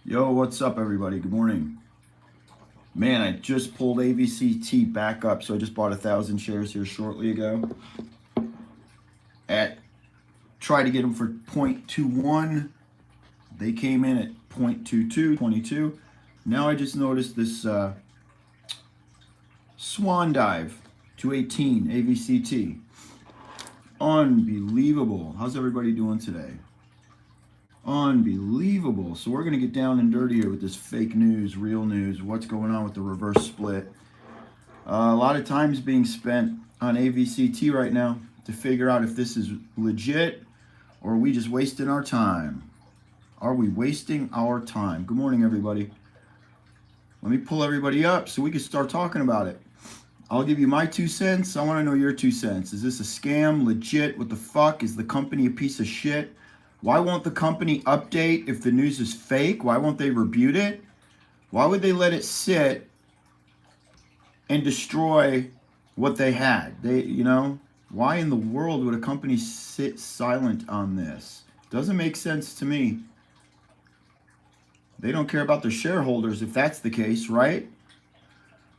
Yo, what's up, everybody? Good morning. Man, I just pulled AVCT back up, so I just bought 1,000 shares here shortly ago. At tried to get them for 0.21. They came in at 0.22, 22. Now I just noticed this swan dive to 18 AVCT. Unbelievable. How's everybody doing today? Unbelievable. So we're going to get down and dirty here with this fake news, real news, what's going on with the reverse split. A lot of time's being spent on AVCT right now to figure out if this is legit or are we just wasting our time. Are we wasting our time? Good morning, everybody. Let me pull everybody up so we can start talking about it. I'll give you my 2 cents. I want to know your 2 cents. Is this a scam? Legit? What the fuck? Is the company a piece of shit? Why won't the company update if the news is fake? Why won't they rebuke it? Why would they let it sit and destroy what they had? Why in the world would a company sit silent on this? Doesn't make sense to me. They don't care about their shareholders if that's the case, right?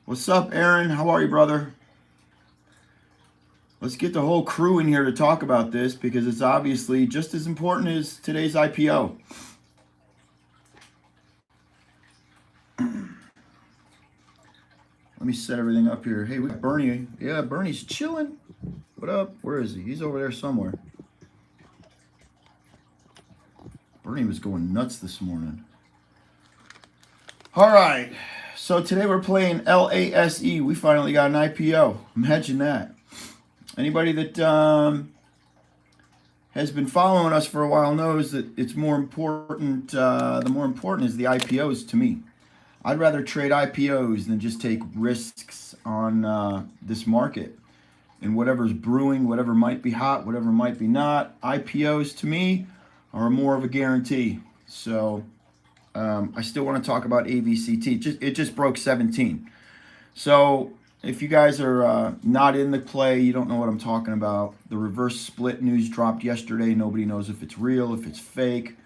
What's up, Aaron? How are you, brother? Let's get the whole crew in here to talk about this because it's obviously just as important as today's IPO. Let me set everything up here. Hey, we got Bernie. Yeah, Bernie's chilling. What up? Where is he? He's over there somewhere. Bernie was going nuts this morning. All right. So today we're playing LASE. We finally got an IPO. Imagine that. Anybody that has been following us for a while knows that it's more important. The more important is the IPOs to me. I'd rather trade IPOs than just take risks on this market. And whatever's brewing, whatever might be hot, whatever might be not, IPOs to me are more of a guarantee. So I still want to talk about AVCT. It just broke 17. So if you guys are not in the play, you don't know what I'm talking about. The reverse split news dropped yesterday. Nobody knows if it's real, if it's fake.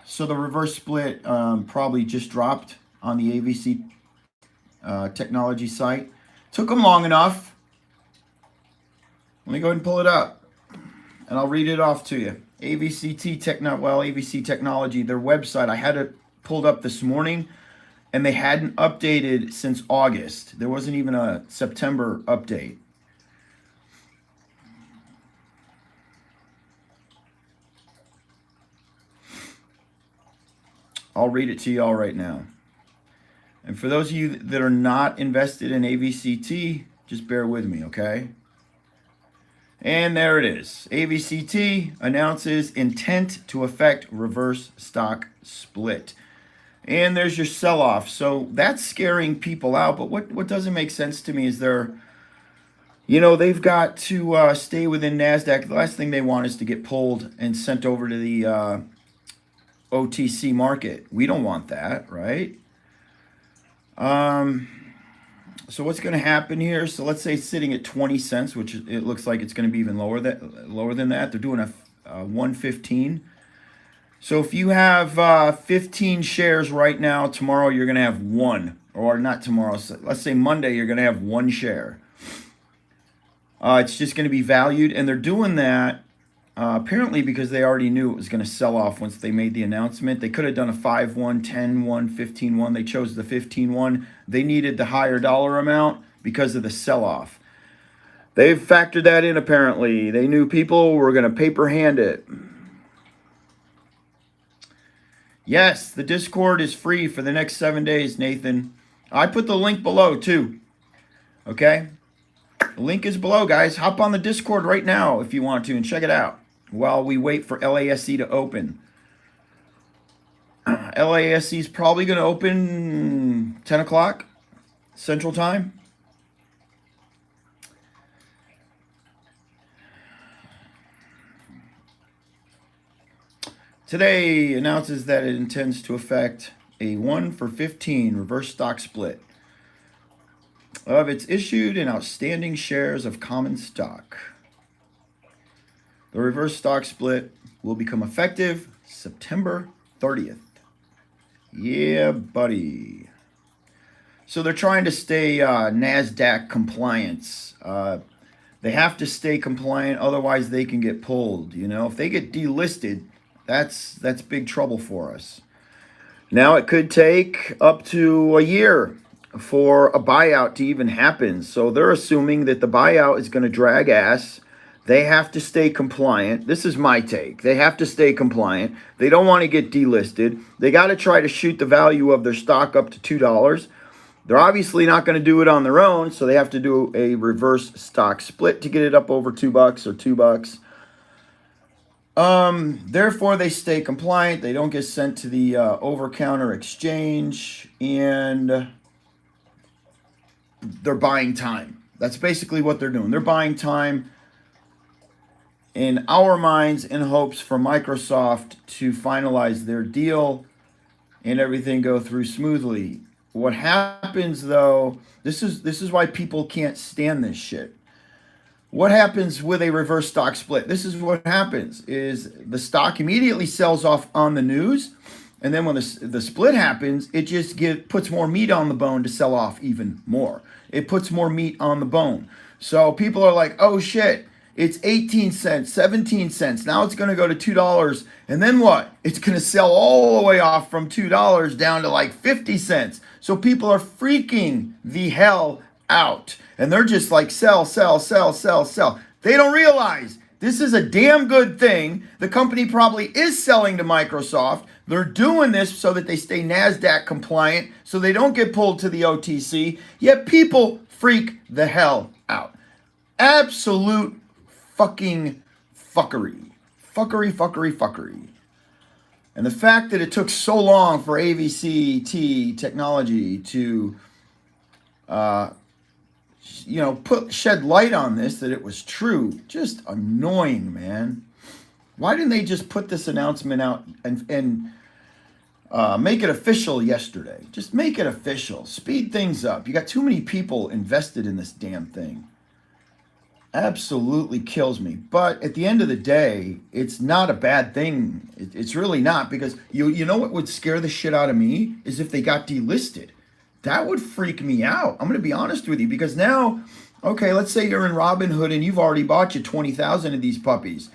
So the reverse split probably just dropped on the AVC technology site. Took them long enough. Let me go ahead and pull it up, and I'll read it off to you. AVC Technology, their website, I had it pulled up this morning, and they hadn't updated since August. There wasn't even a September update. I'll read it to y'all right now. And for those of you that are not invested in AVCT, just bear with me, okay? And there it is. AVCT announces intent to effect reverse stock split. And there's your sell-off. So that's scaring people out. But what doesn't make sense to me is they've got to stay within NASDAQ. The last thing they want is to get pulled and sent over to the OTC market. We don't want that, right? So what's going to happen here? So let's say it's sitting at 20 cents, which it looks like it's going to be even lower than that. They're doing a 115. So if you have 15 shares right now, tomorrow you're going to have one, or not tomorrow. So let's say Monday you're going to have one share. It's just going to be valued, and they're doing that apparently because they already knew it was going to sell off once they made the announcement. They could have done a 5-1, 10-1, 15-1. They chose the 15-1. They needed the higher dollar amount because of the sell-off. They've factored that in apparently. They knew people were going to paper hand it. Yes, the Discord is free for the next 7 days, Nathan. I put the link below too. Okay? The link is below, guys. Hop on the Discord right now if you want to and check it out while we wait for LASC to open. LASC is probably going to open 10 o'clock Central Time. Today announces that it intends to effect a 1-for-15 reverse stock split of its issued and outstanding shares of common stock. The reverse stock split will become effective September 30th. Yeah, buddy. So they're trying to stay NASDAQ compliance. They have to stay compliant, otherwise they can get pulled. You know, if they get delisted, that's big trouble for us. Now it could take up to a year for a buyout to even happen. So they're assuming that the buyout is going to drag ass. They have to stay compliant. This is my take. They have to stay compliant. They don't want to get delisted. They got to try to shoot the value of their stock up to $2. They're obviously not going to do it on their own, so they have to do a reverse stock split to get it up over $2 or $2. Therefore, they stay compliant. They don't get sent to the over-counter exchange, and they're buying time. That's basically what they're doing. They're buying time in our minds in hopes for Microsoft to finalize their deal and everything go through smoothly. What happens, though, this is why people can't stand this shit. What happens with a reverse stock split? This is what happens, is the stock immediately sells off on the news, and then when the split happens, it just puts more meat on the bone to sell off even more. It puts more meat on the bone. So people are like, oh shit, it's 18 cents, 17 cents. Now it's going to go to $2. And then what? It's going to sell all the way off from $2 down to like 50 cents. So people are freaking the hell out. And they're just like, sell, sell, sell, sell, sell. They don't realize this is a damn good thing. The company probably is selling to Microsoft. They're doing this so that they stay NASDAQ compliant, so they don't get pulled to the OTC. Yet people freak the hell out. Absolute fucking fuckery. Fuckery, fuckery, fuckery. And the fact that it took so long for AVCT technology to, shed light on this, that it was true, just annoying, man. Why didn't they just put this announcement out and make it official yesterday? Just make it official. Speed things up. You got too many people invested in this damn thing. Absolutely kills me. But at the end of the day, it's not a bad thing. It's really not, because you know what would scare the shit out of me is if they got delisted. That would freak me out. I'm going to be honest with you, because now, okay, let's say you're in Robinhood and you've already bought you 20,000 of these puppies.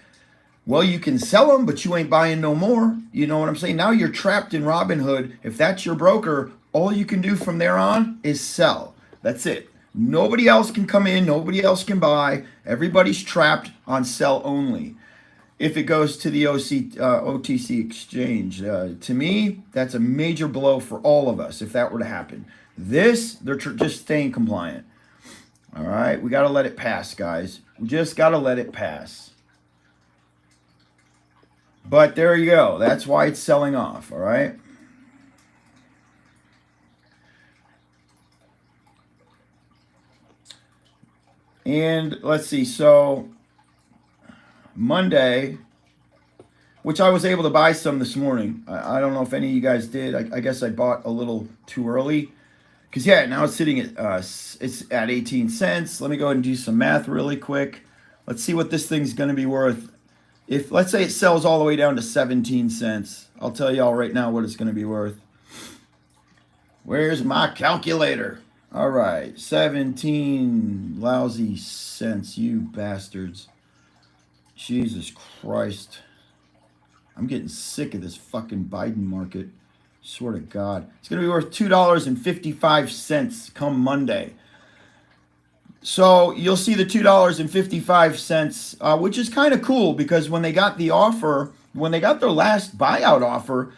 Well, you can sell them, but you ain't buying no more. You know what I'm saying? Now you're trapped in Robinhood. If that's your broker, all you can do from there on is sell. That's it. Nobody else can come in. Nobody else can buy. Everybody's trapped on sell only. If it goes to the OTC exchange, to me, that's a major blow for all of us if that were to happen. This, they're just staying compliant. All right, we got to let it pass, guys. We just got to let it pass. But there you go. That's why it's selling off, all right? And let's see, so Monday, which I was able to buy some this morning. I don't know if any of you guys did. I guess I bought a little too early. Because, yeah, now it's sitting at, it's at 18 cents. Let me go ahead and do some math really quick. Let's see what this thing's going to be worth. If, let's say it sells all the way down to 17 cents. I'll tell y'all right now what it's going to be worth. Where's my calculator? All right, 17 lousy cents, you bastards. Jesus Christ. I'm getting sick of this fucking Biden market. Swear to God. It's going to be worth $2.55 come Monday. So you'll see the $2.55, which is kind of cool, because when they got the offer, when they got their last buyout offer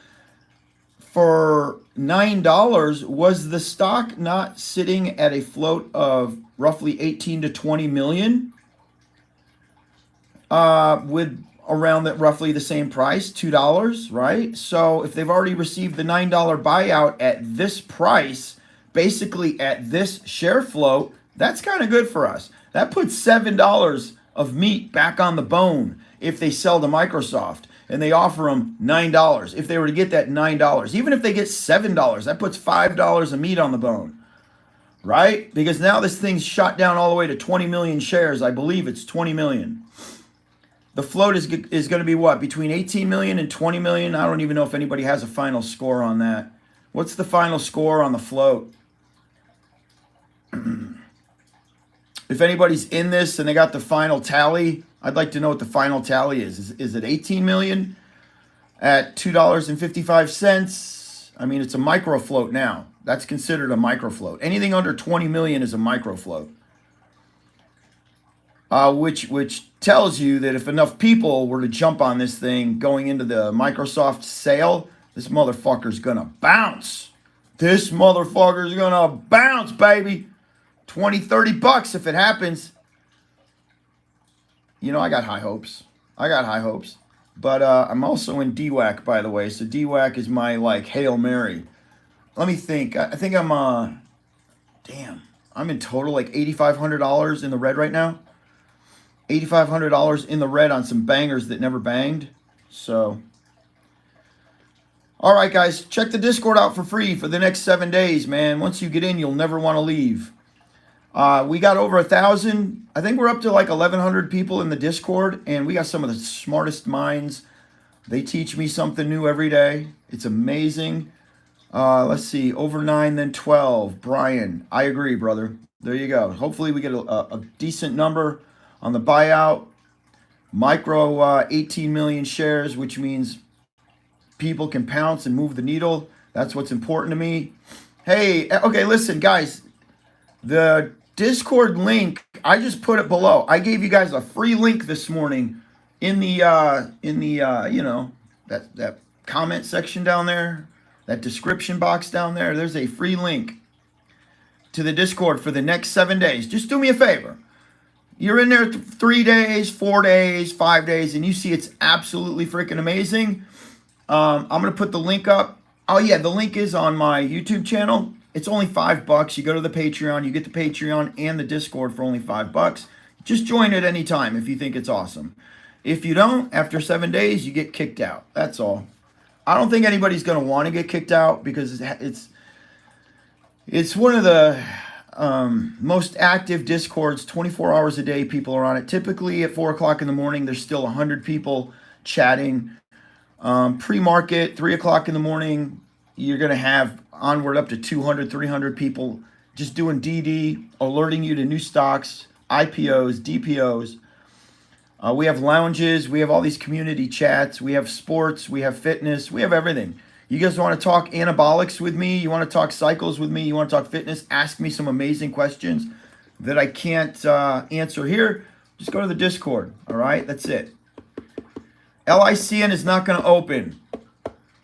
for $9, was the stock not sitting at a float of roughly 18 to 20 million? With around that roughly the same price, $2, right? So if they've already received the $9 buyout at this price, basically at this share float, that's kind of good for us. That puts $7 of meat back on the bone if they sell to Microsoft and they offer them $9. If they were to get that $9, even if they get $7, that puts $5 of meat on the bone, right? Because now this thing's shot down all the way to 20 million shares. I believe it's 20 million. The float is going to be what? Between 18 million and 20 million? I don't even know if anybody has a final score on that. What's the final score on the float? If anybody's in this and they got the final tally, I'd like to know what the final tally is. Is it 18 million at $2.55? I mean, it's a micro float now. That's considered a micro float. Anything under 20 million is a micro float. Which tells you that if enough people were to jump on this thing going into the Microsoft sale, this motherfucker's gonna bounce. This motherfucker's gonna bounce, baby. 20, 30 bucks if it happens. You know, I got high hopes. But I'm also in DWAC, by the way. So DWAC is my, like, Hail Mary. Let me think. I think I'm, damn. I'm in total, like, $8,500 in the red right now. $8,500 in the red on some bangers that never banged. So, all right, guys. Check the Discord out for free for the next 7 days, man. Once you get in, you'll never want to leave. We got over 1,000. I think we're up to like 1,100 people in the Discord, and we got some of the smartest minds. They teach me something new every day. It's amazing. Let's see, over 9, then 12. Brian, I agree, brother. There you go. Hopefully we get a decent number on the buyout. Micro 18 million shares, which means people can pounce and move the needle. That's what's important to me. Hey, okay, listen, guys. The Discord link, I just put it below. I gave you guys a free link this morning in the you know, that comment section down there, that description box down there. There's a free link to the Discord for the next 7 days. Just do me a favor. You're in there 3 days, 4 days, 5 days, and you see it's absolutely freaking amazing. I'm going to put the link up. Oh, yeah, the link is on my YouTube channel. It's only $5. You go to the Patreon, you get the Patreon and the Discord for only $5. Just join at any time if you think it's awesome. If you don't, after 7 days, you get kicked out. That's all. I don't think anybody's going to want to get kicked out because it's one of the most active Discords. 24 hours a day, people are on it. Typically at 4 o'clock in the morning, there's still 100 people chatting. Pre-market, 3 o'clock in the morning, you're going to have onward up to 200, 300 people just doing DD, alerting you to new stocks, IPOs, DPOs. We have lounges. We have all these community chats. We have sports. We have fitness. We have everything. You guys want to talk anabolics with me? You want to talk cycles with me? You want to talk fitness? Ask me some amazing questions that I can't answer here. Just go to the Discord. All right? That's it. LICN is not going to open.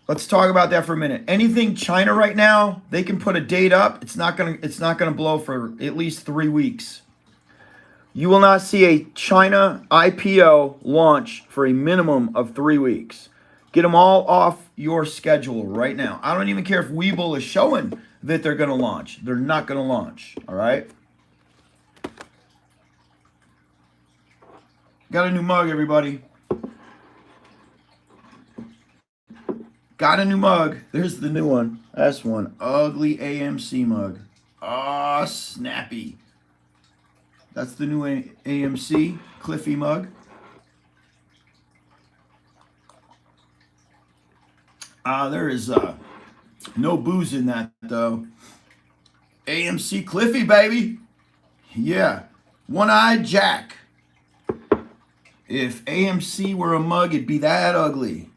Let's talk about that for a minute. Anything China right now, they can put a date up. It's not gonna blow for at least 3 weeks. You will not see a China IPO launch for a minimum of 3 weeks. Get them all off your schedule right now. I don't even care if Webull is showing that they're gonna launch. They're not gonna launch. All right. Got a new mug, everybody. Got a new mug. There's the new one. That's one. Ugly AMC mug. Ah, snappy. That's the new AMC Cliffy mug. There is no booze in that, though. AMC Cliffy, baby. Yeah. One-eyed Jack. If AMC were a mug, it'd be that ugly.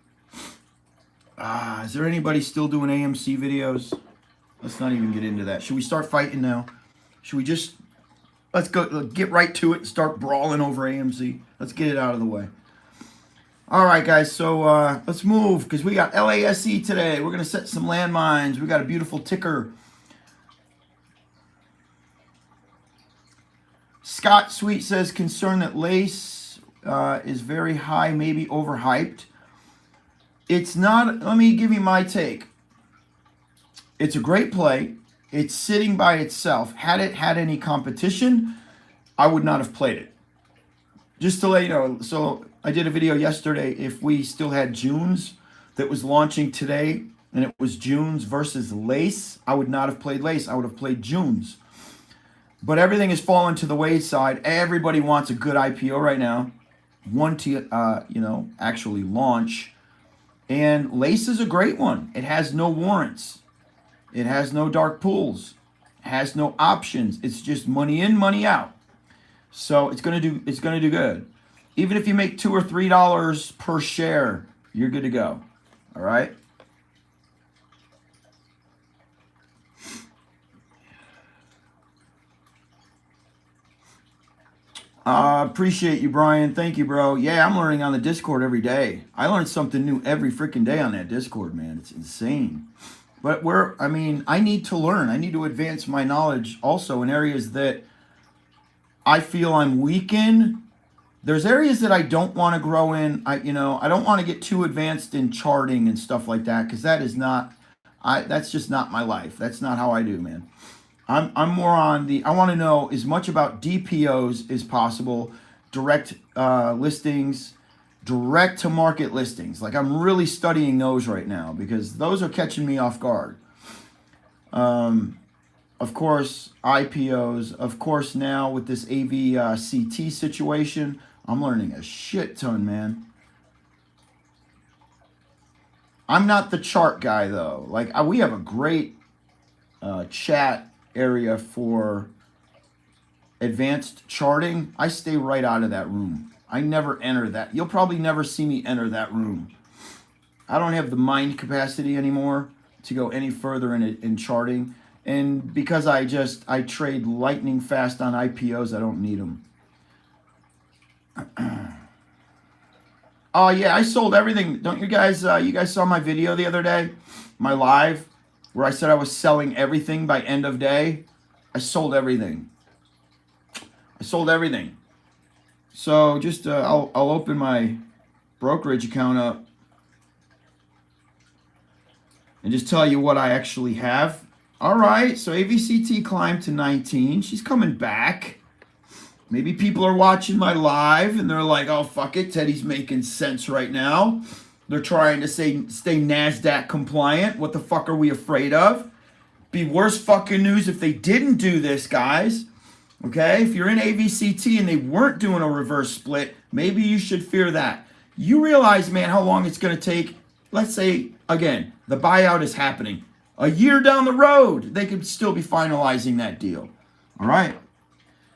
Is there anybody still doing AMC videos? Let's not even get into that. Should we start fighting now? Should we just, let's go, get right to it and start brawling over AMC. Let's get it out of the way. All right, guys, so let's move because we got LASC today. We're going to set some landmines. We got a beautiful ticker. Scott Sweet says, concerned that LASE is very high, maybe overhyped. It's not, let me give you my take. It's a great play. It's sitting by itself. Had it had any competition, I would not have played it. Just to let you know, so I did a video yesterday. If we still had Junes that was launching today, and it was Junes versus LASE, I would not have played LASE. I would have played Junes. But everything has fallen to the wayside. Everybody wants a good IPO right now. one to, actually launch. And LASE is a great one. It has no warrants. It has no dark pools. It has no options. It's just money in, money out. So it's gonna do good. Even if you make $2 or $3 per share, you're good to go. All right. Appreciate you, Brian. Thank you, bro. Yeah, I'm learning on the Discord every day. I learn something new every freaking day on that Discord, man. It's insane. But I need to learn. I need to advance my knowledge also in areas that I feel I'm weak in. There's areas that I don't want to grow in. I don't want to get too advanced in charting and stuff like that, because that's just not my life. That's not how I do, man. I'm more on I want to know as much about DPOs as possible, direct listings, direct to market listings. Like, I'm really studying those right now because those are catching me off guard. Of course, IPOs. Of course, now with this AVCT situation, I'm learning a shit ton, man. I'm not the chart guy, though. Like, we have a great chat area for advanced charting. I stay right out of that room. I never enter that. You'll probably never see me enter that room. I don't have the mind capacity anymore to go any further in charting. And because I trade lightning fast on IPOs, I don't need them. Oh yeah, I sold everything. Don't you guys saw my video the other day? My live, where I said I was selling everything by end of day. I sold everything. So just I'll open my brokerage account up and just tell you what I actually have. All right, so AVCT climbed to 19. She's coming back. Maybe people are watching my live and they're like, oh, fuck it, Teddy's making sense right now. They're trying to stay NASDAQ compliant. What the fuck are we afraid of? Be worse fucking news if they didn't do this, guys. Okay, if you're in AVCT and they weren't doing a reverse split, maybe you should fear that. You realize, man, how long it's going to take. Let's say, again, the buyout is happening. A year down the road, they could still be finalizing that deal. All right?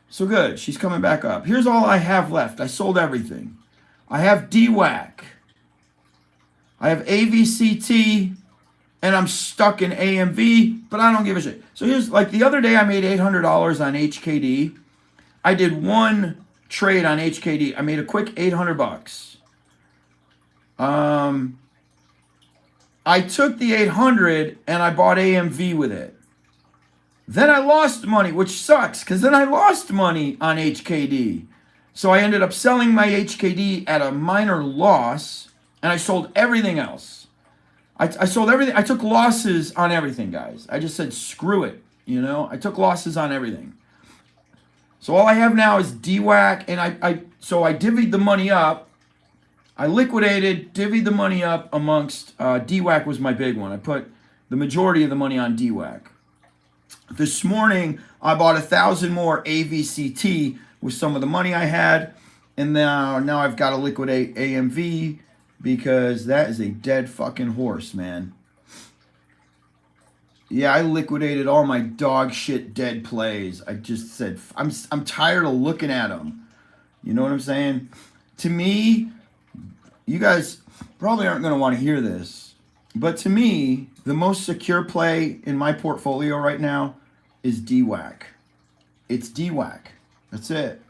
So good. She's coming back up. Here's all I have left. I sold everything. I have DWAC. I have AVCT. And I'm stuck in AMV, but I don't give a shit. So here's, like, the other day I made $800 on HKD. I did one trade on HKD. I made a quick 800 bucks. I took the 800 and I bought AMV with it. Then I lost money, which sucks, because then I lost money on HKD. So I ended up selling my HKD at a minor loss, and I sold everything else. I sold everything. I took losses on everything, guys. I just said, screw it. I took losses on everything. So all I have now is DWAC, and so I divvied the money up. I liquidated, divvied the money up amongst, DWAC was my big one. I put the majority of the money on DWAC. This morning, I bought 1,000 more AVCT with some of the money I had, and now I've got to liquidate AMV, because that is a dead fucking horse, man. Yeah, I liquidated all my dog shit dead plays. I just said, I'm tired of looking at them. You know what I'm saying? To me, you guys probably aren't going to want to hear this, but to me, the most secure play in my portfolio right now is DWAC. It's DWAC. That's it.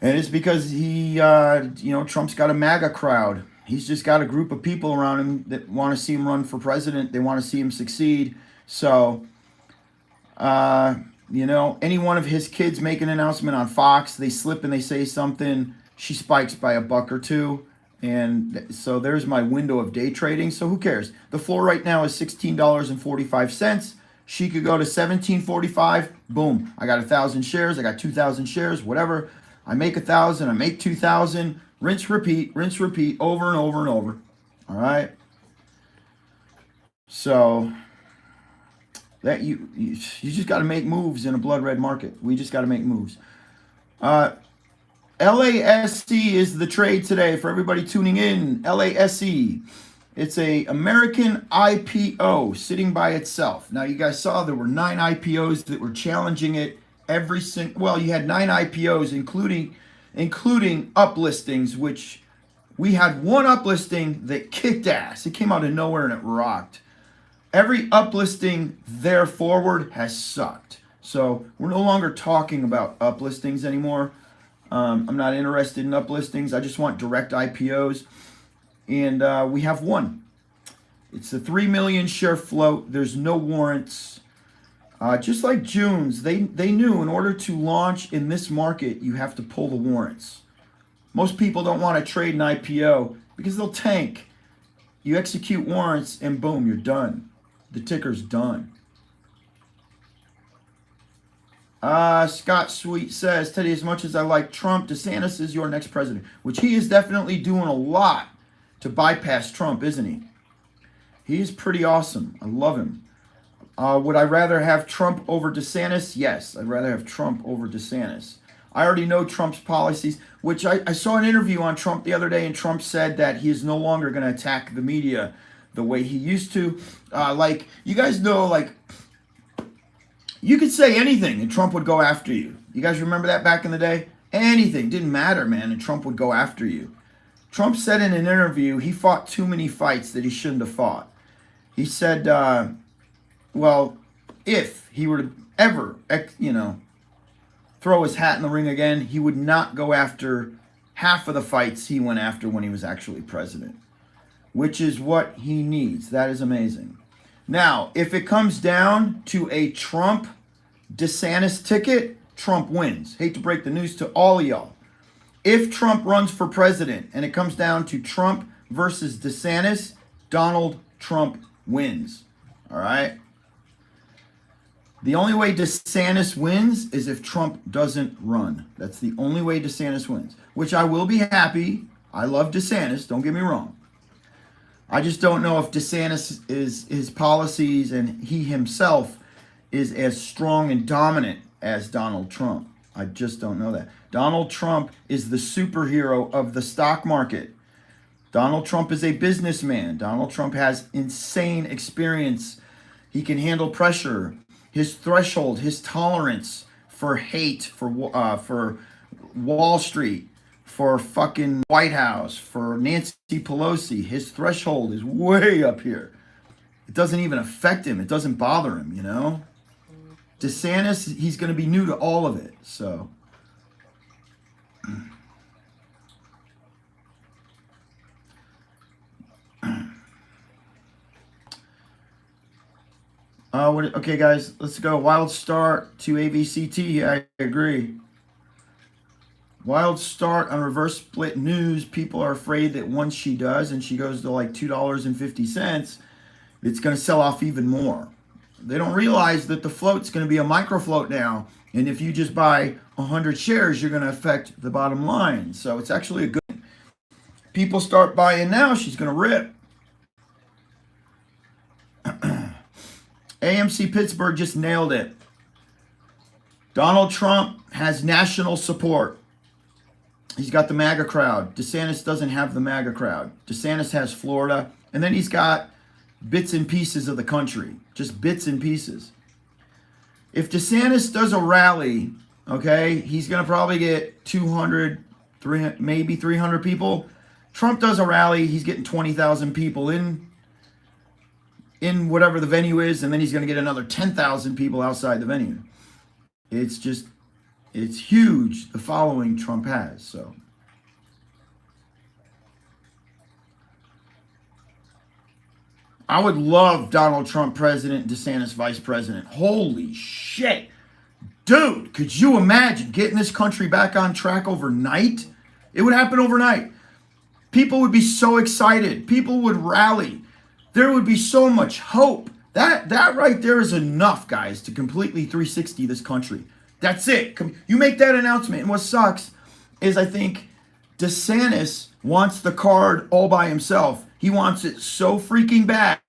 And it's because he, Trump's got a MAGA crowd. He's just got a group of people around him that want to see him run for president. They want to see him succeed. So, any one of his kids make an announcement on Fox, they slip and they say something, she spikes by a buck or two. And so there's my window of day trading. So who cares? The floor right now is $16.45. She could go to $17.45. Boom. I got 1,000 shares. I got 2,000 shares, whatever. I make 1,000, I make 2,000, rinse, repeat, over and over and over. All right. So that you just got to make moves in a blood red market. We just got to make moves. LASC is the trade today for everybody tuning in. LASE. It's a American IPO sitting by itself. Now you guys saw there were 9 IPOs that were challenging it every single. Well, you had 9 IPOs, including uplistings, which we had one uplisting that kicked ass. It came out of nowhere and it rocked. Every uplisting there forward has sucked. So we're no longer talking about uplistings anymore. I'm not interested in uplistings. I just want direct IPOs. And we have one. It's a 3 million share float. There's no warrants. Just like June's, they knew in order to launch in this market, you have to pull the warrants. Most people don't want to trade an IPO because they'll tank. You execute warrants and boom, you're done. The ticker's done. Scott Sweet says, Teddy, as much as I like Trump, DeSantis is your next president, which he is definitely doing a lot to bypass Trump, isn't he? He is pretty awesome. I love him. Would I rather have Trump over DeSantis? Yes, I'd rather have Trump over DeSantis. I already know Trump's policies, which I saw an interview on Trump the other day, and Trump said that he is no longer going to attack the media the way he used to. Like, you guys know, like, you could say anything and Trump would go after you. You guys remember that back in the day? Anything. Didn't matter, man, and Trump would go after you. Trump said in an interview he fought too many fights that he shouldn't have fought. He said, well, if he were to ever, throw his hat in the ring again, he would not go after half of the fights he went after when he was actually president, which is what he needs. That is amazing. Now, if it comes down to a Trump-DeSantis ticket, Trump wins. Hate to break the news to all of y'all. If Trump runs for president and it comes down to Trump versus DeSantis, Donald Trump wins. All right? The only way DeSantis wins is if Trump doesn't run. That's the only way DeSantis wins, which I will be happy. I love DeSantis, don't get me wrong. I just don't know if DeSantis is his policies and he himself is as strong and dominant as Donald Trump. I just don't know that. Donald Trump is the superhero of the stock market. Donald Trump is a businessman. Donald Trump has insane experience. He can handle pressure. His threshold, his tolerance for hate, for Wall Street, for fucking White House, for Nancy Pelosi, his threshold is way up here. It doesn't even affect him. It doesn't bother him, you know? DeSantis, he's going to be new to all of it, so. Okay, guys, let's go. Wild start to AVCT. I agree. Wild start on reverse split news. People are afraid that once she does and she goes to like $2.50, it's going to sell off even more. They don't realize that the float's going to be a micro float now. And if you just buy 100 shares, you're going to affect the bottom line. So it's actually a good thing. People start buying now, she's going to rip. AMC Pittsburgh just nailed it. Donald Trump has national support. He's got the MAGA crowd. DeSantis doesn't have the MAGA crowd. DeSantis has Florida. And then he's got bits and pieces of the country. Just bits and pieces. If DeSantis does a rally, okay, he's going to probably get 200, 300, maybe 300 people. Trump does a rally, he's getting 20,000 people in whatever the venue is, and then he's going to get another 10,000 people outside the venue. It's huge, the following Trump has, so. I would love Donald Trump president, DeSantis vice president. Holy shit. Dude, could you imagine getting this country back on track overnight? It would happen overnight. People would be so excited. People would rally. There would be so much hope. That right there is enough, guys, to completely 360 this country. That's it. You make that announcement. And what sucks is I think DeSantis wants the card all by himself. He wants it so freaking bad.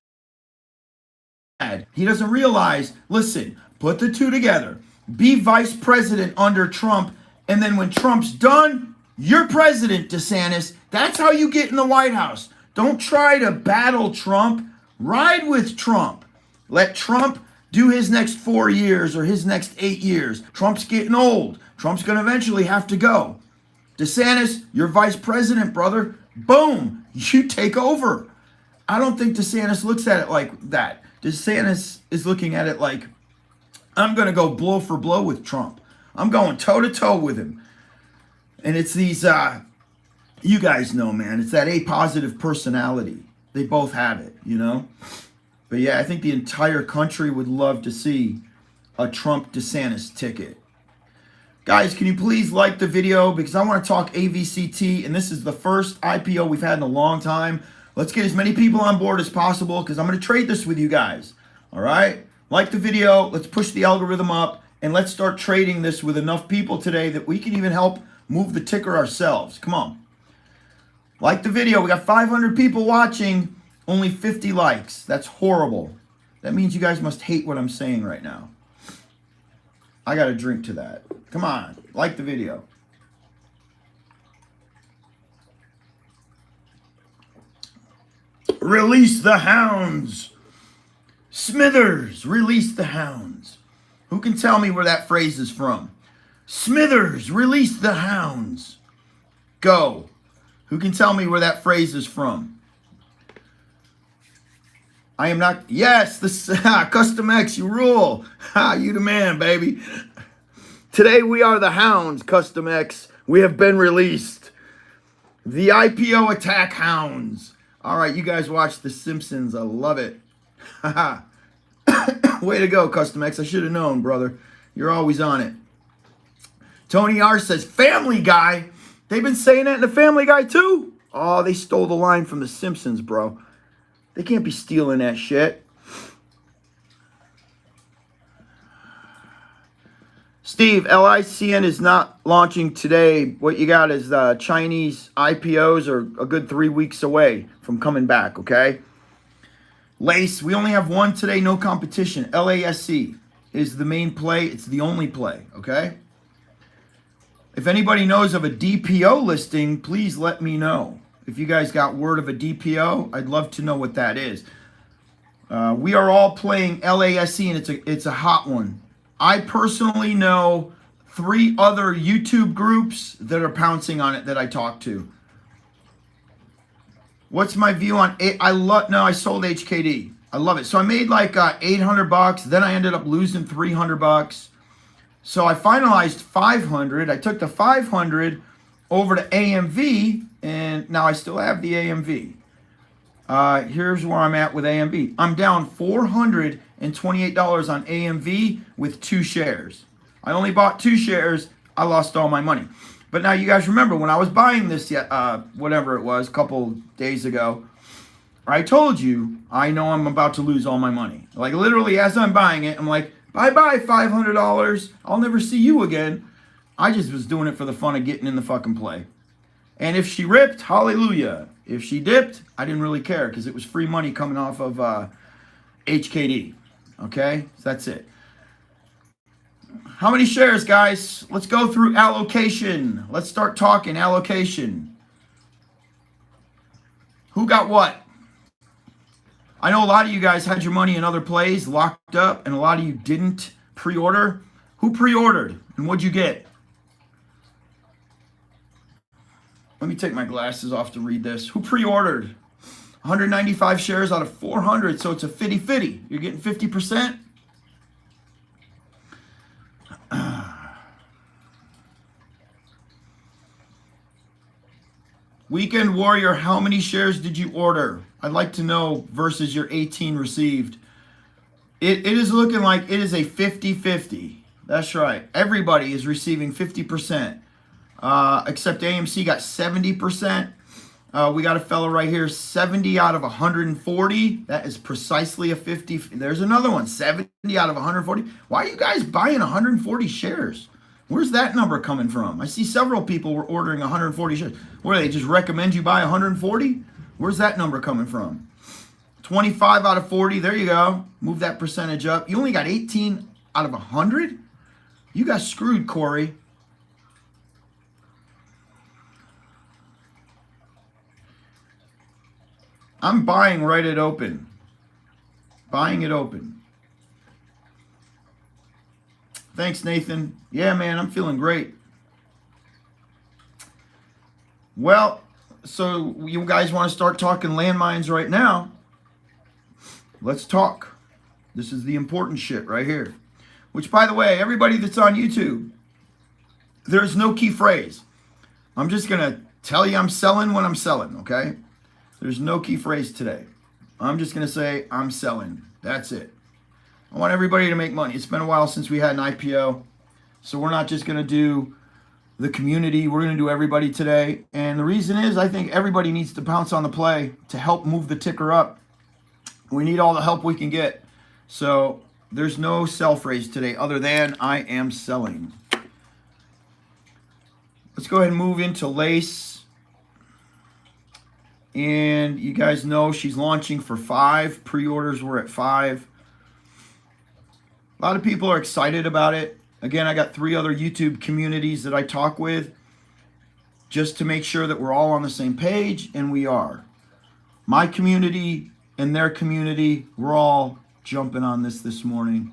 He doesn't realize, listen, put the two together. Be vice president under Trump. And then when Trump's done, You're president, DeSantis. That's how you get in the White House. Don't try to battle Trump. Ride with Trump. Let Trump do his next 4 years or his next 8 years. Trump's getting old. Trump's going to eventually have to go. DeSantis, you're vice president, brother. Boom. You take over. I don't think DeSantis looks at it like that. DeSantis is looking at it like, I'm going to go blow for blow with Trump. I'm going toe to toe with him. And it's these, you guys know, man, it's that A positive personality. They both have it, you know? But yeah, I think the entire country would love to see a Trump DeSantis ticket. Guys, can you please like the video? Because I want to talk AVCT, and this is the first IPO we've had in a long time. Let's get as many people on board as possible because I'm going to trade this with you guys. All right? Like the video. Let's push the algorithm up, and let's start trading this with enough people today that we can even help move the ticker ourselves. Come on. Like the video. We got 500 people watching, only 50 likes. That's horrible. That means you guys must hate what I'm saying right now. I got a drink to that. Come on. Like the video. Release the hounds. Smithers, release the hounds. Who can tell me where that phrase is from? Smithers, release the hounds. Go. Who can tell me where that phrase is from? I am not. Yes, this Custom X, you rule. You the man, baby. Today we are the hounds, Custom X. We have been released. The IPO attack hounds. All right, you guys watch The Simpsons. I love it. Way to go, Custom X. I should have known, brother. You're always on it. Tony R says, Family Guy. They've been saying that in the Family Guy, too. Oh, they stole the line from The Simpsons, bro. They can't be stealing that shit. Steve, LICN is not launching today. What you got is the Chinese IPOs are a good 3 weeks away from coming back, okay? LASE, we only have one today, no competition. LASC is the main play. It's the only play, okay? If anybody knows of a DPO listing, please let me know. If you guys got word of a DPO, I'd love to know what that is. We are all playing LASC, and it's a hot one. I personally know 3 other YouTube groups that are pouncing on it that I talk to. What's my view on it? I sold HKD. I love it. So I made like $800. Then I ended up losing $300. So I finalized 500. I took the 500 over to AMV, and now I still have the AMV. Here's where I'm at with AMV. I'm down $428 on AMV with 2 shares. I only bought 2 shares. I lost all my money. But now you guys remember when I was buying this, whatever it was, a couple days ago, I told you I know I'm about to lose all my money. Like literally as I'm buying it, I'm like, bye-bye, $500. I'll never see you again. I just was doing it for the fun of getting in the fucking play. And if she ripped, hallelujah. If she dipped, I didn't really care because it was free money coming off of HKD. Okay, so that's it. How many shares, guys? Let's go through allocation. Let's start talking allocation. Who got what? I know a lot of you guys had your money in other plays locked up, and a lot of you didn't pre-order. Who pre-ordered, and what'd you get? Let me take my glasses off to read this. Who pre-ordered? 195 shares out of 400, so it's a 50-50. You're getting 50%? Weekend Warrior, how many shares did you order? I'd like to know versus your 18 received. It is looking like it is a 50-50. That's right. Everybody is receiving 50%. Except AMC got 70%. We got a fellow right here, 70 out of 140. That is precisely a 50. There's another one, 70 out of 140. Why are you guys buying 140 shares? Where's that number coming from? I see several people were ordering 140 shares. Where they just recommend you buy 140? Where's that number coming from? 25 out of 40. There you go. Move that percentage up. You only got 18 out of 100? You got screwed, Corey. I'm buying right at open. Buying it open. Thanks, Nathan. Yeah, man, I'm feeling great. Well, so you guys want to start talking landmines right now? Let's talk. This is the important shit right here. Which, by the way, everybody that's on YouTube, there's no key phrase. I'm just going to tell you I'm selling when I'm selling, okay? There's no key phrase today. I'm just going to say I'm selling. That's it. I want everybody to make money. It's been a while since we had an IPO, so we're not just going to do the community. We're going to do everybody today. And the reason is I think everybody needs to pounce on the play to help move the ticker up. We need all the help we can get. So there's no sell phrase today other than I am selling. Let's go ahead and move into LASE. And you guys know she's launching for 5. Pre-orders were at 5. A lot of people are excited about it. Again, I got 3 other YouTube communities that I talk with just to make sure that we're all on the same page, and we are. My community and their community, we're all jumping on this morning.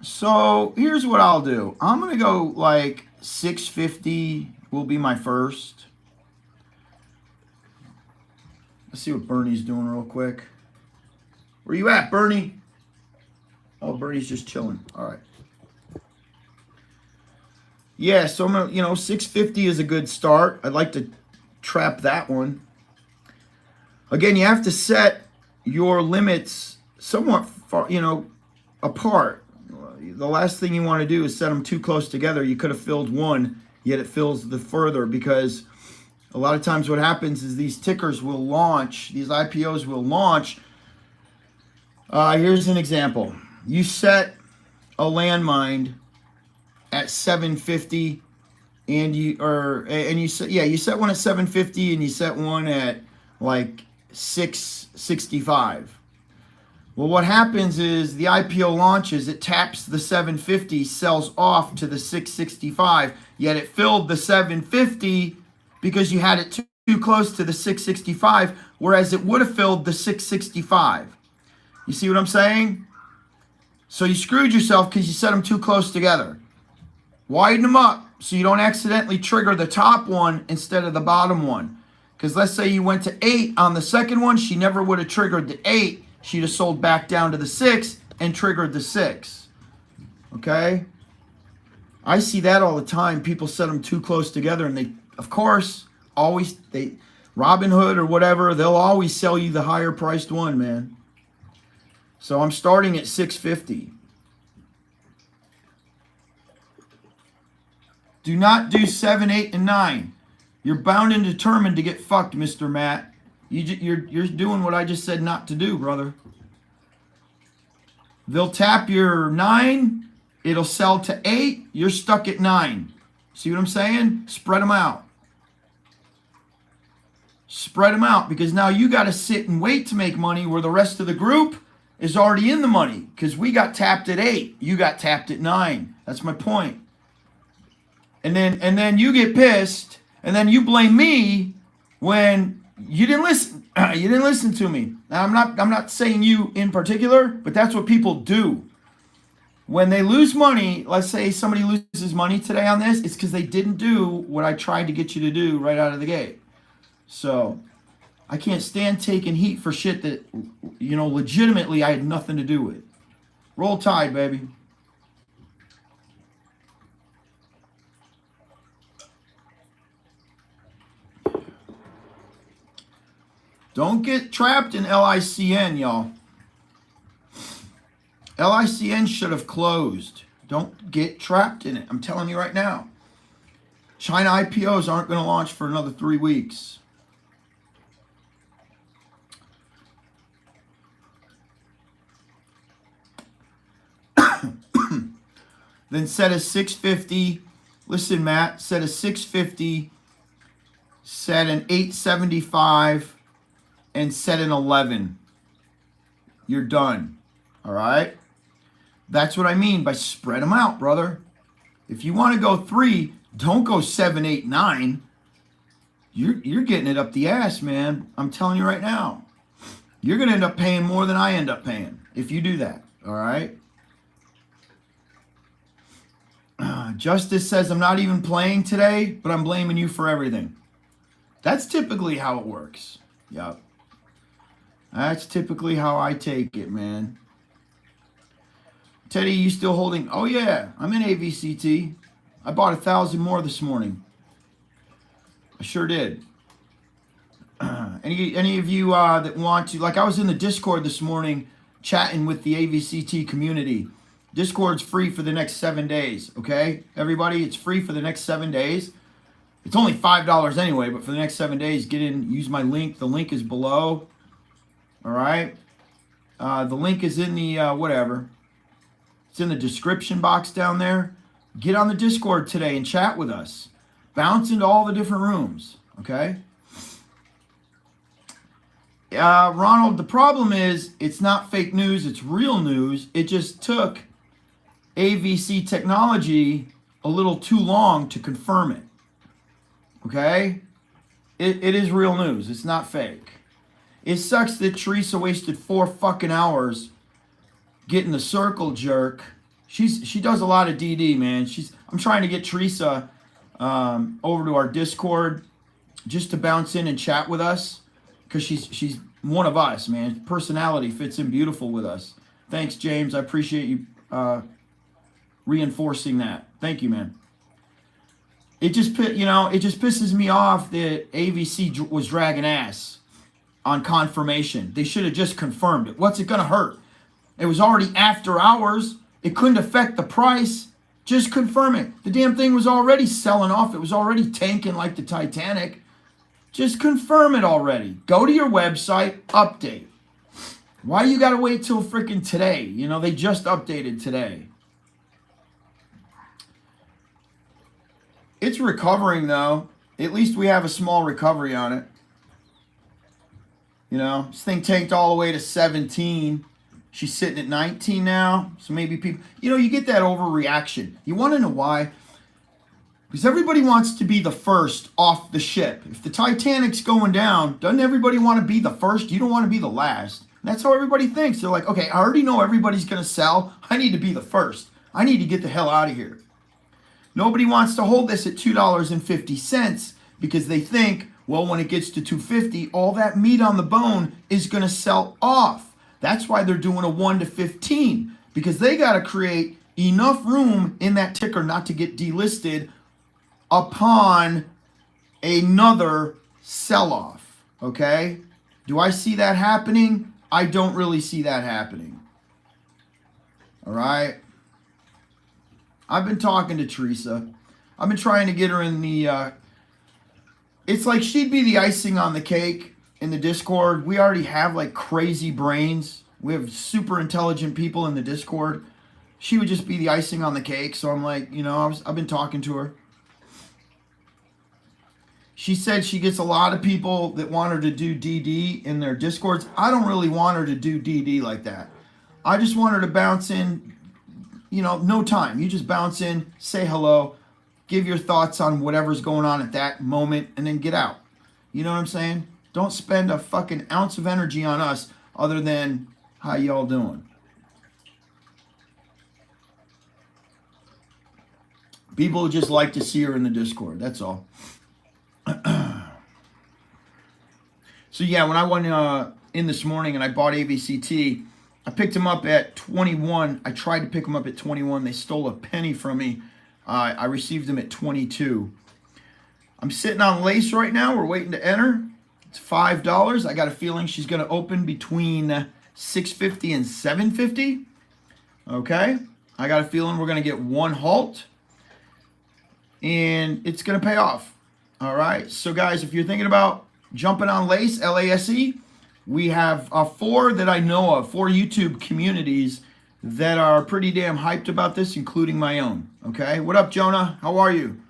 So here's what I'll do. I'm going to go like 650 will be my first. Let's see what Bernie's doing real quick. Where you at, Bernie? Oh, Bernie's just chilling. All right. Yeah, so I'm gonna, 650 is a good start. I'd like to trap that one. Again, you have to set your limits somewhat far, apart. The last thing you want to do is set them too close together. You could have filled one, yet it fills the further, because a lot of times what happens is these tickers will launch, these IPOs will launch. Here's an example. You set a landmine at 750, and you set one at 750, and you set one at like 665. Well, what happens is the IPO launches, it taps the 750, sells off to the 665, yet it filled the 750 because you had it too close to the 665, whereas it would have filled the 665. You see what I'm saying? So you screwed yourself because you set them too close together. Widen them up so you don't accidentally trigger the top one instead of the bottom one. Because let's say you went to 8 on the second one, she never would have triggered the 8. She'd have sold back down to the 6 and triggered the 6. Okay? I see that all the time. People set them too close together, and they, of course, Robinhood or whatever, they'll always sell you the higher priced one, man. So I'm starting at 650. Do not do 7, 8, and 9. You're bound and determined to get fucked, Mr. Matt. You're doing what I just said not to do, brother. They'll tap your 9. It'll sell to 8. You're stuck at 9. See what I'm saying? Spread them out. Spread them out, because now you got to sit and wait to make money where the rest of the group is already in the money, because we got tapped at 8. You got tapped at 9. That's my point. And then you get pissed, and then you blame me when you didn't listen. You didn't listen to me. Now, I'm not saying you in particular, but that's what people do. When they lose money, let's say somebody loses money today on this, it's because they didn't do what I tried to get you to do right out of the gate. So I can't stand taking heat for shit that, legitimately I had nothing to do with. Roll Tide, baby. Don't get trapped in LICN, y'all. LICN should have closed. Don't get trapped in it. I'm telling you right now. China IPOs aren't going to launch for another 3 weeks. Then set a 650. Listen, Matt, set a 650, set an 875, and set an 11. You're done. All right? That's what I mean by spread them out, brother. If you want to go 3, don't go 7, 8, 9. you're getting it up the ass, man. I'm telling you right now. You're going to end up paying more than I end up paying if you do that. All right. Justice says, I'm not even playing today, but I'm blaming you for everything. That's typically how it works. Yep. That's typically how I take it, man. Teddy, you still holding? Oh, yeah. I'm in AVCT. I bought 1,000 more this morning. I sure did. Any of you that want to, like I was in the Discord this morning chatting with the AVCT community. Discord's free for the next 7 days, okay? Everybody, it's free for the next 7 days. It's only $5 anyway, but for the next 7 days, get in, use my link. The link is below, all right? The link is in the, whatever. It's in the description box down there. Get on the Discord today and chat with us. Bounce into all the different rooms, okay? Ronald, the problem is it's not fake news, it's real news. It just took AVC technology a little too long to confirm it. Okay? It is real news. It's not fake. It sucks that Teresa wasted 4 fucking hours getting the circle jerk. She does a lot of DD, man. I'm trying to get Teresa over to our Discord just to bounce in and chat with us because she's one of us, man. Personality fits in beautiful with us. Thanks, James. I appreciate you reinforcing that. Thank you, man. It just pisses me off that AVC was dragging ass on confirmation. They should have just confirmed it. What's it going to hurt? It was already after hours. It couldn't affect the price. Just confirm it. The damn thing was already selling off. It was already tanking like the Titanic. Just confirm it already. Go to your website, update. Why you got to wait till freaking today? You know, they just updated today. It's recovering, though. At least we have a small recovery on it. You know, this thing tanked all the way to 17. She's sitting at 19 now. So maybe people, you know, you get that overreaction. You want to know why? Because everybody wants to be the first off the ship. If the Titanic's going down, doesn't everybody want to be the first? You don't want to be the last. And that's how everybody thinks. They're like, okay, I already know everybody's going to sell. I need to be the first. I need to get the hell out of here. Nobody wants to hold this at $2.50 because they think, well, when it gets to $2.50, all that meat on the bone is going to sell off. That's why they're doing a 1 to 15 because they got to create enough room in that ticker not to get delisted upon another sell-off. Okay? Do I see that happening? I don't really see that happening. All right? I've been talking to Teresa. I've been trying to get her in the... it's like she'd be the icing on the cake in the Discord. We already have like crazy brains. We have super intelligent people in the Discord. She would just be the icing on the cake. So I'm like, you know, I've been talking to her. She said she gets a lot of people that want her to do DD in their Discords. I don't really want her to do DD like that. I just want her to bounce in, you know, no time. You just bounce in, say hello, give your thoughts on whatever's going on at that moment, and then get out. You know what I'm saying? Don't spend a fucking ounce of energy on us other than, how y'all doing? People just like to see her in the Discord. That's all. So yeah, when I went in this morning and I bought AVCT, I picked them up at 21. I tried to pick them up at 21. They stole a penny from me. I received them at 22. I'm sitting on LASE right now. We're waiting to enter. It's $5. I got a feeling she's going to open between $6.50 and $7.50. Okay. I got a feeling we're going to get one halt. And it's going to pay off. All right. So, guys, if you're thinking about jumping on LASE, LASE, we have 4 that I know of, 4 YouTube communities that are pretty damn hyped about this, including my own. Okay. What up, Jonah? How are you?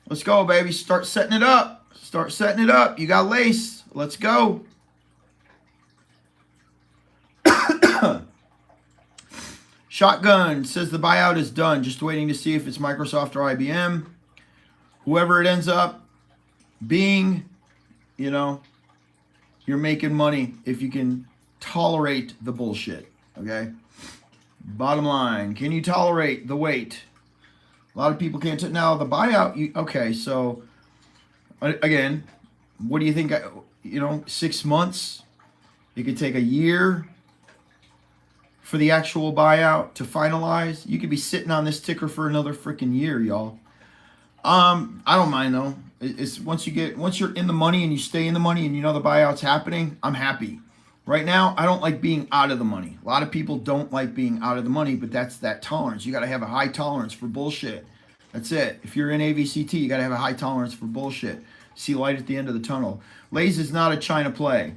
Let's go, baby. Start setting it up. Start setting it up. You got LASE. Let's go. Shotgun says the buyout is done. Just waiting to see if it's Microsoft or IBM. Whoever it ends up being, you know, you're making money if you can tolerate the bullshit, okay? Bottom line, can you tolerate the wait? A lot of people can't. Now, the buyout, okay, so, again, what do you think, 6 months? It could take a year for the actual buyout to finalize. You could be sitting on this ticker for another freaking year, y'all. I don't mind though. It's once you're in the money and you stay in the money and you know the buyout's happening, I'm happy. Right now, I don't like being out of the money. A lot of people don't like being out of the money, but that's that tolerance. You got to have a high tolerance for bullshit. That's it. If you're in AVCT, you got to have a high tolerance for bullshit. See light at the end of the tunnel. LASE is not a China play.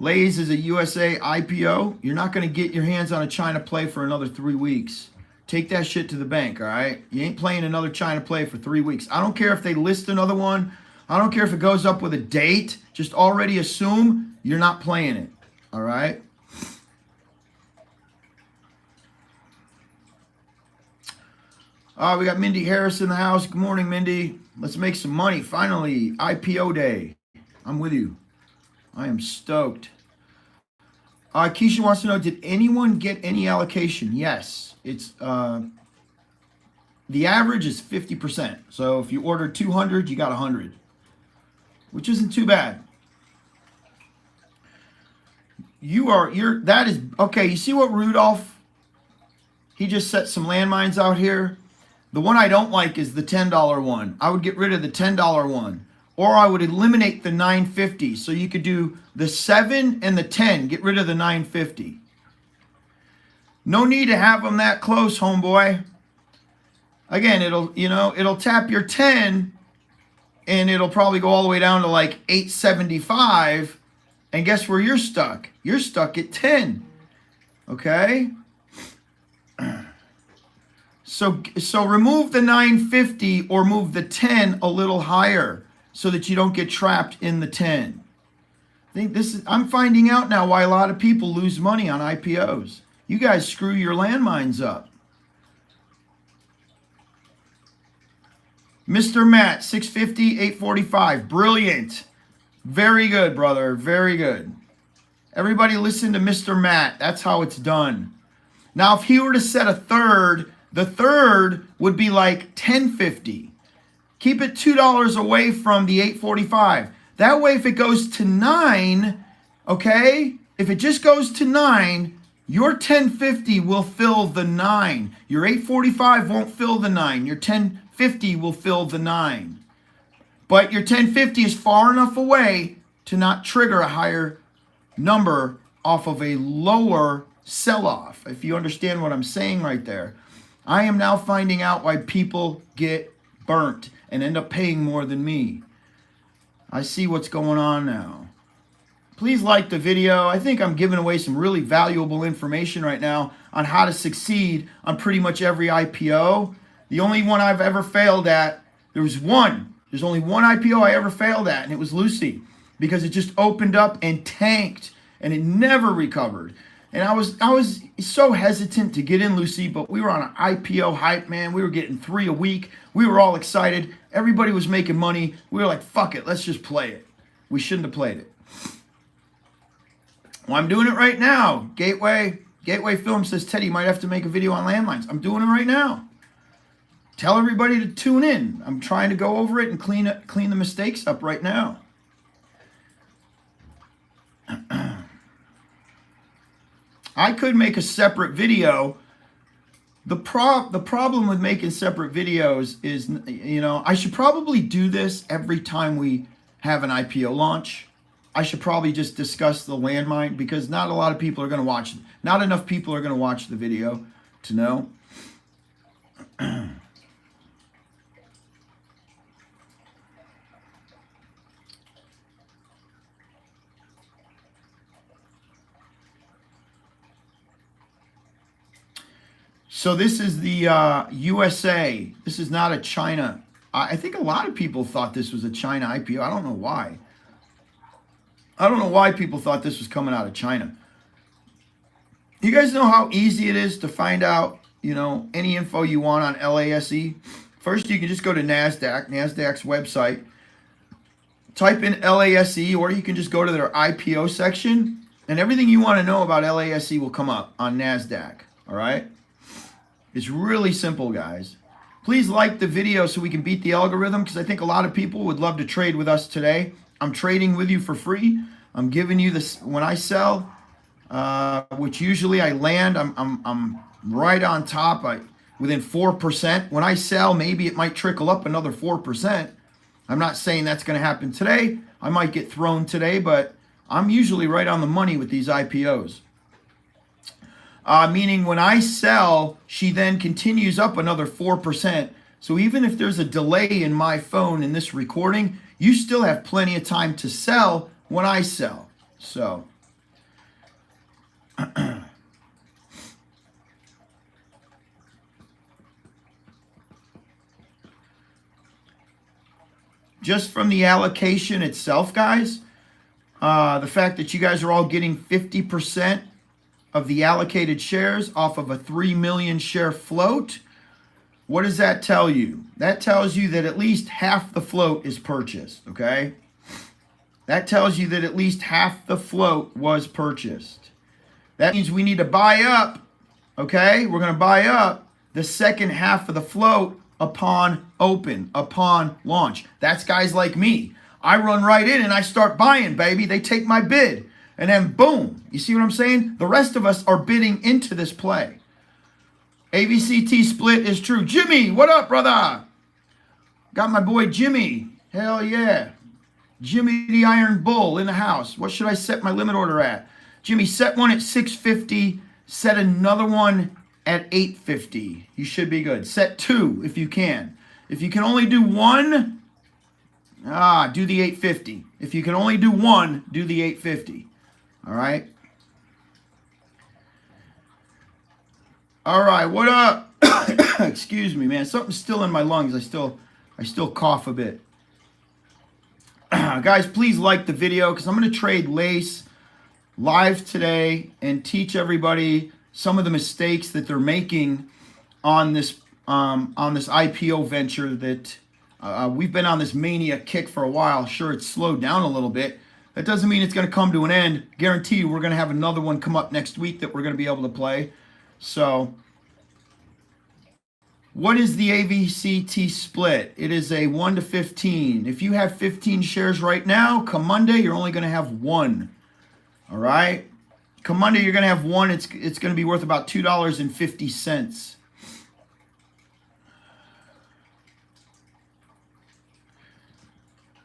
LASE is a USA IPO. You're not going to get your hands on a China play for another 3 weeks. Take that shit to the bank, all right? You ain't playing another China play for 3 weeks. I don't care if they list another one. I don't care if it goes up with a date. Just already assume you're not playing it, all right? We got Mindy Harris in the house. Good morning, Mindy. Let's make some money. Finally, IPO day. I'm with you. I am stoked. Keisha wants to know, did anyone get any allocation? Yes. It's the average is 50%. So if you ordered 200, you got 100, which isn't too bad. That is okay. You see what Rudolph? He just set some landmines out here. The one I don't like is the $10 one. I would get rid of the $10 one. Or I would eliminate the $9.50. So you could do the 7 and the 10. Get rid of the $9.50. No need to have them that close, homeboy. Again, it'll tap your 10 and it'll probably go all the way down to like 875. And guess where you're stuck? You're stuck at 10. Okay? So remove the $9.50 or move the 10 a little higher so that you don't get trapped in the 10. I'm finding out now why a lot of people lose money on IPOs. You guys screw your landmines up. Mr. Matt, 650, 845. Brilliant. Very good, brother. Very good. Everybody listen to Mr. Matt. That's how it's done. Now, if he were to set a third, the third would be like $10.50. Keep it $2 away from the 845. That way, if it goes to 9, okay, if it just goes to 9, your 1050 will fill the 9. Your 845 won't fill the 9. Your 1050 will fill the 9. But your 1050 is far enough away to not trigger a higher number off of a lower sell-off, if you understand what I'm saying right there. I am now finding out why people get burnt and end up paying more than me. I see what's going on now. Please like the video. I think I'm giving away some really valuable information right now on how to succeed on pretty much every IPO. The only one I've ever failed at, there's only one IPO I ever failed at, and it was Lucy, because it just opened up and tanked and it never recovered. And I was so hesitant to get in, Lucy, but we were on an IPO hype, man. We were getting 3 a week. We were all excited. Everybody was making money. We were like, fuck it, let's just play it. We shouldn't have played it. Well, I'm doing it right now. Gateway Film says, Teddy, you might have to make a video on landmines. I'm doing it right now. Tell everybody to tune in. I'm trying to go over it and clean the mistakes up right now. I could make a separate video. The problem with making separate videos is, I should probably do this every time we have an IPO launch. I should probably just discuss the landmine, because not a lot of people are going to watch. Not enough people are going to watch the video to know. So this is the USA. This is not a China. I think a lot of people thought this was a China IPO. I don't know why. I don't know why people thought this was coming out of China. You guys know how easy it is to find out, any info you want on LASE? First, you can just go to NASDAQ, NASDAQ's website. type in LASE, or you can just go to their IPO section, and everything you want to know about LASE will come up on NASDAQ. All right? It's really simple, guys. Please like the video so we can beat the algorithm, because I think a lot of people would love to trade with us today. I'm trading with you for free. I'm giving you this when I sell, which usually I land. I'm right on top, within 4%. When I sell, maybe it might trickle up another 4%. I'm not saying that's going to happen today. I might get thrown today, but I'm usually right on the money with these IPOs. Meaning when I sell, she then continues up another 4%. So even if there's a delay in my phone in this recording, you still have plenty of time to sell when I sell. So just from the allocation itself, guys, the fact that you guys are all getting 50% of the allocated shares off of a 3 million share float, what does that tell you? That tells you that at least half the float is purchased, okay? That tells you that at least half the float was purchased. That means we need to buy up, okay? We're going to buy up the second half of the float upon open, upon launch. That's guys like me. I run right in and I start buying, baby. They take my bid. And then boom, you see what I'm saying? The rest of us are bidding into this play. AVCT split is true. Jimmy, what up, brother? Got my boy Jimmy. Hell yeah. Jimmy the Iron Bull in the house. What should I set my limit order at? Jimmy, set one at 650. Set another one at 850. You should be good. Set two if you can. If you can only do one, do the 850. If you can only do one, do the 850. All right. All right. What up? Excuse me, man. Something's still in my lungs. I still cough a bit. Guys, please like the video because I'm going to trade LASE live today and teach everybody some of the mistakes that they're making on this IPO venture that we've been on this mania kick for a while. Sure, it's slowed down a little bit. That doesn't mean it's going to come to an end. Guarantee you we're going to have another one come up next week that we're going to be able to play. So, what is the AVCT split? It is a 1 to 15. If you have 15 shares right now, come Monday, you're only going to have one. All right? Come Monday, you're going to have one. It's going to be worth about $2.50.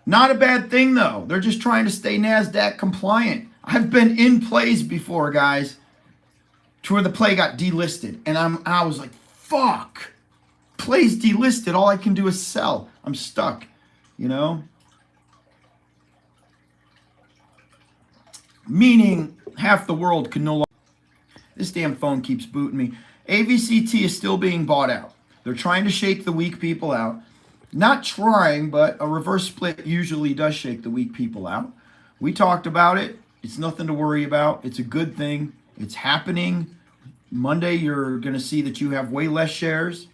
Not a bad thing, though. They're just trying to stay NASDAQ compliant. I've been in plays before, guys, to where the play got delisted. And I was like, fuck. Play's delisted. All I can do is sell. I'm stuck, you know? Meaning half the world can no longer. This damn phone keeps booting me. AVCT is still being bought out. They're trying to shake the weak people out. Not trying, but a reverse split usually does shake the weak people out. We talked about it. It's nothing to worry about. It's a good thing. It's happening. Monday, you're going to see that you have way less shares.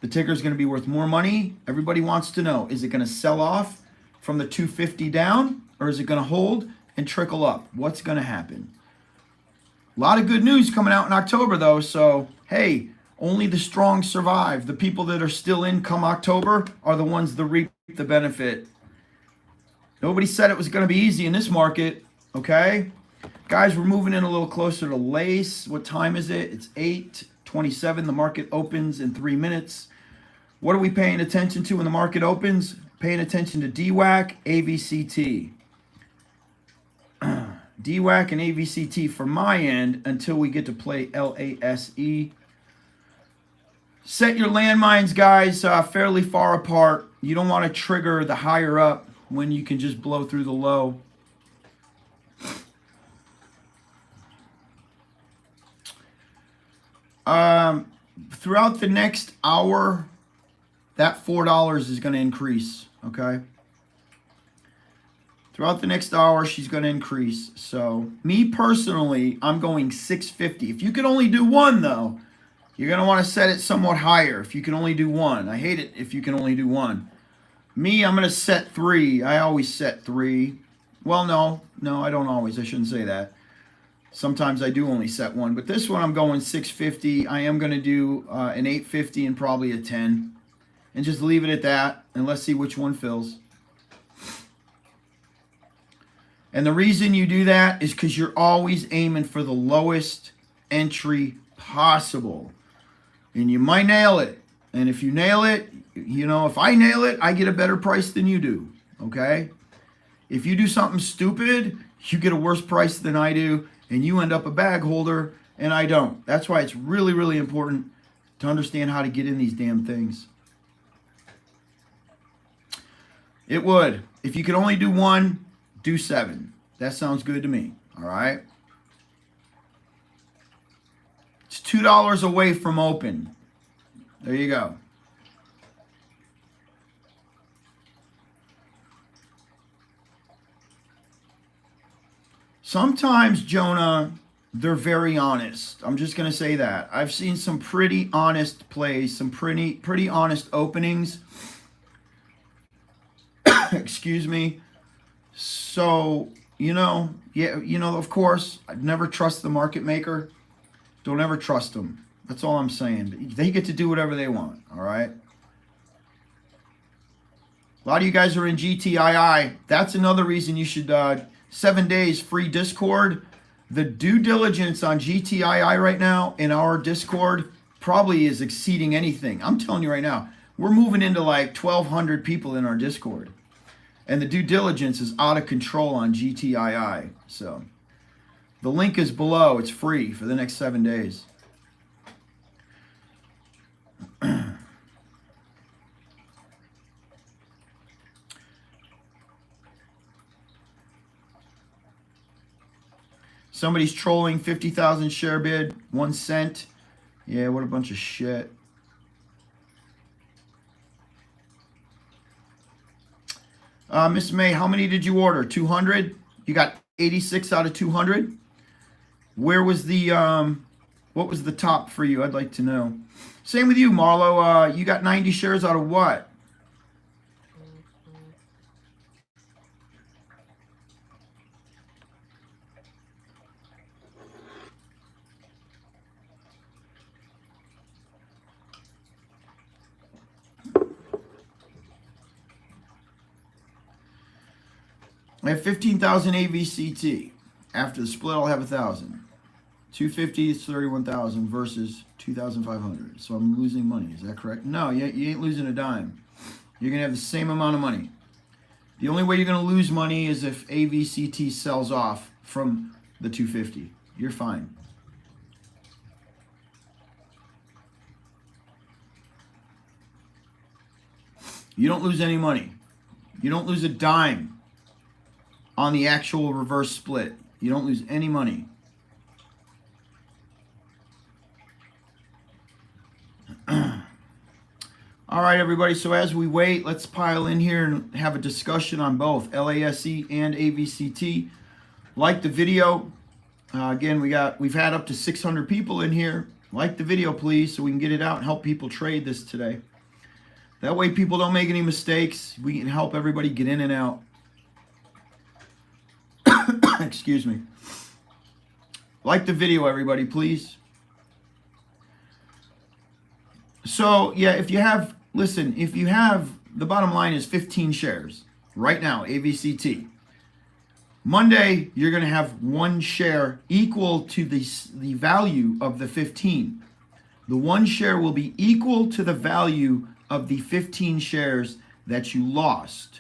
The ticker is going to be worth more money. Everybody wants to know, is it going to sell off from the 250 down, or is it going to hold and trickle up? What's going to happen? A lot of good news coming out in October, though. So, hey, only the strong survive. The people that are still in come October are the ones that reap the benefit. Nobody said it was going to be easy in this market, okay? Guys, we're moving in a little closer to LASE. What time is it? It's 8:27. The market opens in 3 minutes. What are we paying attention to when the market opens? Paying attention to DWAC, AVCT. DWAC and AVCT for my end until we get to play LASE. Set your landmines, guys, fairly far apart. You don't want to trigger the higher up when you can just blow through the low. Throughout the next hour, that $4 is going to increase, okay? Throughout the next hour, she's going to increase. So, me personally, I'm going 650. If you can only do one, though, you're going to want to set it somewhat higher if you can only do one. I hate it if you can only do one. Me, I'm going to set 3. I always set 3. Well, no, I don't always. I shouldn't say that. Sometimes I do only set 1, but this one I'm going 650. I am going to do an 850 and probably a 10, and just leave it at that, and let's see which one fills. And the reason you do that is because you're always aiming for the lowest entry possible, and you might nail it. And if you nail it, you know, if I nail it, I get a better price than you do, okay? If you do something stupid, you get a worse price than I do, and you end up a bag holder, and I don't. That's why it's really, really important to understand how to get in these damn things. It would. If you could only do 1, do 7. That sounds good to me, all right? It's $2 away from open. There you go. Sometimes, Jonah, they're very honest. I'm just going to say that. I've seen some pretty honest plays, some pretty honest openings. Excuse me. So, yeah, of course, I'd never trust the market maker. Don't ever trust them. That's all I'm saying. They get to do whatever they want, all right? A lot of you guys are in GTII. That's another reason you should, 7 days free Discord. The due diligence on GTII right now in our Discord probably is exceeding anything. I'm telling you right now, we're moving into like 1,200 people in our Discord. And the due diligence is out of control on GTII. So the link is below. It's free for the next 7 days. Somebody's trolling 50,000 share bid, 1 cent. Yeah, what a bunch of shit. Miss May, how many did you order? 200? You got 86 out of 200? Where was the, what was the top for you? I'd like to know. Same with you, Marlo. You got 90 shares out of what? I have 15,000 AVCT. After the split, I'll have 1,000. 250 is 31,000 versus 2,500. So I'm losing money. Is that correct? No, you ain't losing a dime. You're going to have the same amount of money. The only way you're going to lose money is if AVCT sells off from the 250. You're fine. You don't lose any money. You don't lose a dime on the actual reverse split. You don't lose any money. All right, everybody. So as we wait, let's pile in here and have a discussion on both LASE and AVCT. Like the video. Again, we've had up to 600 people in here. Like the video, please, so we can get it out and help people trade this today. That way people don't make any mistakes. We can help everybody get in and out. Excuse me. Like the video, everybody, please. So, yeah, if you have, the bottom line is 15 shares right now, AVCT. Monday, you're going to have 1 share equal to the value of the 15. The 1 share will be equal to the value of the 15 shares that you lost.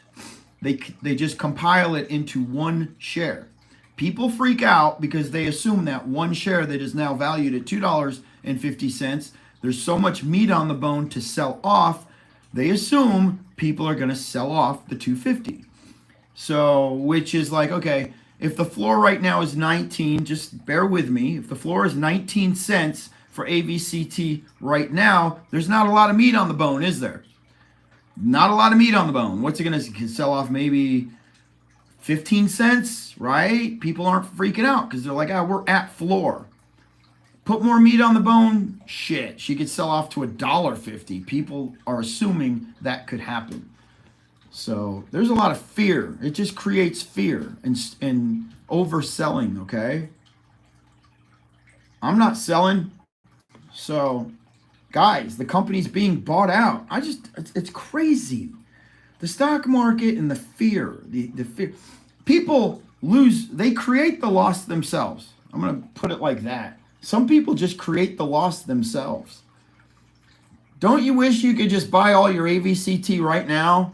They just compile it into 1 share. People freak out because they assume that 1 share that is now valued at $2.50, there's so much meat on the bone to sell off, they assume people are going to sell off the $2.50. So, which is like, okay, if the floor right now is 19, just bear with me. If the floor is 19 cents for AVCT right now, there's not a lot of meat on the bone, is there? Not a lot of meat on the bone. What's it going to sell off? Maybe 15 cents, right? People aren't freaking out because they're like, we're at floor. Put more meat on the bone? Shit, she could sell off to $1.50. People are assuming that could happen. So there's a lot of fear. It just creates fear and overselling, okay? I'm not selling. So, guys, the company's being bought out. It's crazy. The stock market and the fear, the fear. People lose, they create the loss themselves. I'm going to put it like that. Some people just create the loss themselves. Don't you wish you could just buy all your AVCT right now,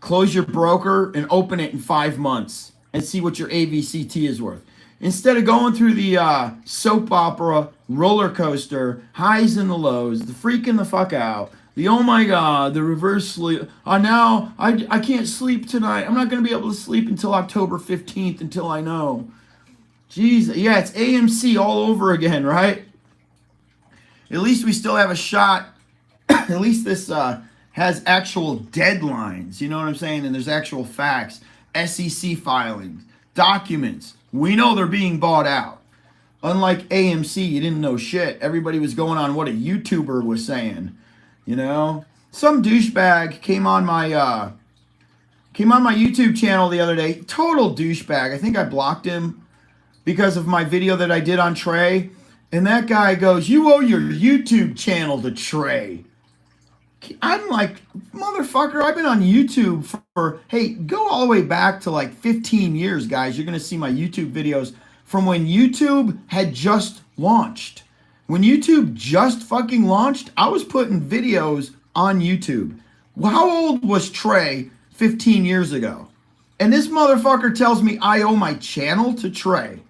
close your broker, and open it in 5 months and see what your AVCT is worth? Instead of going through the soap opera roller coaster, highs and the lows, the freaking the fuck out, the oh my god, the reverse sleep. Now I can't sleep tonight. I'm not going to be able to sleep until October 15th until I know. Jeez, yeah, it's AMC all over again, right? At least we still have a shot. At least this has actual deadlines, you know what I'm saying? And there's actual facts, SEC filings, documents. We know they're being bought out. Unlike AMC, you didn't know shit. Everybody was going on what a YouTuber was saying, you know? Some douchebag came on my YouTube channel the other day. Total douchebag. I think I blocked him because of my video that I did on Trey. And that guy goes, "You owe your YouTube channel to Trey." I'm like, motherfucker, I've been on YouTube for, hey, go all the way back to like 15 years, guys. You're going to see my YouTube videos from when YouTube had just launched. When YouTube just fucking launched, I was putting videos on YouTube. Well, how old was Trey 15 years ago? And this motherfucker tells me I owe my channel to Trey.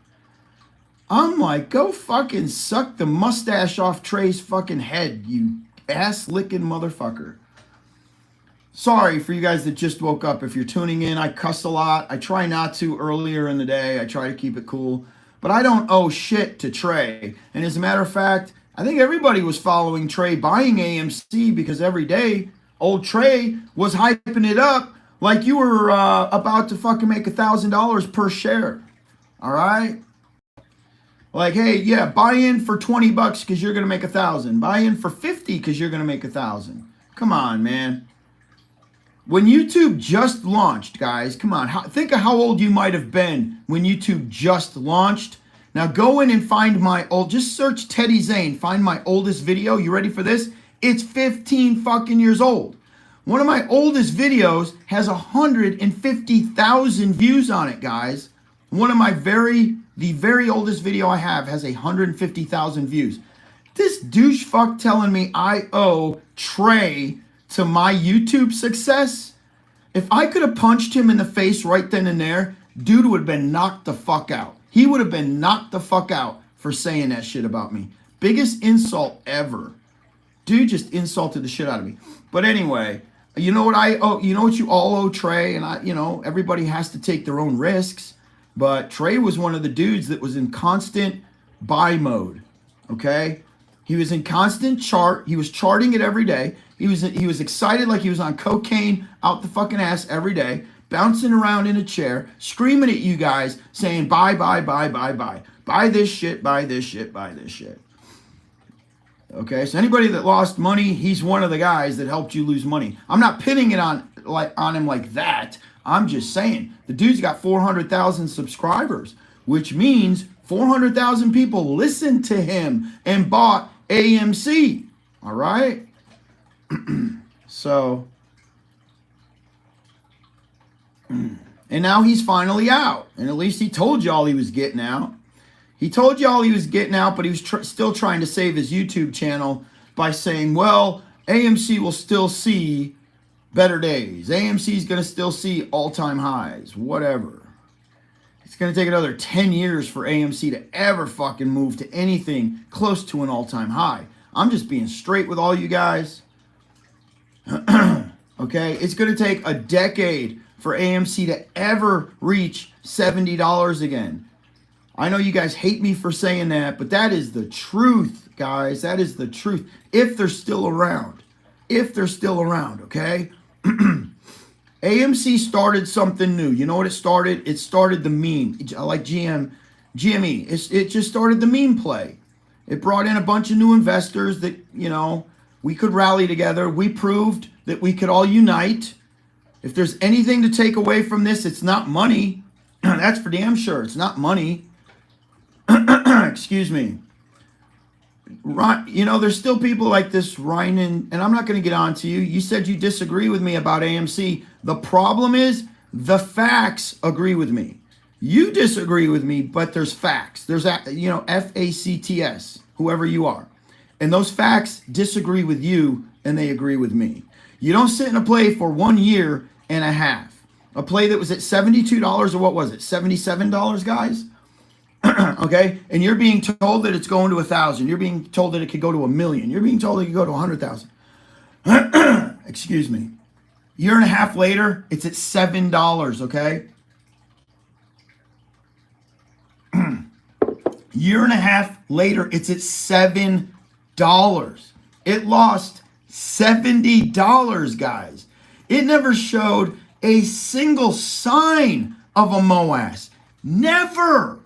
I'm like, go fucking suck the mustache off Trey's fucking head, you ass-licking motherfucker. Sorry for you guys that just woke up. If you're tuning in, I cuss a lot. I try not to earlier in the day. I try to keep it cool. But I don't owe shit to Trey. And as a matter of fact, I think everybody was following Trey buying AMC because every day old Trey was hyping it up like you were about to fucking make $1,000 per share. All right? Like, hey, yeah, buy in for 20 bucks because you're going to make 1,000. Buy in for 50 because you're going to make 1,000. Come on, man. When YouTube just launched, guys, come on. Think of how old you might have been when YouTube just launched. Now go in and find my old, just search Teddy Zane. Find my oldest video. You ready for this? It's 15 fucking years old. One of my oldest videos has 150,000 views on it, guys. One of my the very oldest video I have has 150,000 views. This douche fuck telling me I owe Trey to my YouTube success. If I could have punched him in the face right then and there, dude would have been knocked the fuck out. He would have been knocked the fuck out for saying that shit about me. Biggest insult ever. Dude just insulted the shit out of me. But anyway, you know what I owe? You know what you all owe Trey? And everybody has to take their own risks. But Trey was one of the dudes that was in constant buy mode, okay? He was in constant chart. He was charting it every day. He was excited like he was on cocaine out the fucking ass every day, bouncing around in a chair, screaming at you guys, saying buy, buy, buy, buy, buy. Buy this shit, buy this shit, buy this shit. Okay, so anybody that lost money, he's one of the guys that helped you lose money. I'm not pinning it on him like that. I'm just saying, the dude's got 400,000 subscribers, which means 400,000 people listened to him and bought AMC. All right? So, and now he's finally out. And at least he told y'all he was getting out. He told y'all he was getting out, but he was still trying to save his YouTube channel by saying, well, AMC will still see better days. AMC is going to still see all-time highs. Whatever. It's going to take another 10 years for AMC to ever fucking move to anything close to an all-time high. I'm just being straight with all you guys. Okay? It's going to take a decade for AMC to ever reach $70 again. I know you guys hate me for saying that, but that is the truth, guys. That is the truth. If they're still around. If they're still around, okay? AMC started something new. You know what it started? It started the meme. Like GME. It just started the meme play. It brought in a bunch of new investors that, we could rally together. We proved that we could all unite. If there's anything to take away from this, it's not money. That's for damn sure. It's not money. Excuse me. You know, there's still people like this, Ryan, and I'm not going to get on to you. You said you disagree with me about AMC. The problem is the facts agree with me. You disagree with me, but there's facts. There's, you know, FACTS, whoever you are. And those facts disagree with you, and they agree with me. You don't sit in a play for 1 year and a half. A play that was at $72, or what was it, $77, guys? Okay, and you're being told that it's going to 1,000. You're being told that it could go to 1,000,000. You're being told it could go to 100,000. Excuse me. Year and a half later, it's at $7. Okay. Year and a half later, it's at $7. It lost $70, guys. It never showed a single sign of a MOAS. Never.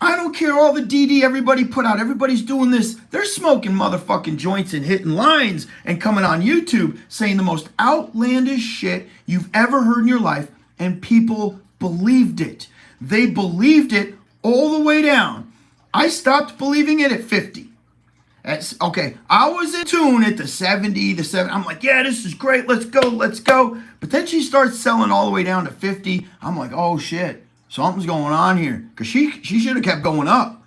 I don't care all the DD everybody put out. Everybody's doing this. They're smoking motherfucking joints and hitting lines and coming on YouTube saying the most outlandish shit you've ever heard in your life, and people believed it. They believed it all the way down. I stopped believing it at 50. Okay, I was in tune at the 70, the 7. I'm like, yeah, this is great. Let's go, let's go. But then she starts selling all the way down to 50. I'm like, oh shit. Something's going on here, because she should have kept going up.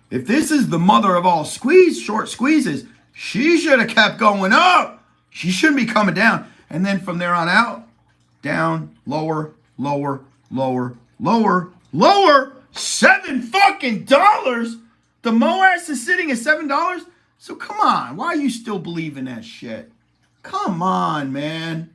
If this is the mother of all short squeezes, she should have kept going up. She shouldn't be coming down. And then from there on out, down, lower, lower, lower, lower, lower, $7 The MOAS is sitting at $7. So come on, why are you still believing that shit? Come on, man.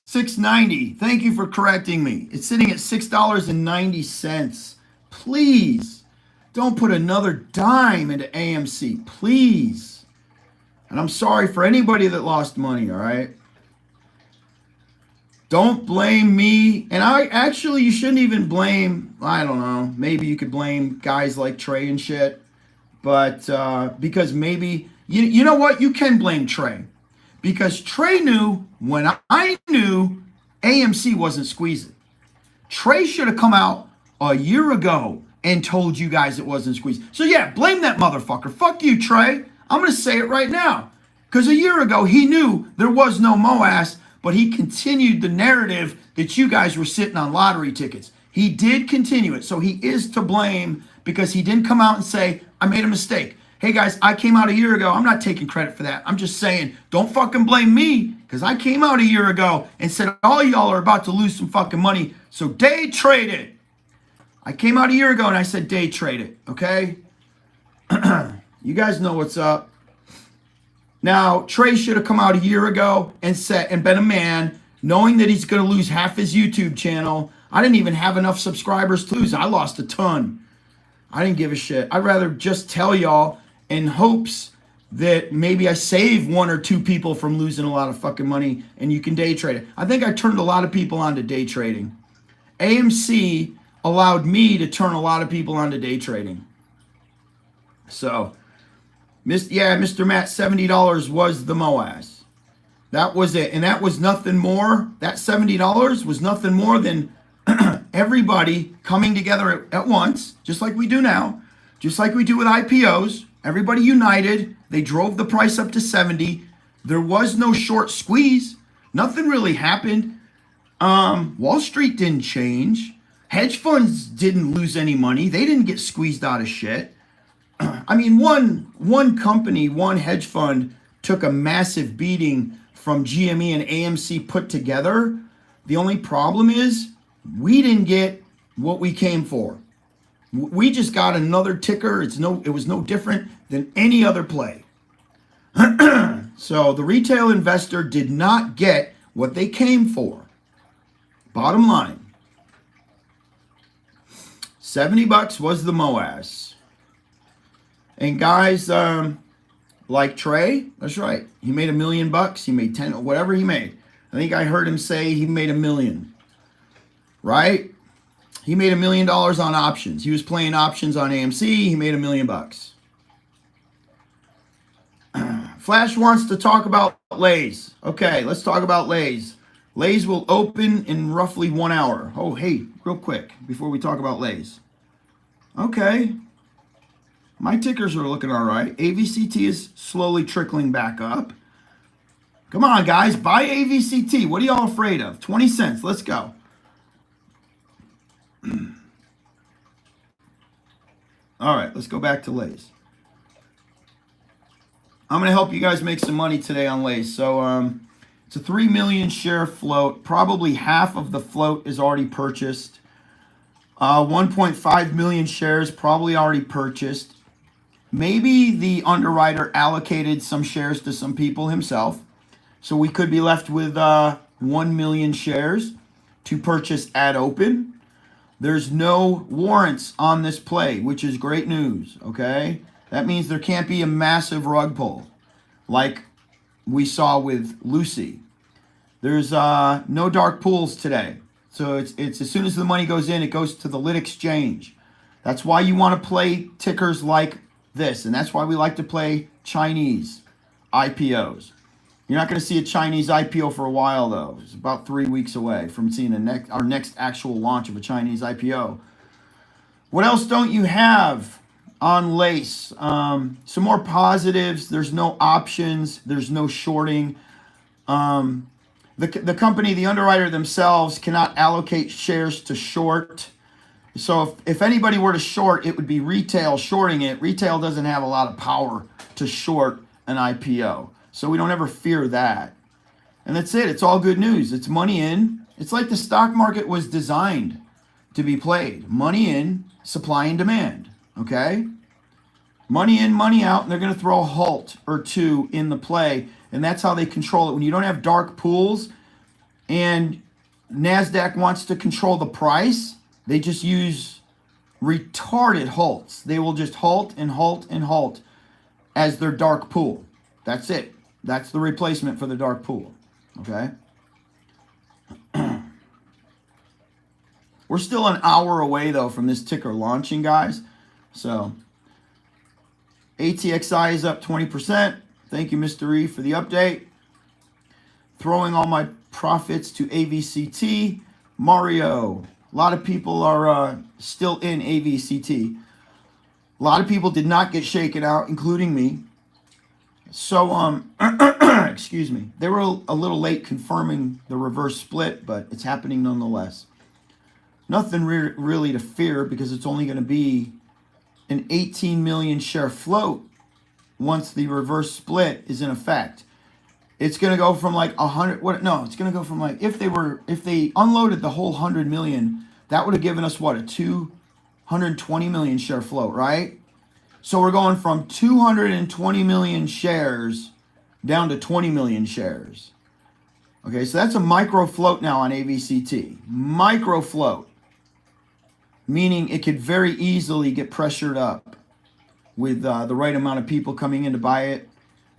690. Thank you for correcting me. It's sitting at $6.90. Please don't put another dime into AMC, please. And I'm sorry for anybody that lost money, all right? Don't blame me. And you shouldn't even blame, I don't know, maybe you could blame guys like Trey and shit. But because maybe, you know what? You can blame Trey. Because Trey knew when I knew AMC wasn't squeezing. Trey should have come out a year ago and told you guys it wasn't squeezing. So yeah, blame that motherfucker. Fuck you, Trey. I'm going to say it right now. Because a year ago, he knew there was no MOAS, but he continued the narrative that you guys were sitting on lottery tickets. He did continue it. So he is to blame because he didn't come out and say, I made a mistake. Hey guys, I came out a year ago. I'm not taking credit for that. I'm just saying, don't fucking blame me, because I came out a year ago and said all y'all are about to lose some fucking money, so day trade it. I came out a year ago and I said day trade it, okay? You guys know what's up. Now, Trey should have come out a year ago and been a man, knowing that he's going to lose half his YouTube channel. I didn't even have enough subscribers to lose. I lost a ton. I didn't give a shit. I'd rather just tell y'all in hopes that maybe I save 1 or 2 people from losing a lot of fucking money and you can day trade it. I think I turned a lot of people onto day trading. AMC allowed me to turn a lot of people onto day trading. So, yeah, Mr. Matt, $70 was the MOAS. That was it. And that was nothing more. That $70 was nothing more than everybody coming together at once, just like we do now, just like we do with IPOs. Everybody united. They drove the price up to 70. There was no short squeeze. Nothing really happened. Wall Street didn't change. Hedge funds didn't lose any money. They didn't get squeezed out of shit. I mean, one company, one hedge fund took a massive beating from GME and AMC put together. The only problem is we didn't get what we came for. We just got another ticker. It was no different than any other play. So the retail investor did not get what they came for. Bottom line, $70 was the MOAS. And guys, like Trey, that's right. He made $1 million. He made 10, whatever he made. I think I heard him say he made $1 million. Right? He made $1 million on options. He was playing options on AMC. He made $1 million. Flash wants to talk about LASE. Okay, let's talk about LASE. LASE will open in roughly 1 hour. Oh, hey, real quick, before we talk about LASE. Okay, my tickers are looking all right. AVCT is slowly trickling back up. Come on, guys, buy AVCT. What are y'all afraid of? 20 cents, let's go. All right, let's go back to LASE. I'm going to help you guys make some money today on LASE. So it's a 3 million share float. Probably half of the float is already purchased. 1.5 million shares probably already purchased. Maybe the underwriter allocated some shares to some people himself. So we could be left with 1 million shares to purchase at open. There's no warrants on this play, which is great news, okay? That means there can't be a massive rug pull like we saw with Lucy. There's no dark pools today. So it's as soon as the money goes in, it goes to the lit exchange. That's why you want to play tickers like this, and that's why we like to play Chinese IPOs. You're not going to see a Chinese IPO for a while, though. It's about 3 weeks away from seeing our next actual launch of a Chinese IPO. What else don't you have on LASE? Some more positives. There's no options. There's no shorting. The company, the underwriter themselves, cannot allocate shares to short. So if anybody were to short, it would be retail shorting it. Retail doesn't have a lot of power to short an IPO. So we don't ever fear that. And that's it. It's all good news. It's money in. It's like the stock market was designed to be played. Money in, supply and demand. Okay? Money in, money out, and they're going to throw a halt or two in the play. And that's how they control it. When you don't have dark pools and NASDAQ wants to control the price, they just use retarded halts. They will just halt and halt and halt as their dark pool. That's it. That's the replacement for the dark pool. Okay? We're still an hour away, though, from this ticker launching, guys. So, ATXI is up 20%. Thank you, Mr. E, for the update. Throwing all my profits to AVCT. Mario. A lot of people are still in AVCT. A lot of people did not get shaken out, including me. So, excuse me. They were a little late confirming the reverse split, but it's happening nonetheless. Nothing really to fear because it's only going to be an 18 million share float once the reverse split is in effect. It's going to go from like 100. It's going to go from like if they unloaded the whole 100 million, that would have given us what, a 220 million share float, right? So we're going from 220 million shares down to 20 million shares. Okay, so that's a micro float now on AVCT. Micro float, meaning it could very easily get pressured up with the right amount of people coming in to buy it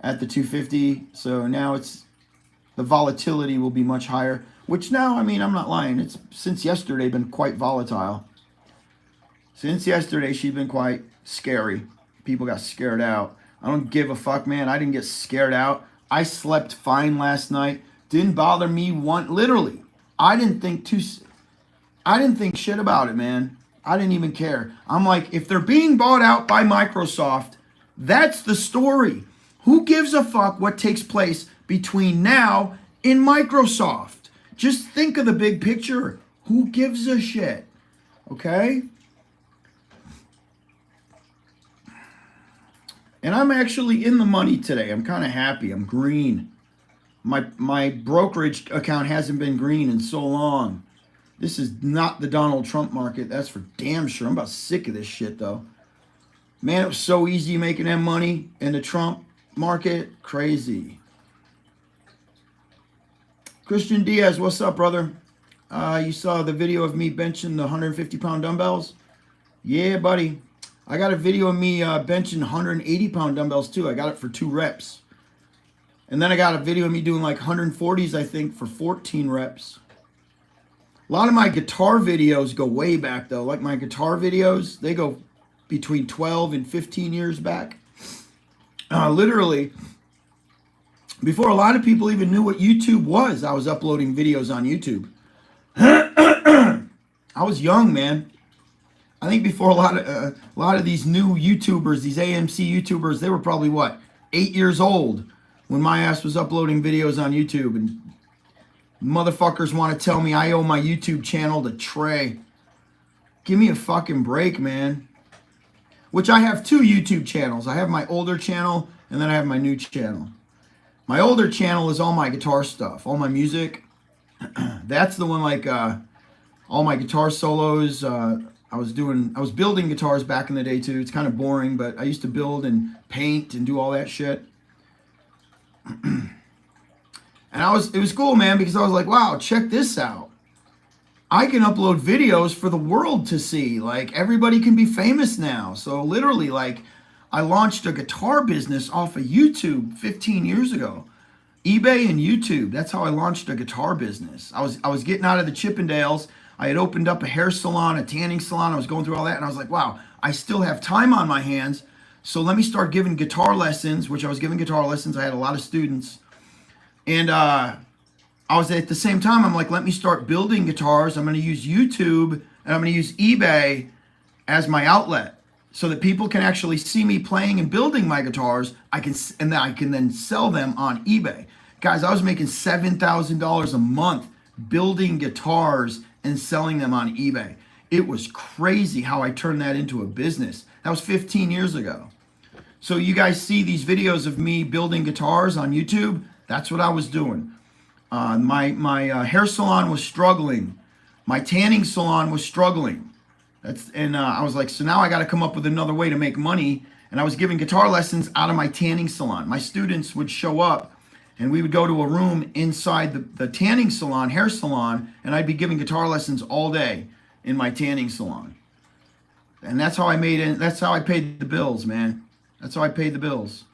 at the 250. So now the volatility will be much higher, which now, I mean, I'm not lying. It's since yesterday been quite volatile. Since yesterday, she's been quite scary. People got scared out. I don't give a fuck, man. I didn't get scared out. I slept fine last night. Didn't bother me one. Literally, I didn't think shit about it, man. I didn't even care. I'm like, if they're being bought out by Microsoft, that's the story. Who gives a fuck what takes place between now and Microsoft? Just think of the big picture. Who gives a shit? Okay? And I'm actually in the money today. I'm kind of happy. I'm green. My brokerage account hasn't been green in so long. This is not the Donald Trump market. That's for damn sure. I'm about sick of this shit, though. Man, it was so easy making that money in the Trump market. Crazy. Christian Diaz, what's up, brother? You saw the video of me benching the 150-pound dumbbells? Yeah, buddy. I got a video of me benching 180-pound dumbbells, too. I got it for 2 reps. And then I got a video of me doing like 140s, I think, for 14 reps. A lot of my guitar videos go way back, though. Like my guitar videos, they go between 12 and 15 years back. Literally, Before a lot of people even knew what YouTube was, I was uploading videos on YouTube. I was young, man. I think before a lot of these new YouTubers, these AMC YouTubers, they were probably what, 8 years old when my ass was uploading videos on YouTube, and motherfuckers want to tell me I owe my YouTube channel to Trey. Give me a fucking break, man. Which I have two YouTube channels. I have my older channel and then I have my new channel. My older channel is all my guitar stuff, all my music. That's the one like all my guitar solos. I was building guitars back in the day too. It's kind of boring, but I used to build and paint and do all that shit. And it was cool, man, because I was like, wow, check this out. I can upload videos for the world to see. Like, everybody can be famous now. So literally, like, I launched a guitar business off of YouTube 15 years ago. eBay and YouTube. That's how I launched a guitar business. I was getting out of the Chippendales. I had opened up a hair salon, a tanning salon. I was going through all that, and I was like, wow, I still have time on my hands. So let me start giving guitar lessons, which I was giving guitar lessons. I had a lot of students. And I was at the same time, I'm like, let me start building guitars. I'm going to use YouTube and I'm going to use eBay as my outlet so that people can actually see me playing and building my guitars. I can then sell them on eBay. Guys, I was making $7,000 a month building guitars and selling them on eBay. It was crazy how I turned that into a business. That was 15 years ago. So you guys see these videos of me building guitars on YouTube? That's what I was doing. My hair salon was struggling. My tanning salon was struggling. I was like, so now I got to come up with another way to make money. And I was giving guitar lessons out of my tanning salon. My students would show up and we would go to a room inside the tanning salon, hair salon, and I'd be giving guitar lessons all day in my tanning salon. And that's how I paid the bills, man. That's how I paid the bills.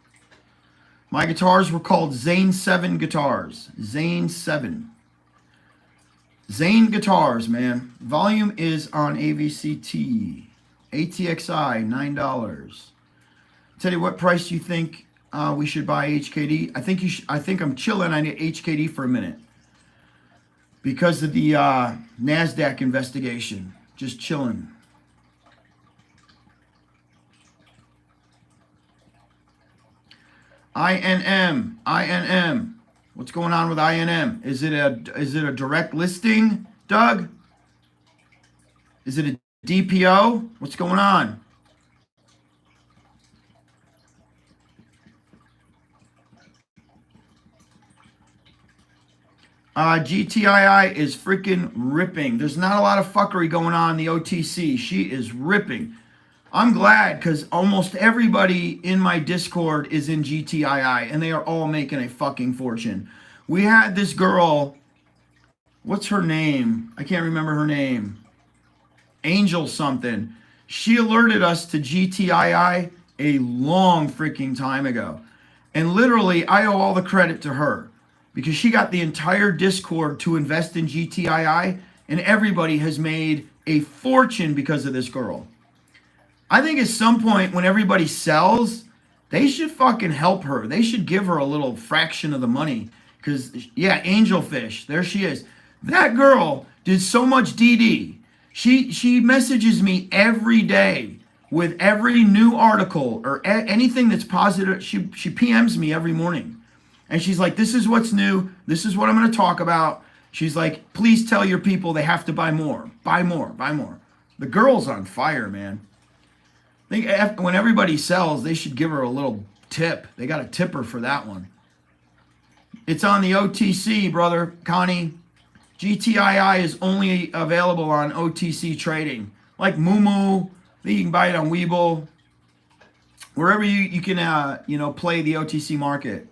My guitars were called Zane 7 guitars. Zane 7. Zane guitars, man. Volume is on AVCT. ATXI, $9. Tell you what price you think we should buy HKD. I think I'm chilling on HKD for a minute because of the NASDAQ investigation. Just chilling. INM. What's going on with INM? Is it a direct listing, Doug? Is it a DPO? What's going on? GTII is freaking ripping. There's not a lot of fuckery going on in the OTC. She is ripping. I'm glad because almost everybody in my Discord is in GTII and they are all making a fucking fortune. We had this girl, what's her name? I can't remember her name. Angel something. She alerted us to GTII a long freaking time ago. And literally, I owe all the credit to her because she got the entire Discord to invest in GTII and everybody has made a fortune because of this girl. I think at some point when everybody sells, they should fucking help her. They should give her a little fraction of the money. Because, yeah, Angelfish, there she is. That girl did so much DD. She messages me every day with every new article or anything that's positive. She PMs me every morning. And she's like, this is what's new. This is what I'm going to talk about. She's like, please tell your people they have to buy more. Buy more. Buy more. The girl's on fire, man. I think when everybody sells, they should give her a little tip. They got to tip her for that one. It's on the OTC, brother, Connie. GTII is only available on OTC trading. Like Moomoo, you can buy it on Webull. Wherever you can, play the OTC market.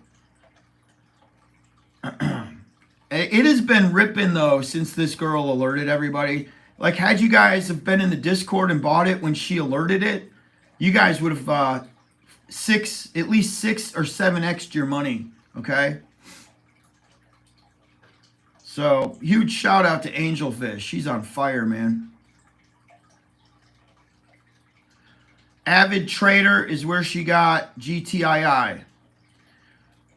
It has been ripping, though, since this girl alerted everybody. Like, had you guys have been in the Discord and bought it when she alerted it, you guys would have at least 6 or 7x'd your money, okay? So, huge shout out to Angelfish. She's on fire, man. Avid Trader is where she got GTII.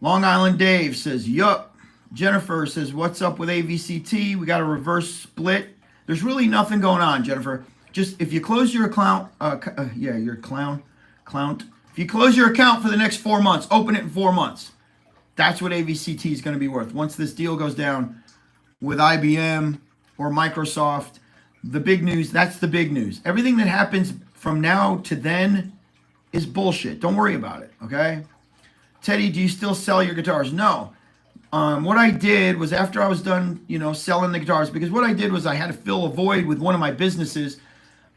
Long Island Dave says, yup. Jennifer says, what's up with AVCT? We got a reverse split. There's really nothing going on, Jennifer. Just if you close your account, your clown. If you close your account for the next 4 months, open it in 4 months. That's what AVCT is going to be worth. Once this deal goes down with IBM or Microsoft, the big news, that's the big news. Everything that happens from now to then is bullshit. Don't worry about it, okay? Teddy, do you still sell your guitars? No. What I did was after I was done, selling the guitars, because what I did was I had to fill a void with one of my businesses,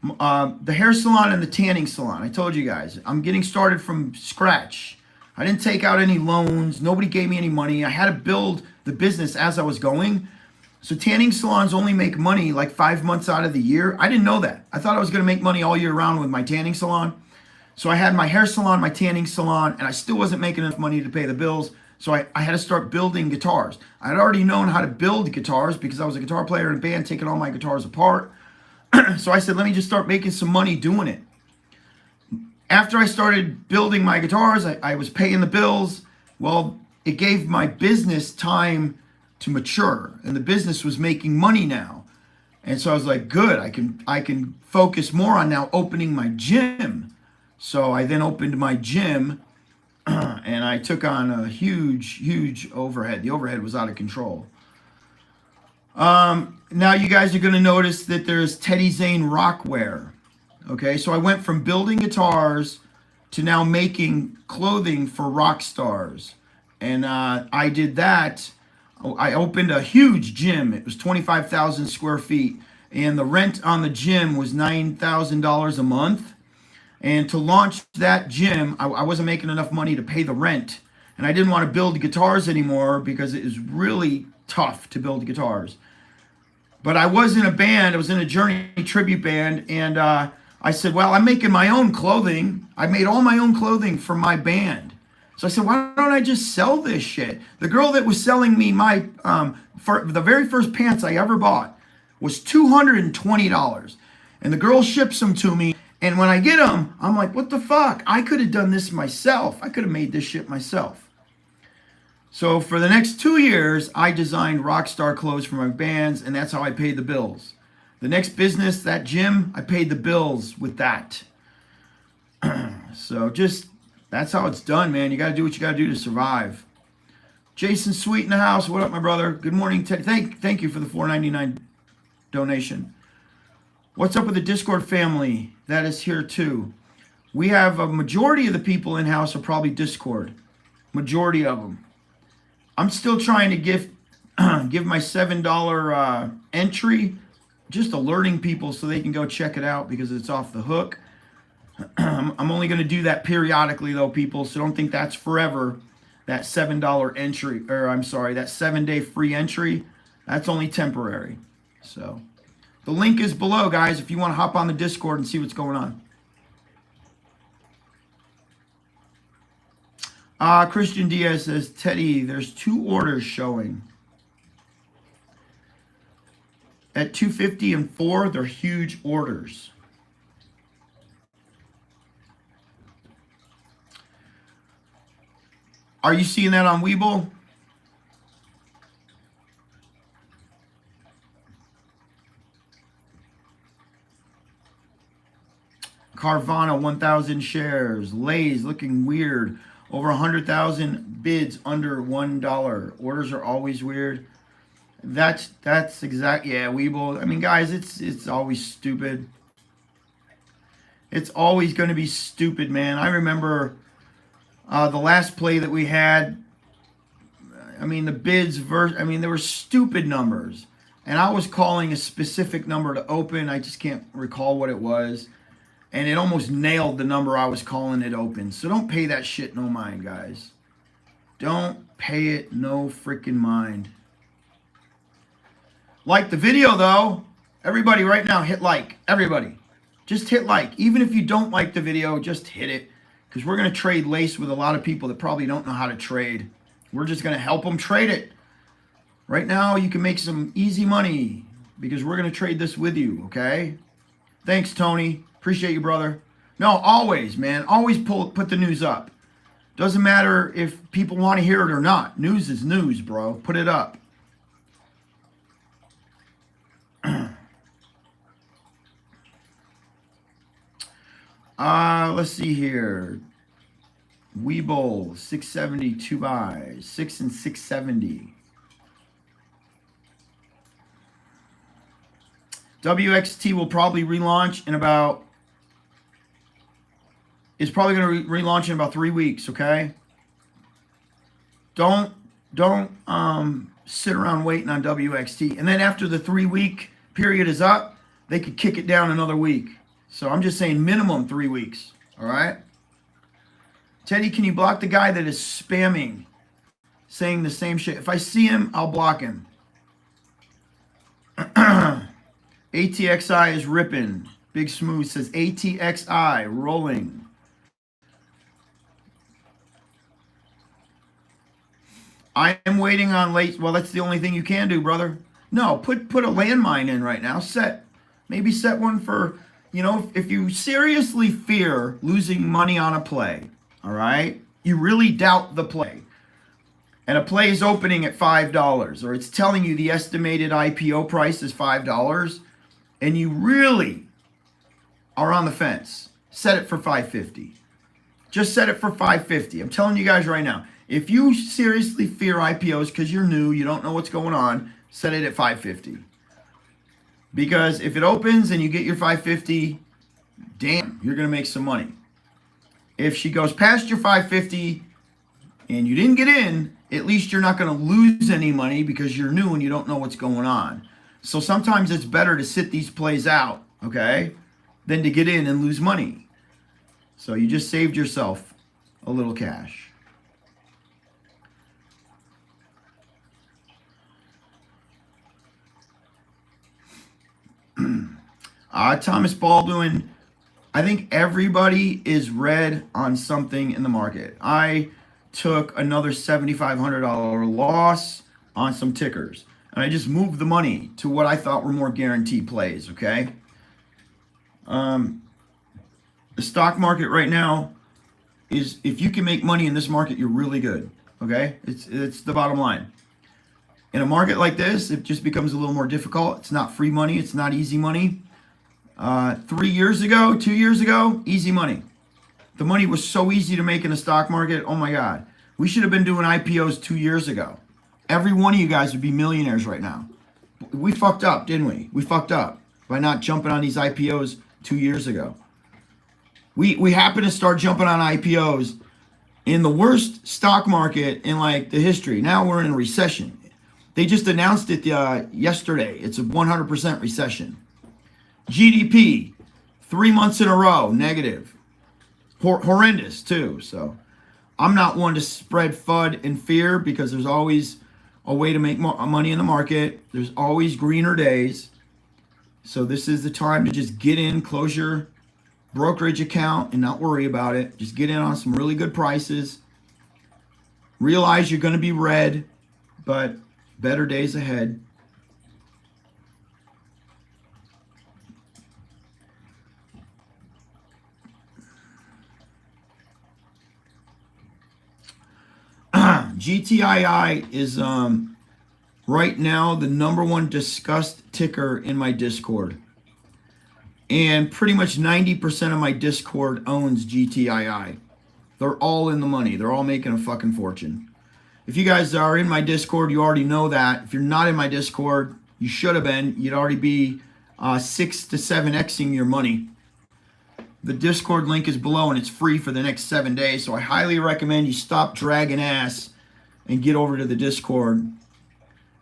the hair salon and the tanning salon. I told you guys, I'm getting started from scratch. I didn't take out any loans. Nobody gave me any money. I had to build the business as I was going. So tanning salons only make money like 5 months out of the year. I didn't know that. I thought I was going to make money all year round with my tanning salon. So I had my hair salon, my tanning salon, and I still wasn't making enough money to pay the bills. So I had to start building guitars. I had already known how to build guitars because I was a guitar player in a band, taking all my guitars apart. So I said, let me just start making some money doing it. After I started building my guitars, I was paying the bills. Well, it gave my business time to mature, and the business was making money now. And so I was like, good, I can focus more on now opening my gym. So I then opened my gym, and I took on a huge overhead. The overhead was out of control. Now you guys are going to notice that there's Teddy Zane Rockwear. Okay, so I went from building guitars to now making clothing for rock stars. And I did that. I opened a huge gym. It was 25,000 square feet. And the rent on the gym was $9,000 a month. And to launch that gym, I wasn't making enough money to pay the rent. And I didn't want to build guitars anymore because it was really tough to build guitars. But I was in a band. I was in a Journey tribute band. And I said, well, I'm making my own clothing. I made all my own clothing for my band. So I said, why don't I just sell this shit? The girl that was selling me my, for the very first pants I ever bought was $220. And the girl ships them to me. And when I get them, I'm like, what the fuck? I could have done this myself. I could have made this shit myself. So for the next 2 years, I designed rock star clothes for my bands, and that's how I paid the bills. The next business, that gym, I paid the bills with that. So that's how it's done, man. You got to do what you got to do to survive. Jason Sweet in the house. What up, my brother? Good morning. Thank you for the $4.99 donation. What's up with the Discord family? That is here too. We have a majority of the people in house are probably Discord. Majority of them. I'm still trying to give my $7 entry, just alerting people so they can go check it out because it's off the hook. I'm only going to do that periodically though, people, so don't think that's forever. That $7 entry, or I'm sorry, that 7-day free entry, that's only temporary. So the link is below, guys, if you want to hop on the Discord and see what's going on. Christian Diaz says, Teddy, there's 2 orders showing. At 250 and 4, they're huge orders. Are you seeing that on Webull? Carvana, 1,000 shares. LASE, looking weird. Over 100,000 bids under $1. Orders are always weird. That's exact. Yeah, Webull. I mean, guys, it's always stupid. It's always going to be stupid, man. I remember the last play that we had. I mean, the bids there were stupid numbers, and I was calling a specific number to open. I just can't recall what it was, and it almost nailed the number I was calling it open. So don't pay that shit no mind, guys. Don't pay it no freaking mind. Like the video, though. Everybody right now, hit like. Everybody. Just hit like. Even if you don't like the video, just hit it. Because we're going to trade LASE with a lot of people that probably don't know how to trade. We're just going to help them trade it. Right now, you can make some easy money. Because we're going to trade this with you, okay? Thanks, Tony. Appreciate you, brother. No, always, man. Always put the news up. Doesn't matter if people want to hear it or not. News is news, bro. Put it up. Let's see here. Webull, 670, 2 buys, 6 and 670. WXT will probably relaunch in about, it's probably going to relaunch in about 3 weeks, okay? Don't sit around waiting on WXT. And then after the 3-week period is up, they could kick it down another week. So I'm just saying minimum 3 weeks, all right? Teddy, can you block the guy that is spamming, saying the same shit? If I see him, I'll block him. ATXI is ripping. Big Smooth says ATXI rolling. I am waiting on late. Well, that's the only thing you can do, brother. No, put a landmine in right now. Maybe set one for, you know, if you seriously fear losing money on a play, all right? You really doubt the play. And a play is opening at $5, or it's telling you the estimated IPO price is $5, and you really are on the fence. Set it for $5.50. Just set it for $5.50. I'm telling you guys right now. If you seriously fear IPOs because you're new, you don't know what's going on, set it at $5.50. Because if it opens and you get your $5.50, damn, you're going to make some money. If she goes past your $5.50 and you didn't get in, at least you're not going to lose any money because you're new and you don't know what's going on. So sometimes it's better to sit these plays out, okay, than to get in and lose money. So you just saved yourself a little cash. Thomas Baldwin, I think everybody is red on something in the market. I took another $7,500 loss on some tickers, and I just moved the money to what I thought were more guaranteed plays, okay? The stock market right now is, if you can make money in this market, you're really good, okay? It's the bottom line. In a market like this, it just becomes a little more difficult. It's not free money. It's not easy money. 3 years ago, 2 years ago, easy money. The money was so easy to make in the stock market. Oh my God. We should have been doing IPOs 2 years ago. Every one of you guys would be millionaires right now. We fucked up, didn't we? We fucked up by not jumping on these IPOs 2 years ago. We happened to start jumping on IPOs in the worst stock market in like the history. Now we're in a recession. They just announced it yesterday. It's a 100% recession. GDP, 3 months in a row, negative. Horrendous, too. So I'm not one to spread FUD and fear because there's always a way to make more money in the market. There's always greener days. So this is the time to just get in, close your brokerage account and not worry about it. Just get in on some really good prices. Realize you're going to be red, but better days ahead. GTII is right now the #1 discussed ticker in my Discord. And pretty much 90% of my Discord owns GTII. They're all in the money. They're all making a fucking fortune. If you guys are in my Discord, you already know that. If you're not in my Discord, you should have been. You'd already be 6 to 7xing your money. The Discord link is below and it's free for the next 7 days. So I highly recommend you stop dragging ass and get over to the Discord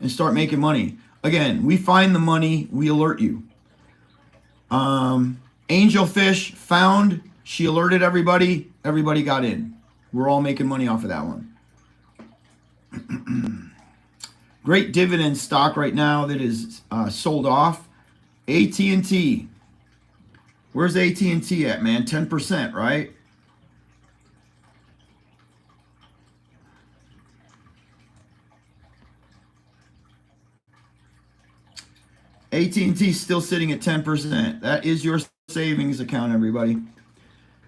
and start making money. Again, we find the money, we alert you. Angelfish found, she alerted everybody, everybody got in. We're all making money off of that one. Great dividend stock right now that is sold off. AT&T. Where's AT&T at, man? 10%, right? AT&T still sitting at 10%. That is your savings account, everybody.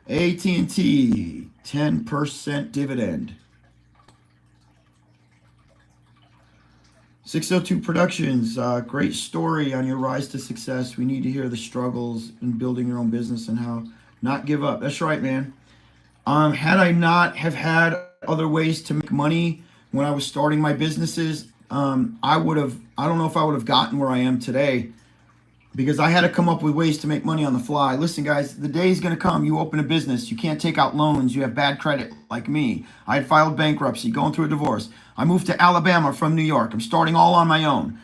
AT&T, 10% dividend. 602 Productions, great story on your rise to success. We need to hear the struggles in building your own business and how not give up. That's right, man. Had I not have had other ways to make money when I was starting my businesses, I don't know if I would have gotten where I am today, because I had to come up with ways to make money on the fly. Listen, guys, the day is going to come. You open a business. You can't take out loans. You have bad credit like me. I had filed bankruptcy, going through a divorce. I moved to Alabama from New York. I'm starting all on my own.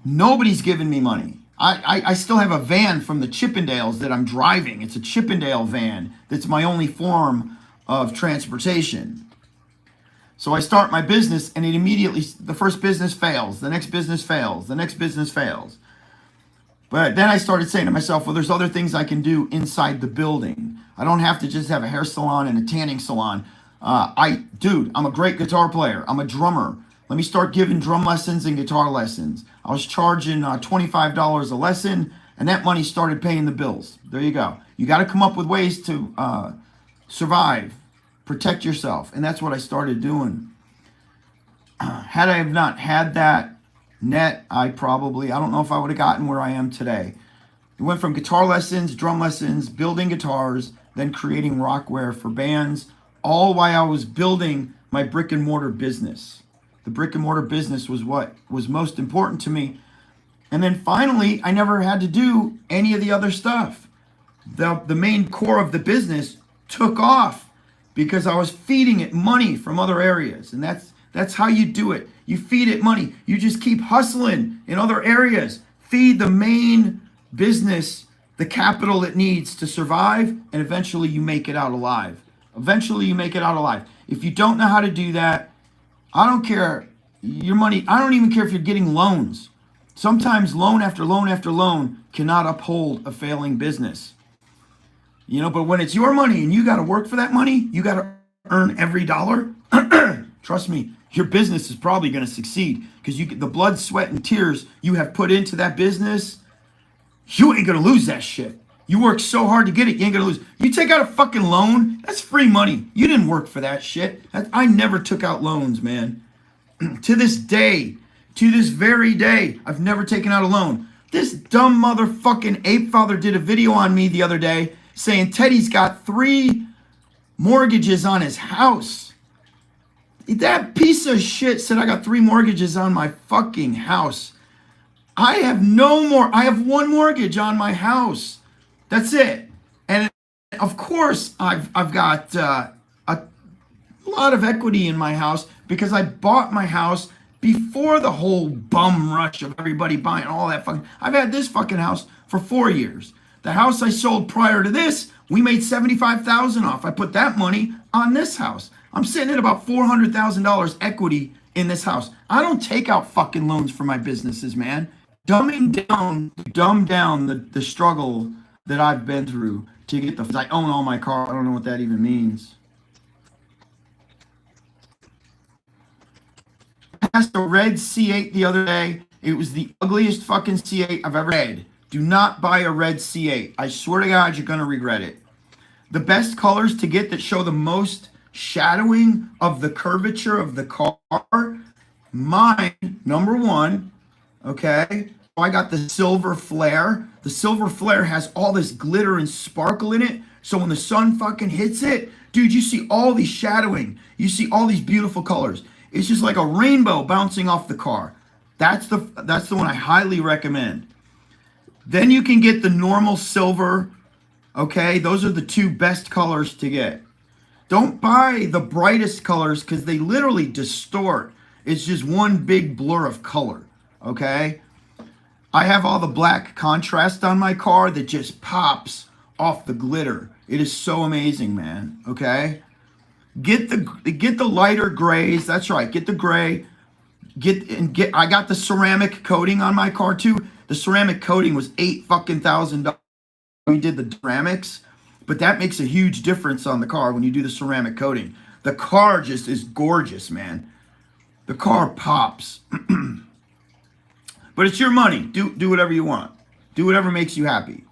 Nobody's giving me money. I still have a van from the Chippendales that I'm driving. It's a Chippendale van. That's my only form of transportation. So I start my business, and it immediately, the first business fails. The next business fails. The next business fails. But then I started saying to myself, well, there's other things I can do inside the building. I don't have to just have a hair salon and a tanning salon. Dude, I'm a great guitar player. I'm a drummer. Let me start giving drum lessons and guitar lessons. I was charging $25 a lesson, and that money started paying the bills. There you go. You got to come up with ways to survive, protect yourself. And that's what I started doing. Had I have not had that net, I don't know if I would have gotten where I am today. It went from guitar lessons, drum lessons, building guitars, then creating rockware for bands, all while I was building my brick and mortar business. The brick and mortar business was what was most important to me. And then finally, I never had to do any of the other stuff. The main core of the business took off because I was feeding it money from other areas. And that's how you do it. You feed it money. You just keep hustling in other areas. Feed the main business the capital it needs to survive, and eventually you make it out alive. Eventually you make it out alive. If you don't know how to do that, I don't care. Your money, I don't even care if you're getting loans. Sometimes loan after loan after loan cannot uphold a failing business. But when it's your money and you got to work for that money, you got to earn every dollar. Trust me, your business is probably going to succeed, because the blood, sweat, and tears you have put into that business, you ain't going to lose that shit. You work so hard to get it, you ain't going to lose. You take out a fucking loan, that's free money. You didn't work for that shit. I never took out loans, man. To this day, to this very day, I've never taken out a loan. This dumb motherfucking ape father did a video on me the other day saying Teddy's got 3 mortgages on his house. That piece of shit said I got 3 mortgages on my fucking house. I have no more. I have 1 mortgage on my house. That's it. And of course, I've got a lot of equity in my house, because I bought my house before the whole bum rush of everybody buying all that fucking. I've had this fucking house for 4 years. The house I sold prior to this, we made $75,000 off. I put that money on this house. I'm sitting at about $400,000 equity in this house. I don't take out fucking loans for my businesses, man. Dumb down the struggle that I've been through to get I own all my cars. I don't know what that even means. I passed a red C8 the other day. It was the ugliest fucking C8 I've ever had. Do not buy a red C8. I swear to God, you're going to regret it. The best colors to get that show the most shadowing of the curvature of the car, mine, number 1, okay? I got the silver flare. The silver flare has all this glitter and sparkle in it, so when the sun fucking hits it, dude, you see all these shadowing. You see all these beautiful colors. It's just like a rainbow bouncing off the car. That's the one I highly recommend. Then you can get the normal silver, okay? Those are the 2 best colors to get. Don't buy the brightest colors, because they literally distort. It's just one big blur of color, okay? I have all the black contrast on my car that just pops off the glitter. It is so amazing, man, okay? Get the lighter grays. That's right, get the gray. I got the ceramic coating on my car too. The ceramic coating was $8,000. We did the ceramics. But that makes a huge difference on the car when you do the ceramic coating. The car just is gorgeous, man. The car pops. But it's your money. Do whatever you want. Do whatever makes you happy.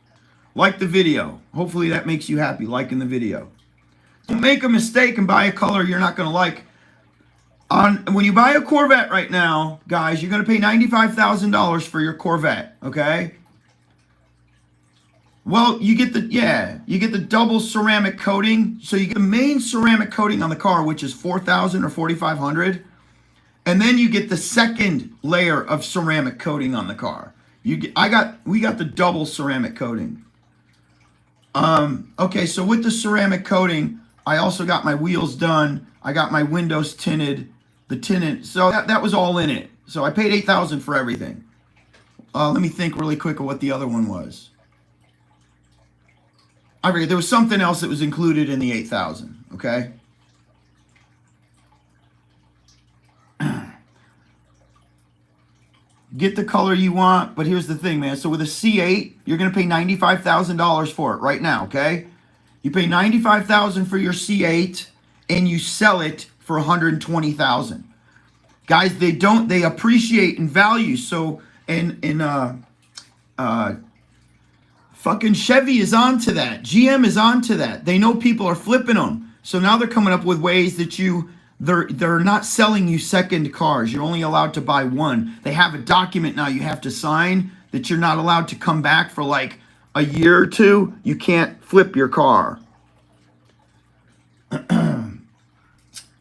Like the video. Hopefully that makes you happy, liking the video. Don't make a mistake and buy a color you're not going to like. When you buy a Corvette right now, guys, you're going to pay $95,000 for your Corvette, okay? Well, you get the double ceramic coating. So you get the main ceramic coating on the car, which is $4,000 or $4,500. And then you get the second layer of ceramic coating on the car. We got the double ceramic coating. Okay, so with the ceramic coating, I also got my wheels done. I got my windows tinted, so that was all in it. So I paid $8,000 for everything. Let me think really quick of what the other one was. I forget, there was something else that was included in the $8,000, okay? Get the color you want, but here's the thing, man. So with a C8, you're going to pay $95,000 for it right now, okay? You pay $95,000 for your C8, and you sell it for $120,000. Guys, they appreciate in value. So, fucking Chevy is onto that. GM is onto that. They know people are flipping them. So now they're coming up with ways that they're not selling you second cars. You're only allowed to buy one. They have a document now you have to sign that you're not allowed to come back for like a year or two. You can't flip your car.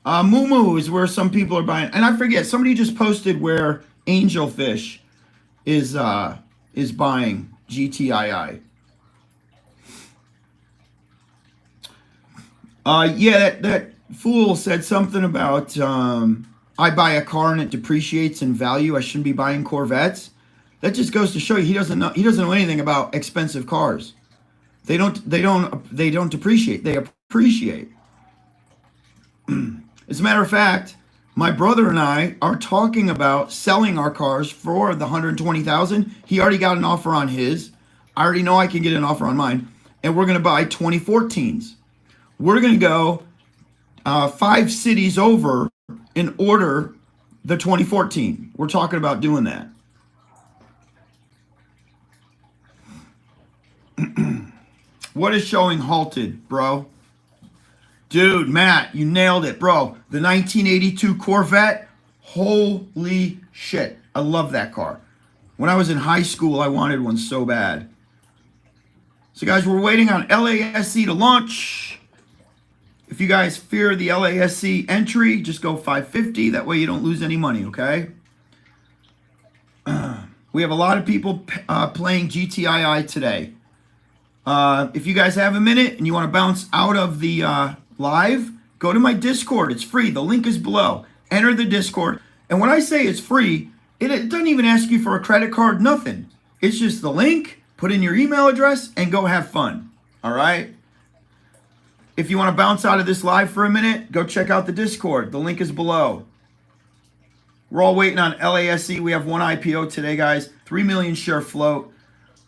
Moo is where some people are buying. And I forget, somebody just posted where Angelfish is buying GTII. That fool said something about I buy a car and it depreciates in value. I shouldn't be buying Corvettes. That just goes to show you he doesn't know anything about expensive cars. They don't depreciate. They appreciate. As a matter of fact, my brother and I are talking about selling our cars for the $120,000. He already got an offer on his. I already know I can get an offer on mine, and we're going to buy 2014s. We're going to go 5 cities over and order the 2014. We're talking about doing that. What is showing halted, bro? Dude, Matt, you nailed it, bro. The 1982 Corvette, holy shit. I love that car. When I was in high school, I wanted one so bad. So, guys, we're waiting on LASC to launch. If you guys fear the LASC entry, just go 550. That way you don't lose any money, okay? We have a lot of people playing GTII today. If you guys have a minute and you want to bounce out of the live, go to my Discord. It's free. The link is below. Enter the Discord. And when I say it's free, it doesn't even ask you for a credit card, nothing. It's just the link, put in your email address, and go have fun. All right? If you want to bounce out of this live for a minute, go check out the Discord. The link is below. We're all waiting on LASC. We have one IPO today, guys. 3 million share float.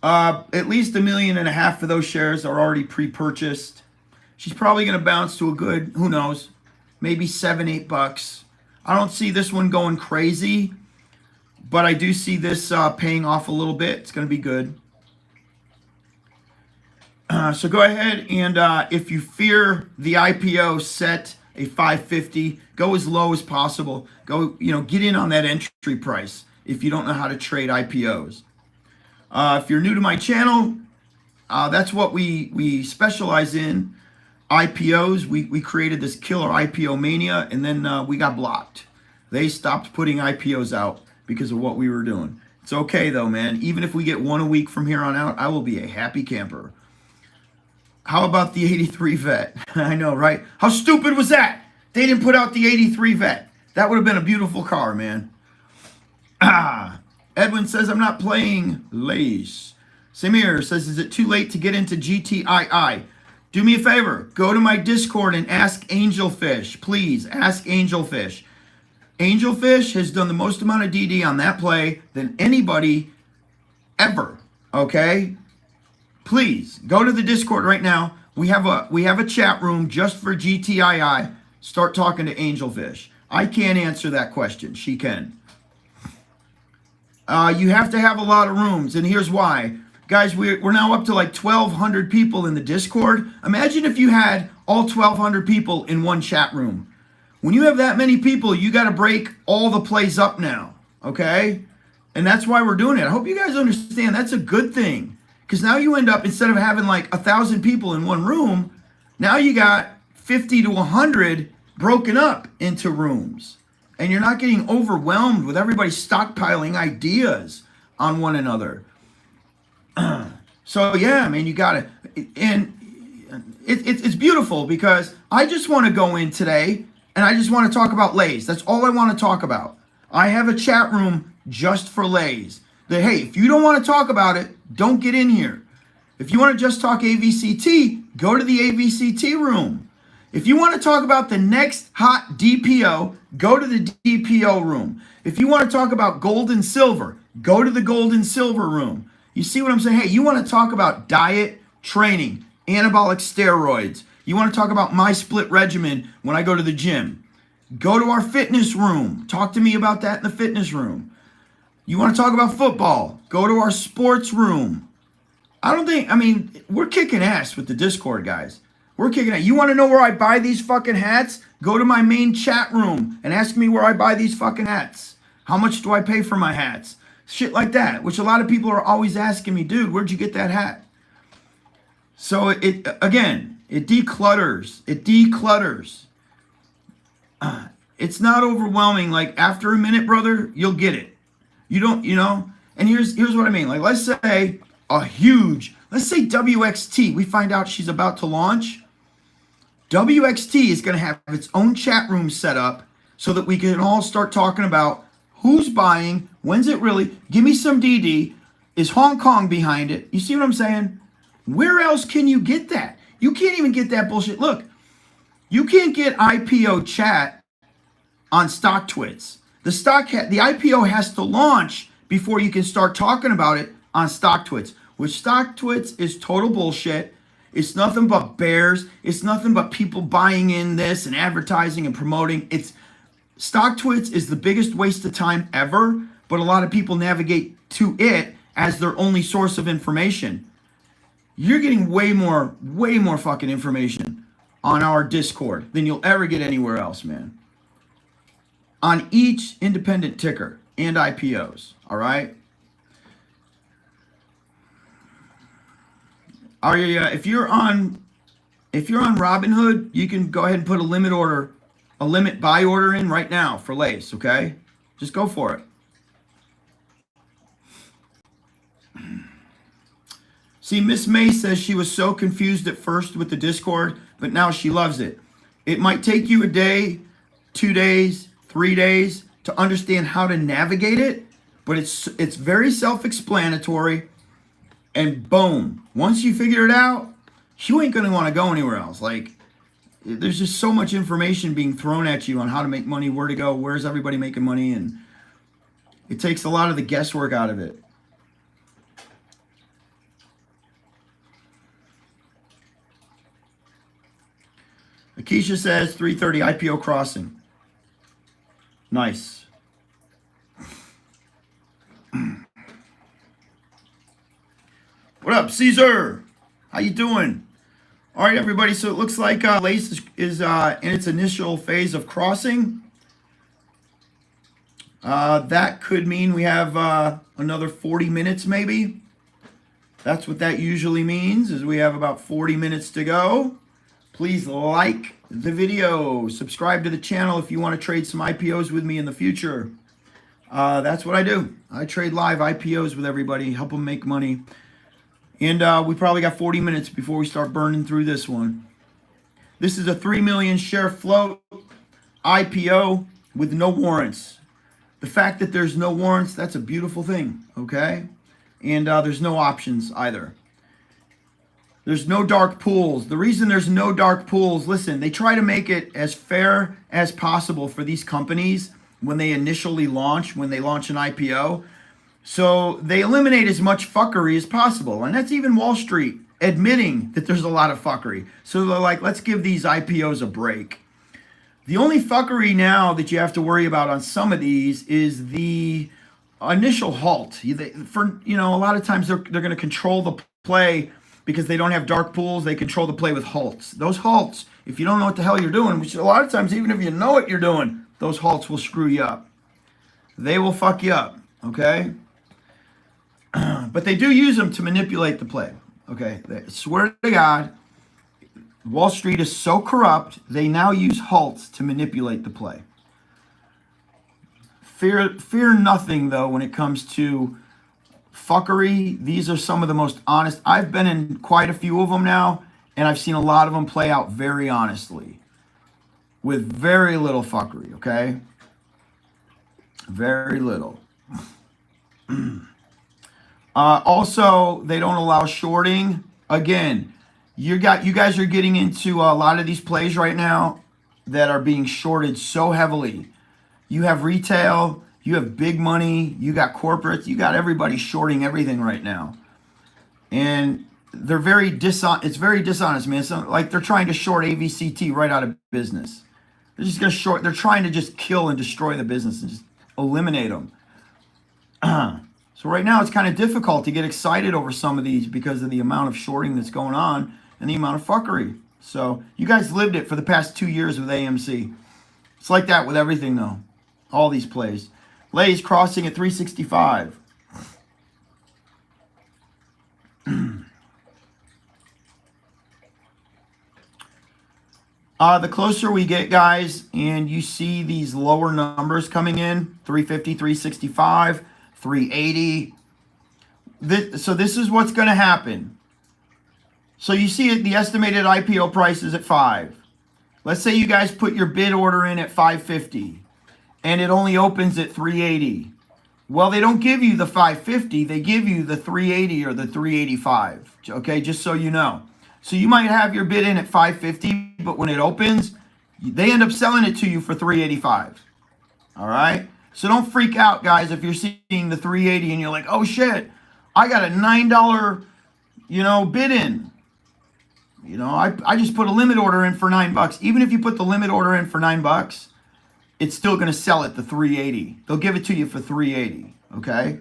At least 1.5 million of those shares are already pre-purchased. She's probably going to bounce to a good, who knows, maybe $7, $8. I don't see this one going crazy, but I do see this paying off a little bit. It's going to be good. So go ahead and if you fear the IPO, set a 550. Go as low as possible. Go, get in on that entry price if you don't know how to trade IPOs. If you're new to my channel, that's what we specialize in. IPOs. We created this killer IPO mania, and then we got blocked. They stopped putting IPOs out because of what we were doing. It's okay though, man. Even if we get one a week from here on out, I will be a happy camper. How about the 83 Vet? I know, right? How stupid was that? They didn't put out the 83 Vet. That would have been a beautiful car, man. Edwin says, I'm not playing LASE. Samir says, is it too late to get into GTII? Do me a favor. Go to my Discord and ask Angelfish. Please, ask Angelfish. Angelfish has done the most amount of DD on that play than anybody ever. Okay? Please, go to the Discord right now. We have a chat room just for GTII. Start talking to Angelfish. I can't answer that question. She can. You have to have a lot of rooms, and here's why. Guys, we're now up to like 1,200 people in the Discord. Imagine if you had all 1,200 people in one chat room. When you have that many people, you got to break all the plays up now, okay? And that's why we're doing it. I hope you guys understand that's a good thing. Because now you end up, instead of having like 1,000 people in one room, now you got 50 to 100 broken up into rooms. And you're not getting overwhelmed with everybody stockpiling ideas on one another. So yeah, man, you got it. And it's beautiful because I just want to go in today and I just want to talk about LASE. That's all I want to talk about. I have a chat room just for LASE. That, hey, if you don't want to talk about it, don't get in here. If you want to just talk AVCT, go to the AVCT room. If you want to talk about the next hot DPO, go to the DPO room. If you want to talk about gold and silver, go to the gold and silver room. You see what I'm saying? Hey, you want to talk about diet, training, anabolic steroids. You want to talk about my split regimen when I go to the gym. Go to our fitness room. Talk to me about that in the fitness room. You want to talk about football? Go to our sports room. We're kicking ass with the Discord, guys. We're kicking ass. You want to know where I buy these fucking hats? Go to my main chat room and ask me where I buy these fucking hats. How much do I pay for my hats? Shit like that, which a lot of people are always asking me, dude, where'd you get that hat? So it declutters. It declutters. It's not overwhelming. Like after a minute, brother, you'll get it. You don't, and here's what I mean. Like let's say WXT, we find out she's about to launch. WXT is going to have its own chat room set up so that we can all start talking about who's buying, when's it really, give me some DD, is Hong Kong behind it? You see what I'm saying? Where else can you get that? You can't even get that bullshit. Look, you can't get IPO chat on StockTwits. The IPO has to launch before you can start talking about it on StockTwits, which StockTwits is total bullshit. It's nothing but bears. It's nothing but people buying in this and advertising and promoting. StockTwits is the biggest waste of time ever, but a lot of people navigate to it as their only source of information. You're getting way more fucking information on our Discord than you'll ever get anywhere else, man. On each independent ticker and IPOs, all right? If you're on Robinhood, you can go ahead and put a limit buy order in right now for LASE, okay? Just go for it. See, Miss May says she was so confused at first with the Discord, but now she loves it. It might take you a day, 2 days, 3 days to understand how to navigate it, but it's very self-explanatory. And boom, once you figure it out, you ain't gonna want to go anywhere else. Like, there's just so much information being thrown at you on how to make money, where to go, where's everybody making money, and it takes a lot of the guesswork out of it. Akeisha says 3:30 IPO crossing. Nice. What up, Caesar? How you doing? All right, everybody. So it looks like LASE is in its initial phase of crossing. That could mean we have another 40 minutes, maybe. That's what that usually means, is we have about 40 minutes to go. Please like the video. Subscribe to the channel if you want to trade some IPOs with me in the future. That's what I do. I trade live IPOs with everybody, help them make money. And we probably got 40 minutes before we start burning through this one. This is a 3 million share float IPO with no warrants. The fact that there's no warrants, that's a beautiful thing, okay? And there's no options either. There's no dark pools. The reason there's no dark pools, listen, they try to make it as fair as possible for these companies when they initially launch, when they launch an IPO. So they eliminate as much fuckery as possible. And that's even Wall Street admitting that there's a lot of fuckery. So they're like, let's give these IPOs a break. The only fuckery now that you have to worry about on some of these is the initial halt. A lot of times they're going to control the play because they don't have dark pools. They control the play with halts. Those halts, if you don't know what the hell you're doing, which a lot of times even if you know what you're doing, those halts will screw you up. They will fuck you up, okay? But they do use them to manipulate the play, okay? I swear to God, Wall Street is so corrupt, they now use halts to manipulate the play. Fear nothing, though, when it comes to fuckery. These are some of the most honest. I've been in quite a few of them now, and I've seen a lot of them play out very honestly with very little fuckery, okay? Very little. Also, they don't allow shorting. Again, you guys are getting into a lot of these plays right now that are being shorted so heavily. You have retail, you have big money, you got corporates, you got everybody shorting everything right now. And they're very it's very dishonest, man. It's like they're trying to short AVCT right out of business. They're just going to short, they're trying to just kill and destroy the business and just eliminate them. So right now it's kind of difficult to get excited over some of these because of the amount of shorting that's going on and the amount of fuckery. So you guys lived it for the past 2 years with AMC. It's like that with everything, though. All these plays. LASE crossing at 365. The closer we get, guys, and you see these lower numbers coming in, 350, 365, 380. So this is what's going to happen. So you see the estimated IPO price is at 5. Let's say you guys put your bid order in at 550 and it only opens at 380. Well, they don't give you the 550, they give you the 380 or the 385. Okay, just so you know. So you might have your bid in at 550, but when it opens, they end up selling it to you for 385. All right? So don't freak out, guys, if you're seeing the 380 and you're like, oh shit, I got a $9, bid in. I just put a limit order in for $9. Even if you put the limit order in for $9, it's still going to sell at the 380. They'll give it to you for 380, okay?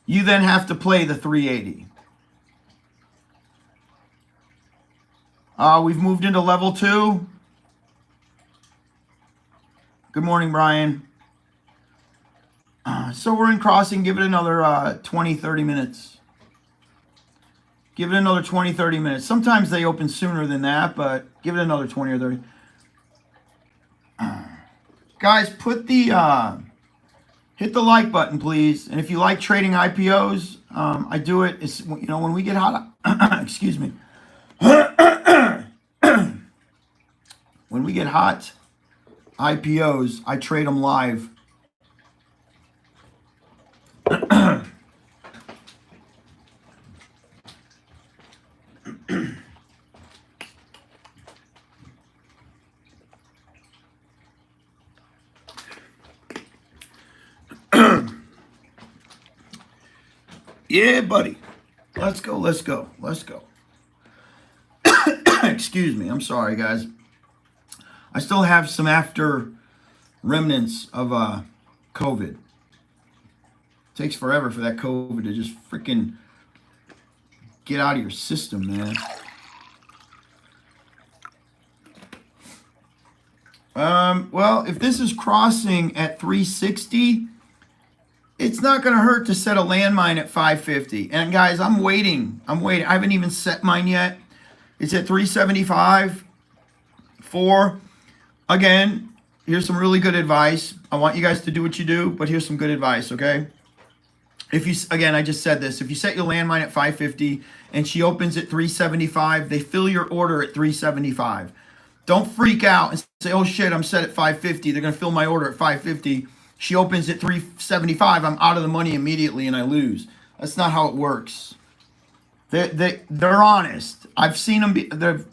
You then have to play the 380. We've moved into level 2. Good morning, Brian. So we're in crossing. Give it another 20, 30 minutes. Give it another 20, 30 minutes. Sometimes they open sooner than that, but give it another 20 or 30. Guys, put the hit the like button, please. And if you like trading IPOs, I do it. It's, when we get hot. Excuse me. When we get hot IPOs, I trade them live. Yeah, buddy. Let's go. Excuse me. I'm sorry, guys. I still have some after remnants of COVID. It takes forever for that COVID to just freaking get out of your system, man. Well, if this is crossing at 360, it's not going to hurt to set a landmine at 550. And guys, I'm waiting. I haven't even set mine yet. It's at 375. Again, here's some really good advice. I want you guys to do what you do, but here's some good advice, okay? Again, I just said this. If you set your landmine at 550 and she opens at 375, they fill your order at 375. Don't freak out and say, oh shit, I'm set at 550. They're going to fill my order at 550. She opens at 375. I'm out of the money immediately and I lose. That's not how it works. They're honest. I've seen them they're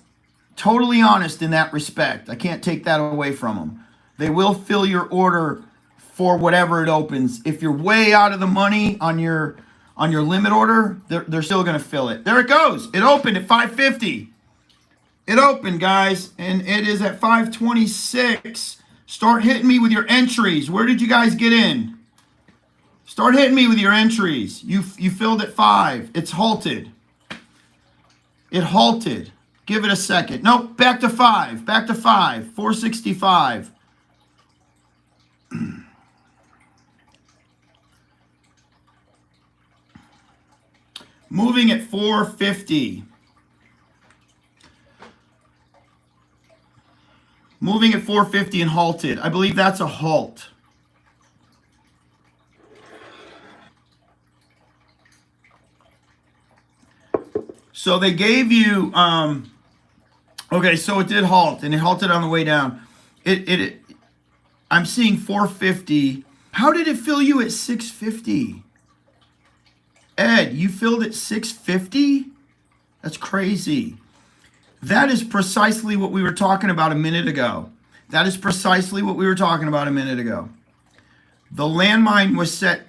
totally honest in that respect. I can't take that away from them. They will fill your order for whatever it opens. If you're way out of the money on your limit order, they're still going to fill it. There it goes. It opened at 550. It opened, guys, and it is at 526. Start hitting me with your entries. Where did you guys get in? Start hitting me with your entries. You filled at 5. It's halted. It halted. Give it a second. Nope, back to 5. Back to 5. 465. Moving at 450. Moving at 450 and halted. I believe that's a halt. So they gave you, okay, so it did halt, and it halted on the way down. I'm seeing 450. How did it fill you at 650? Ed, you filled at 650? That's crazy. That is precisely what we were talking about a minute ago. That is precisely what we were talking about a minute ago. The landmine was set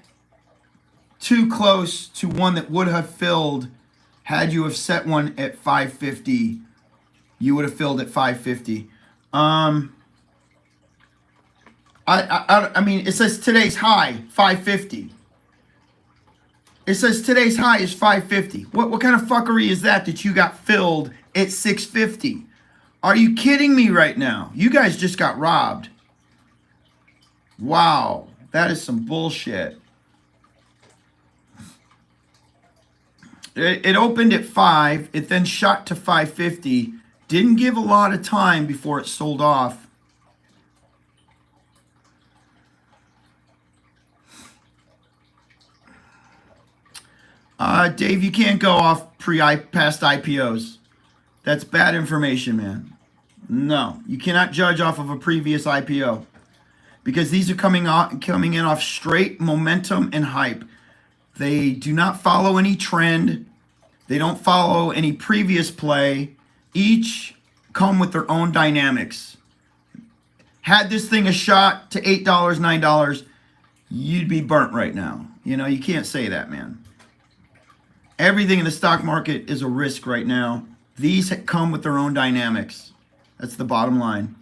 too close to one that would have filled had you have set one at 550. You would have filled at 550. I mean, it says today's high, 550. It says today's high is 550. What kind of fuckery is that you got filled at 650? Are you kidding me right now? You guys just got robbed. Wow, that is some bullshit. It opened at 5. It then shot to 550. Didn't give a lot of time before it sold off. Dave, you can't go off past IPOs. That's bad information, man. No, you cannot judge off of a previous IPO because these are coming in off straight momentum and hype. They do not follow any trend. They don't follow any previous play. Each come with their own dynamics. Had this thing a shot to $8, $9, you'd be burnt right now. You know, you can't say that, man. Everything in the stock market is a risk right now. These come with their own dynamics. That's the bottom line.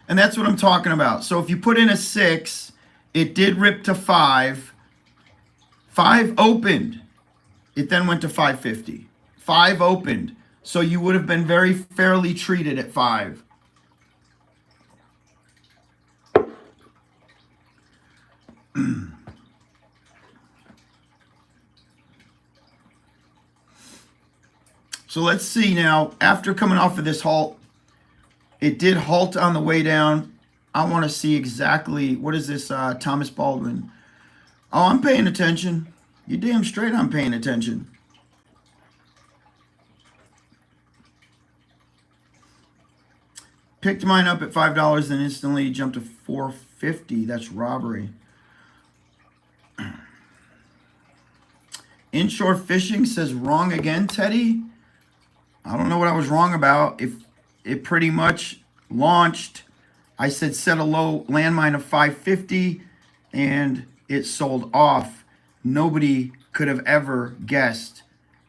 And that's what I'm talking about. So if you put in a 6, it did rip to 5. 5 opened. It then went to 550. 5 opened. So you would have been very fairly treated at 5. So let's see now, after coming off of this halt, it did halt on the way down. I want to see exactly, what is this, Thomas Baldwin? Oh, I'm paying attention. You damn straight I'm paying attention. Picked mine up at $5 and instantly jumped to $4.50. That's robbery. Inshore fishing says wrong again, Teddy. I don't know what I was wrong about. If it pretty much launched, I said set a low landmine of 550 and it sold off. Nobody could have ever guessed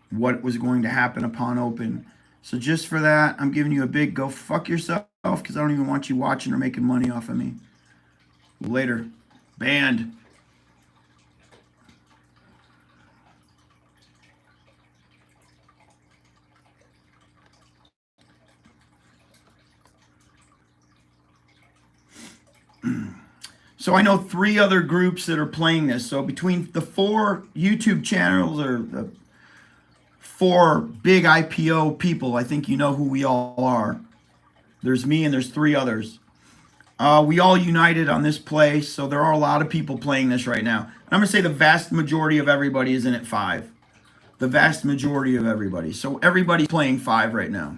what was going to happen upon open. So just for that, I'm giving you a big go fuck yourself because I don't even want you watching or making money off of me. Later. Banned. So I know 3 other groups that are playing this. So between the 4 YouTube channels or the 4 big IPO people, I think you know who we all are. There's me and there's 3 others. We all united on this play, so there are a lot of people playing this right now. And I'm going to say the vast majority of everybody is in at 5. The vast majority of everybody. So everybody's playing 5 right now.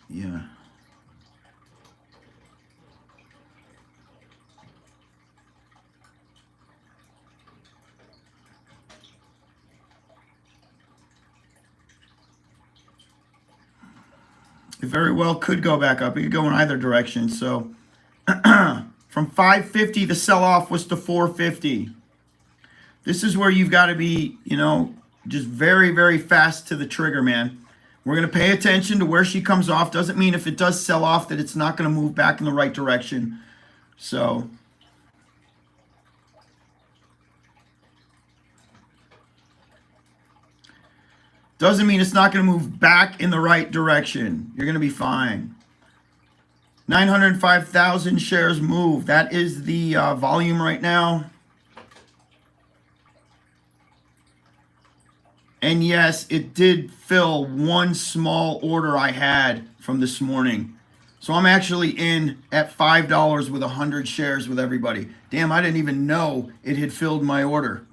Yeah. It very well could go back up. It could go in either direction. So from 550, the sell-off was to 450. This is where you've got to be, you know, just very, very fast to the trigger, man. We're going to pay attention to where she comes off. Doesn't mean if it does sell off that it's not going to move back in the right direction. So doesn't mean it's not going to move back in the right direction. You're going to be fine. 905,000 shares moved. That is the volume right now. And yes, it did fill one small order I had from this morning. So I'm actually in at $5 with 100 shares with everybody. Damn, I didn't even know it had filled my order.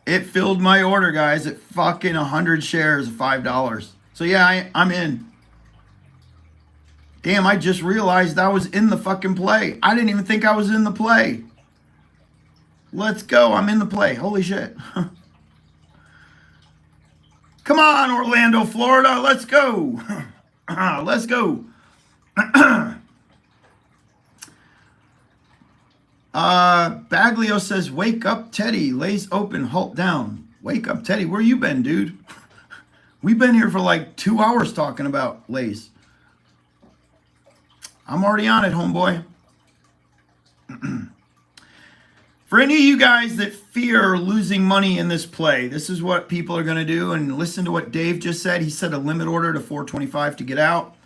It filled my order, guys, at fucking 100 shares of $5. So yeah, I'm in. Damn, I just realized I was in the fucking play. I didn't even think I was in the play. Let's go. I'm in the play. Holy shit. Come on, Orlando, Florida. Let's go. Let's go. Baglio says, wake up, Teddy. LASE open, halt down. Wake up, Teddy. Where you been, dude? We've been here for like 2 hours talking about LASE. I'm already on it, homeboy. For any of you guys that fear losing money in this play, this is what people are going to do. And listen to what Dave just said. He said a limit order to 425 to get out.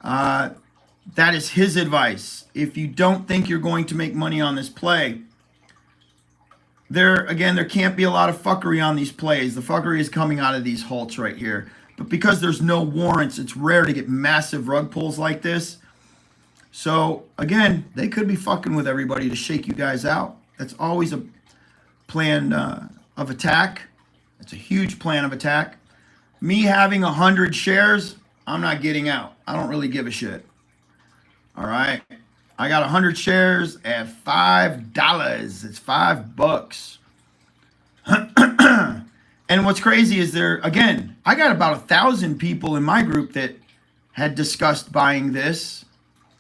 That is his advice. If you don't think you're going to make money on this play, there can't be a lot of fuckery on these plays. The fuckery is coming out of these halts right here. But because there's no warrants, it's rare to get massive rug pulls like this. So, again, they could be fucking with everybody to shake you guys out. That's always a plan of attack. It's a huge plan of attack. Me having 100 shares, I'm not getting out. I don't really give a shit. All right. I got 100 shares at $5. It's $5. And what's crazy is I got about 1,000 people in my group that had discussed buying this.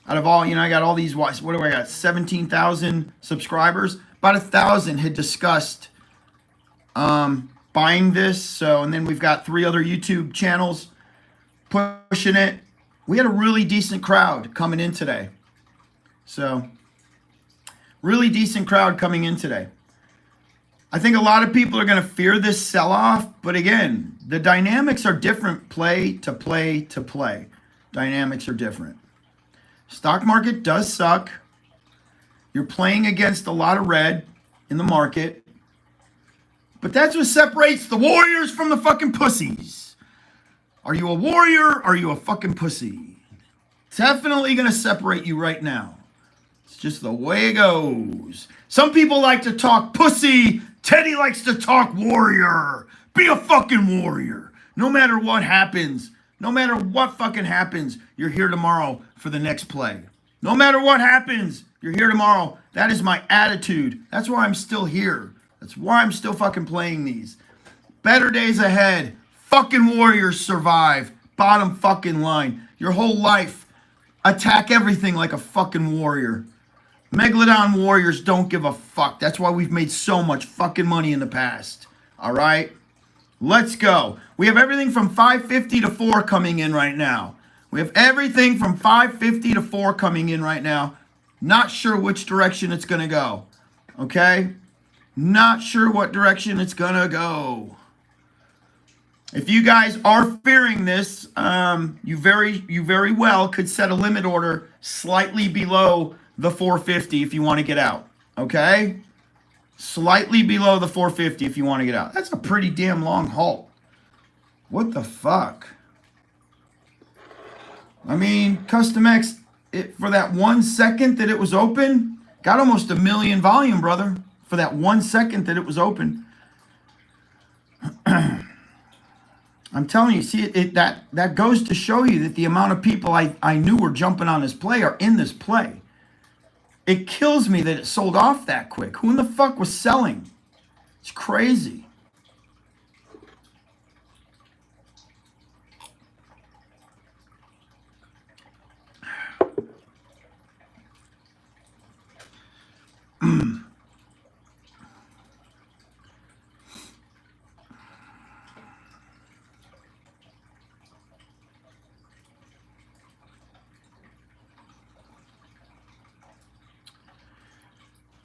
Out of all, I got all these, what do I got? 17,000 subscribers. About 1,000 had discussed buying this. So, and then we've got 3 other YouTube channels pushing it. We had a really decent crowd coming in today. So, really decent crowd coming in today. I think a lot of people are going to fear this sell-off. But again, the dynamics are different play to play to play. Dynamics are different. Stock market does suck. You're playing against a lot of red in the market. But that's what separates the warriors from the fucking pussies. Are you a warrior or are you a fucking pussy? Definitely going to separate you right now. It's just the way it goes. Some people like to talk pussy. Teddy likes to talk warrior. Be a fucking warrior. No matter what happens. No matter what fucking happens, you're here tomorrow for the next play. No matter what happens, you're here tomorrow. That is my attitude. That's why I'm still here. That's why I'm still fucking playing these. Better days ahead. Fucking warriors survive. Bottom fucking line. Your whole life, attack everything like a fucking warrior. Megalodon warriors don't give a fuck. That's why we've made so much fucking money in the past. All right? Let's go. We have everything from 550 to 4 coming in right now. We have everything from 550 to 4 coming in right now. Not sure which direction it's going to go. Okay? Not sure what direction it's going to go. If you guys are fearing this, you very well could set a limit order slightly below the 450 if you want to get out. Okay? Slightly below the 450 if you want to get out. That's a pretty damn long halt. What the fuck? I mean, Custom X, for that 1 second that it was open, got almost 1 million volume, brother. For that 1 second that it was open. I'm telling you, see, that goes to show you that the amount of people I knew were jumping on this play are in this play. It kills me that it sold off that quick. Who in the fuck was selling? It's crazy.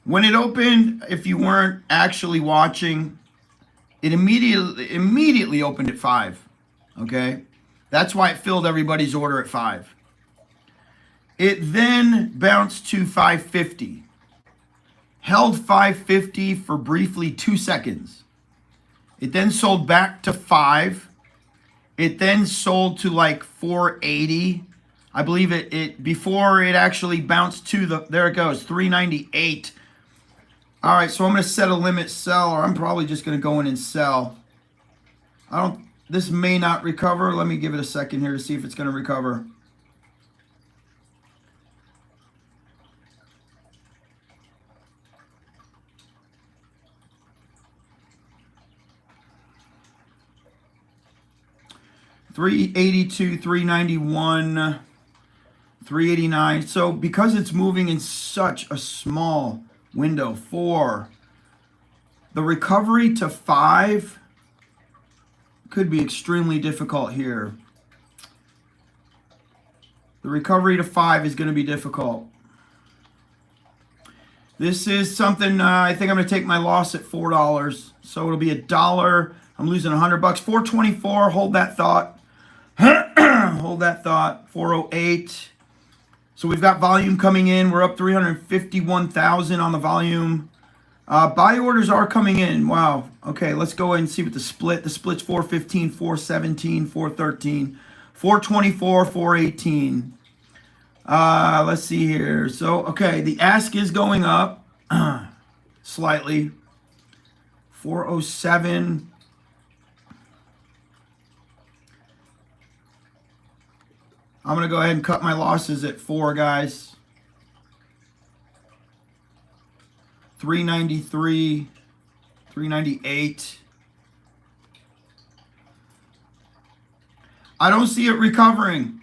When it opened, if you weren't actually watching, it immediately opened at 5. Okay? That's why it filled everybody's order at 5. It then bounced to 550. Held 550 for briefly 2 seconds. It then sold back to 5. It then sold to like 480. I believe it before it actually bounced to there it goes, 398. All right, so I'm going to set a limit sell, or I'm probably just going to go in and sell. This may not recover. Let me give it a second here to see if it's going to recover. $382, $391, $389. So because it's moving in such a small window, 4, the recovery to 5 could be extremely difficult here. The recovery to 5 is going to be difficult. This is something I think I'm going to take my loss at $4. So it'll be $1. I'm losing $100. 424. Hold that thought. Hold that thought. 408. So we've got volume coming in. We're up 351,000 on the volume. Buy orders are coming in. Wow. Okay, let's go ahead and see what the split's 415, 417, 413, 424, 418. Let's see here. So, okay, the ask is going up slightly. 407. I'm going to go ahead and cut my losses at 4, guys. 393, 398. I don't see it recovering.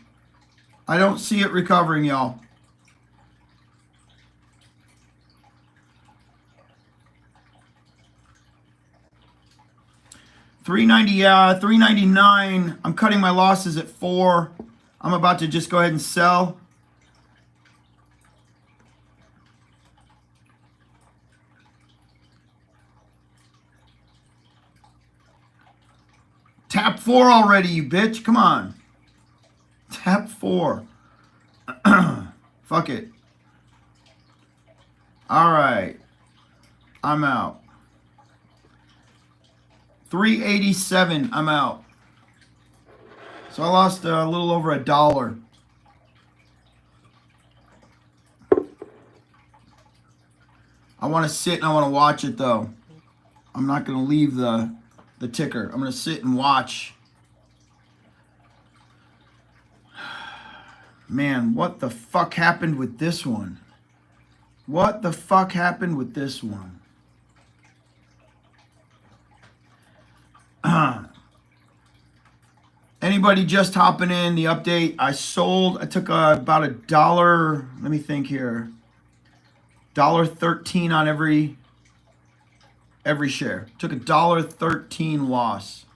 I don't see it recovering, y'all. $399. I'm cutting my losses at 4. I'm about to just go ahead and sell. Tap 4 already, you bitch. Come on. Tap 4. Fuck it. All right. I'm out. 387. I'm out. So I lost a little over $1. I want to sit and I want to watch it though. I'm not going to leave the ticker. I'm going to sit and watch. Man, what the fuck happened with this one? What the fuck happened with this one? Anybody just hopping in, the update, I took about $1, let me think here, $1.13 on every share. Took $1.13 loss.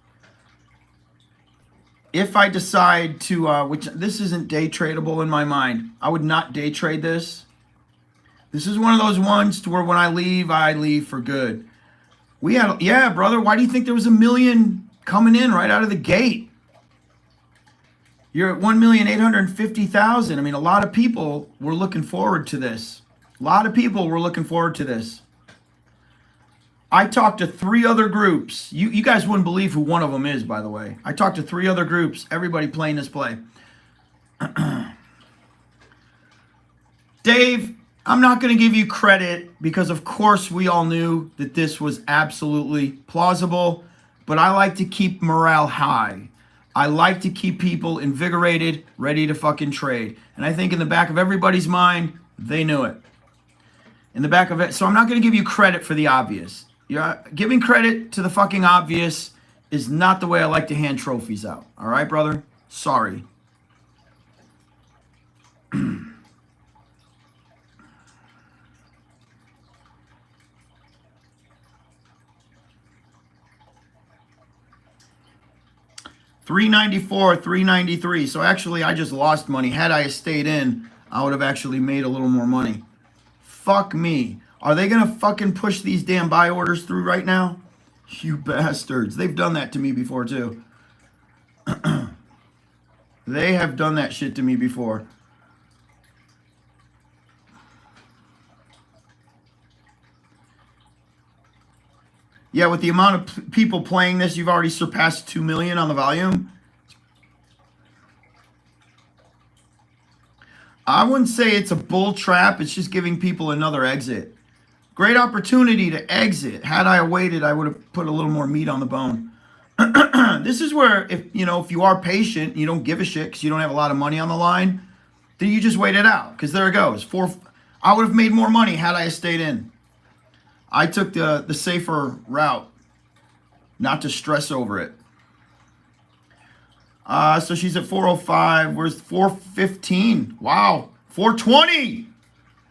If I decide to, which this isn't day tradable in my mind, I would not day trade this. This is one of those ones to where when I leave for good. Yeah, brother, why do you think there was 1 million coming in right out of the gate? You're at 1,850,000. I mean, a lot of people were looking forward to this. I talked to 3 other groups. You guys wouldn't believe who one of them is, by the way. I talked to 3 other groups. Everybody playing this play. Dave, I'm not going to give you credit because, of course, we all knew that this was absolutely plausible. But I like to keep morale high. I like to keep people invigorated, ready to fucking trade. And I think in the back of everybody's mind, they knew it. In the back of it. So I'm not going to give you credit for the obvious. Giving credit to the fucking obvious is not the way I like to hand trophies out. All right, brother? Sorry. $394, $393. So actually, I just lost money. Had I stayed in, I would have actually made a little more money. Fuck me. Are they going to fucking push these damn buy orders through right now? You bastards. They've done that to me before, too. They have done that shit to me before. Yeah, with the amount of people playing this, you've already surpassed 2 million on the volume. I wouldn't say it's a bull trap. It's just giving people another exit. Great opportunity to exit. Had I waited, I would have put a little more meat on the bone. This is where, if you are patient, you don't give a shit because you don't have a lot of money on the line, then you just wait it out. Because there it goes. I would have made more money had I stayed in. I took the safer route, not to stress over it. So she's at 405. Where's 415? Wow. 420.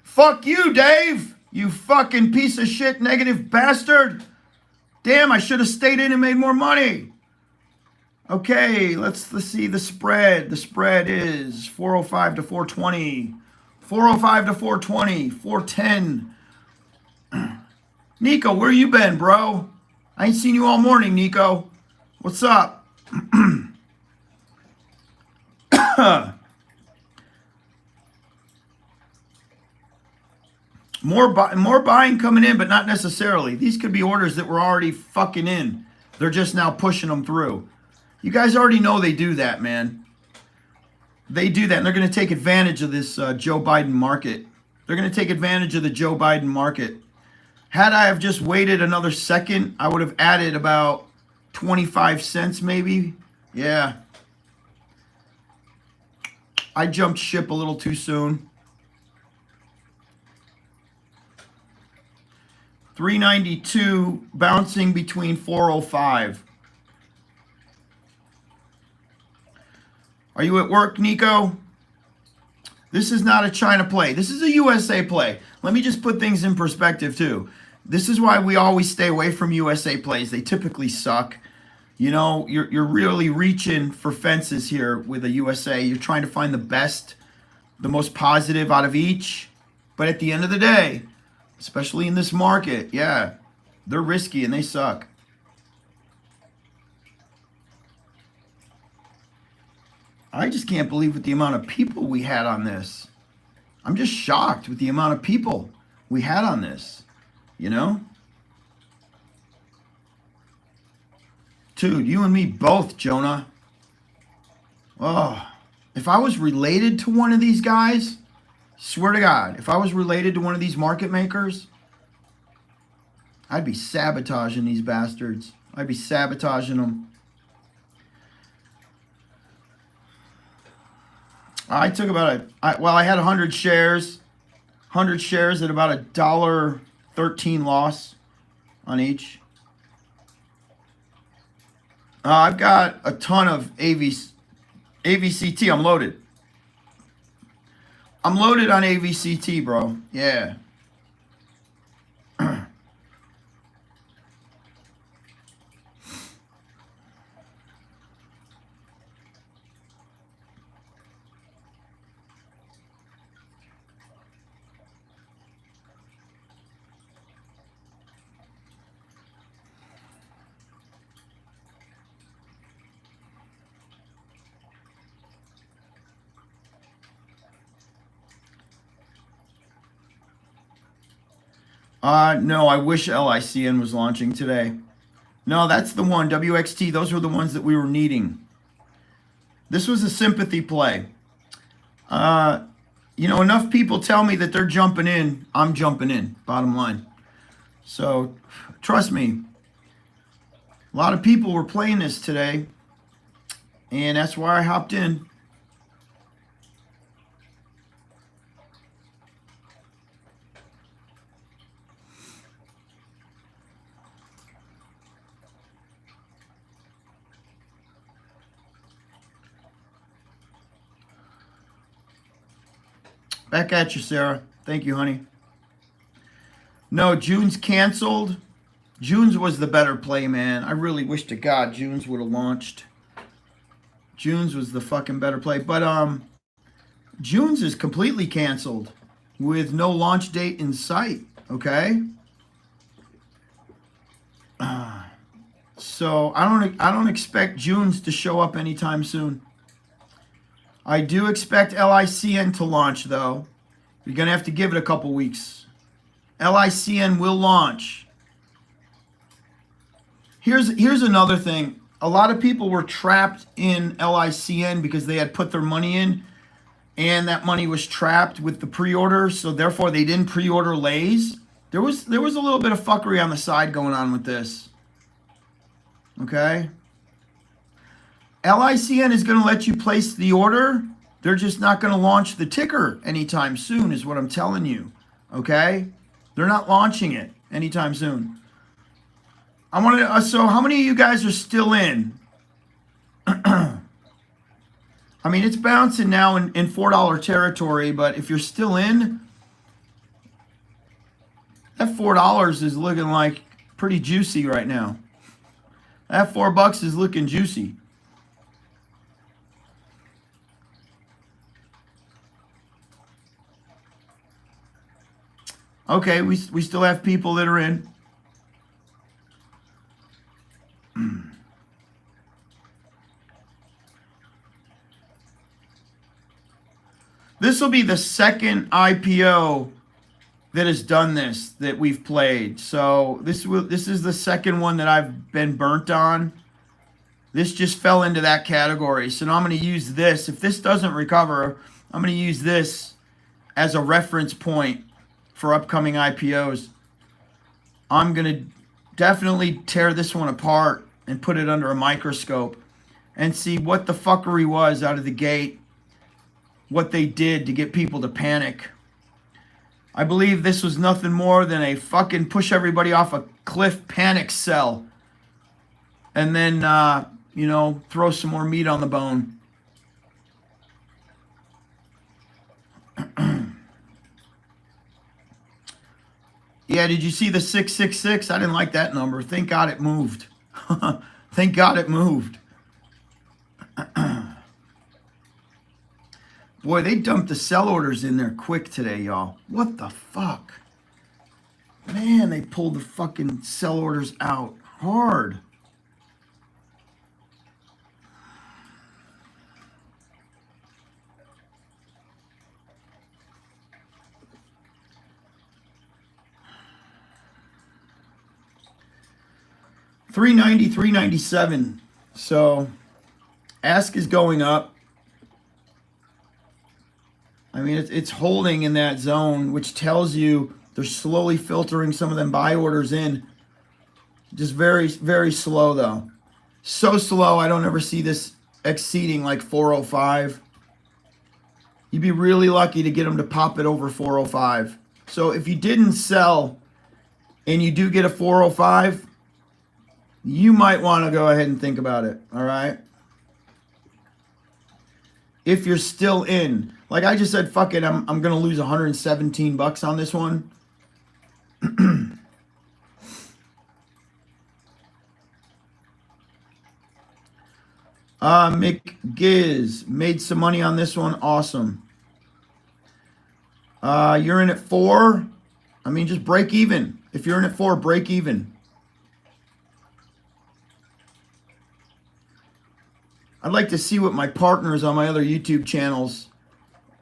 Fuck you, Dave. You fucking piece of shit, negative bastard. Damn, I should have stayed in and made more money. Okay, let's see the spread. The spread is 405 to 420. 405 to 420. 410. Nico, where you been, bro? I ain't seen you all morning, Nico. What's up? More buying coming in, but not necessarily. These could be orders that were already fucking in. They're just now pushing them through. You guys already know they do that, man. They do that, and they're going to take advantage of this Joe Biden market. They're going to take advantage of the Joe Biden market. Had I have just waited another second, I would have added about 25 cents maybe. Yeah. I jumped ship a little too soon. 392 bouncing between 405. Are you at work, Nico? This is not a China play. This is a USA play. Let me just put things in perspective, too. This is why we always stay away from USA plays. They typically suck. You know, you're really reaching for fences here with a USA. You're trying to find the best, the most positive out of each. But at the end of the day, especially in this market, yeah, they're risky and they suck. I just can't believe with the amount of people we had on this. I'm just shocked with the amount of people we had on this, you know? Dude, you and me both, Jonah. Oh, if I was related to one of these guys, swear to God, if I was related to one of these market makers, I'd be sabotaging these bastards. I'd be sabotaging them. I took about I had 100 shares. 100 shares at about $1.13 loss on each. I've got a ton of AVCT. I'm loaded. I'm loaded on AVCT, bro. Yeah. No, I wish LICN was launching today. No, that's the one, WXT. Those were the ones that we were needing. This was a sympathy play. You know, enough people tell me that they're jumping in. I'm jumping in, bottom line. So, trust me. A lot of people were playing this today. And that's why I hopped in. Back at you, Sarah. Thank you, honey. No, June's canceled. June's was the better play, man. I really wish to God June's would have launched. June's was the fucking better play. But June's is completely canceled with no launch date in sight. Okay. So I don't expect June's to show up anytime soon. I do expect LICN to launch though. You're gonna have to give it a couple weeks. LICN will launch. Here's another thing. A lot of people were trapped in LICN because they had put their money in and that money was trapped with the pre-order, so therefore they didn't pre-order LASE. There was a little bit of fuckery on the side going on with this. Okay? LICN is going to let you place the order. They're just not going to launch the ticker anytime soon is what I'm telling you. Okay? They're not launching it anytime soon. So how many of you guys are still in? I mean, it's bouncing now in $4 territory, but if you're still in, that $4 is looking like pretty juicy right now. That $4 is looking juicy. Okay, we still have people that are in. This will be the second IPO that has done this that we've played. So this is the second one that I've been burnt on. This just fell into that category. So now I'm going to use this. If this doesn't recover, I'm going to use this as a reference point for upcoming IPOs. I'm going to definitely tear this one apart and put it under a microscope and see what the fuckery was out of the gate, what they did to get people to panic. I believe this was nothing more than a fucking push everybody off a cliff panic sell. And then, you know, throw some more meat on the bone. Yeah, did you see the 666? I didn't like that number. Thank God it moved. Thank God it moved. Boy, they dumped the sell orders in there quick today, y'all. What the fuck? Man, they pulled the fucking sell orders out hard. $390, $397. So, ask is going up. I mean, it's holding in that zone, which tells you they're slowly filtering some of them buy orders in. Just very, very slow, though. So slow, I don't ever see this exceeding like 405. You'd be really lucky to get them to pop it over 405. So if you didn't sell and you do get a 405, you might want to go ahead and think about it, all right? If you're still in. Like I just said, fuck it, I'm going to lose $117 on this one. McGiz made some money on this one. Awesome. You're in at 4. I mean, just break even. If you're in at 4, break even. I'd like to see what my partners on my other YouTube channels,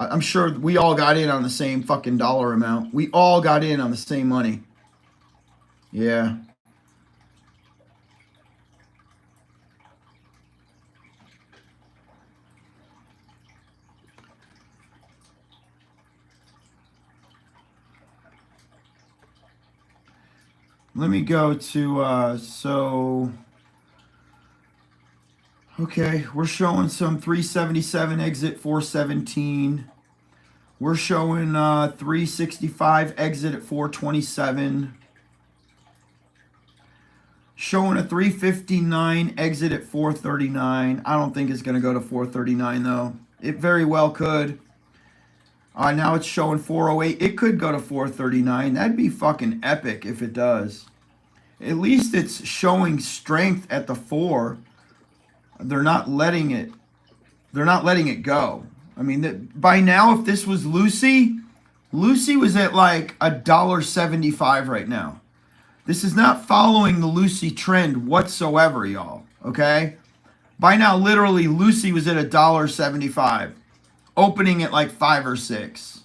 I'm sure we all got in on the same fucking dollar amount. We all got in on the same money. Yeah. Let me go to, okay, we're showing some 377 exit 417. We're showing 365 exit at 427. Showing a 359 exit at 439. I don't think it's going to go to 439 though. It very well could. Now it's showing 408. It could go to 439. That'd be fucking epic if it does. At least it's showing strength at the 4. They're not letting it go. I mean, by now, if this was Lucy, Lucy was at like $1.75 right now. This is not following the Lucy trend whatsoever, y'all. Okay? By now, literally, Lucy was at $1.75, opening at like 5 or 6.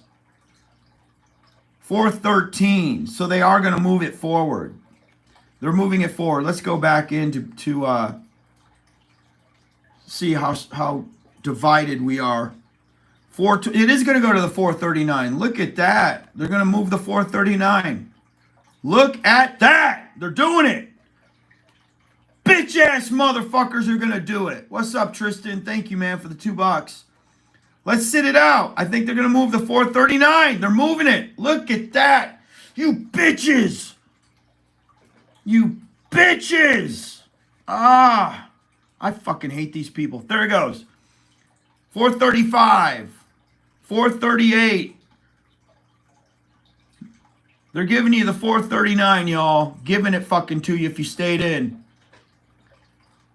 413. So they are going to move it forward. They're moving it forward. Let's go back in to see how divided we are. It is going to go to the 439. Look at that. They're going to move the 439. Look at that. They're doing it. Bitch ass motherfuckers are going to do it. What's up, Tristan? Thank you, man, for the $2. Let's sit it out. I think they're going to move the 439. They're moving it. Look at that. You bitches. You bitches. Ah, I fucking hate these people. There it goes. 435. 438. They're giving you the 439, y'all. Giving it fucking to you if you stayed in.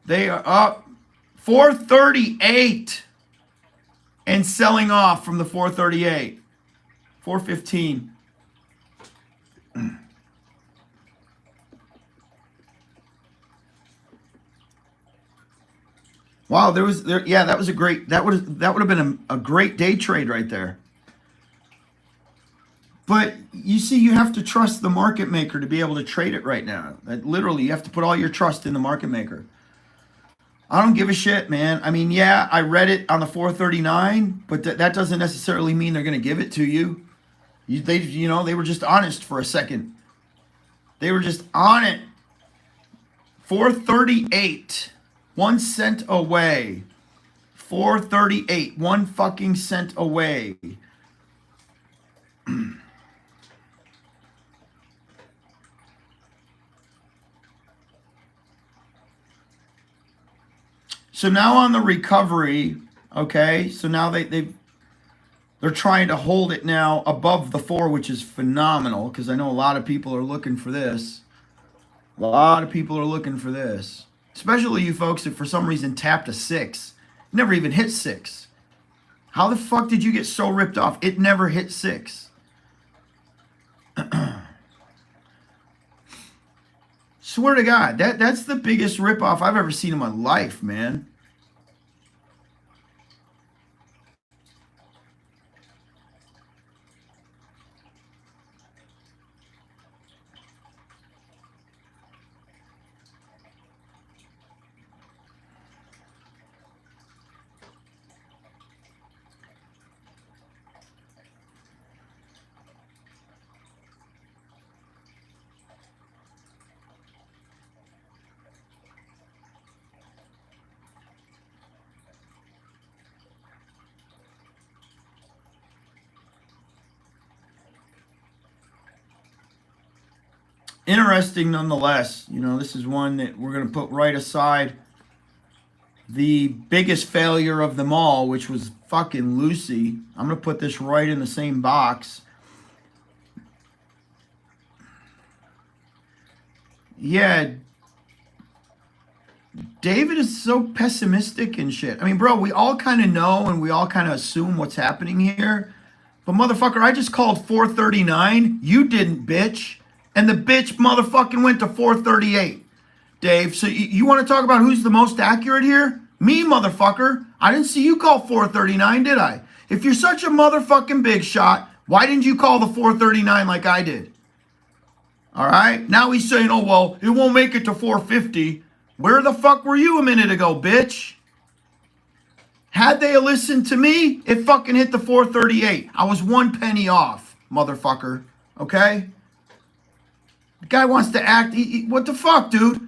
They are up 438 and selling off from the 438. 415. Wow, that was a great, that would have been a great day trade right there. But you see, you have to trust the market maker to be able to trade it right now. Literally, you have to put all your trust in the market maker. I don't give a shit, man. I mean, yeah, I read it on the 439, but that doesn't necessarily mean they're going to give it to you. They were just honest for a second. They were just on it. 438. 1 cent away. 438. 1 fucking cent away. So now on the recovery, okay, so now they're trying to hold it now above the 4, which is phenomenal, because I know a lot of people are looking for this. A lot of people are looking for this. Especially you folks that for some reason tapped a 6. Never even hit 6. How the fuck did you get so ripped off? It never hit 6. Swear to God, that's the biggest ripoff I've ever seen in my life, man. Interesting nonetheless. You know, this is one that we're going to put right aside the biggest failure of them all, which was fucking Lucy. I'm going to put this right in the same box. Yeah. David is so pessimistic and shit. I mean, bro, we all kind of know and we all kind of assume what's happening here. But motherfucker, I just called 439. You didn't, bitch. And the bitch motherfucking went to 438, Dave. So you want to talk about who's the most accurate here? Me, motherfucker. I didn't see you call 439, did I? If you're such a motherfucking big shot, why didn't you call the 439 like I did? All right? Now he's saying, oh, well, it won't make it to 450. Where the fuck were you a minute ago, bitch? Had they listened to me, it fucking hit the 438. I was 1 penny off, motherfucker. Okay? The guy wants to act. What the fuck, dude?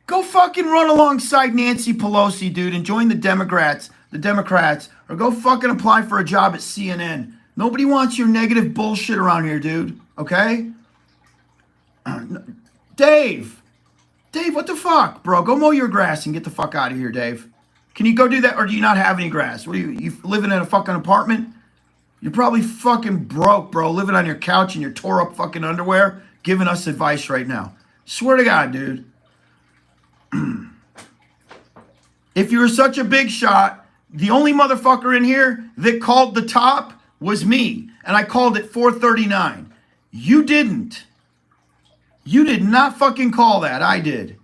Go fucking run alongside Nancy Pelosi, dude, and join the Democrats, or go fucking apply for a job at CNN. Nobody wants your negative bullshit around here, dude. Okay? Dave, what the fuck, bro? Go mow your grass and get the fuck out of here, Dave. Can you go do that, or do you not have any grass? What are you living in a fucking apartment? You're probably fucking broke, bro, living on your couch in your tore up fucking underwear, giving us advice right now. Swear to God, dude. If you were such a big shot, the only motherfucker in here that called the top was me. and I called it 439. You didn't. You did not fucking call that. I did.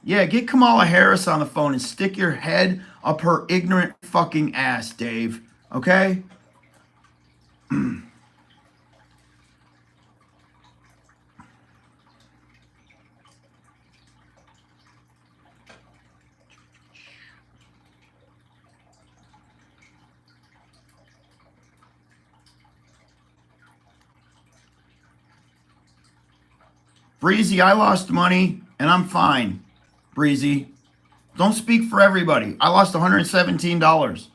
Yeah, get Kamala Harris on the phone and stick your head up her ignorant fucking ass, Dave. Okay? Breezy, I lost money and I'm fine. Breezy, don't speak for everybody. I lost $117.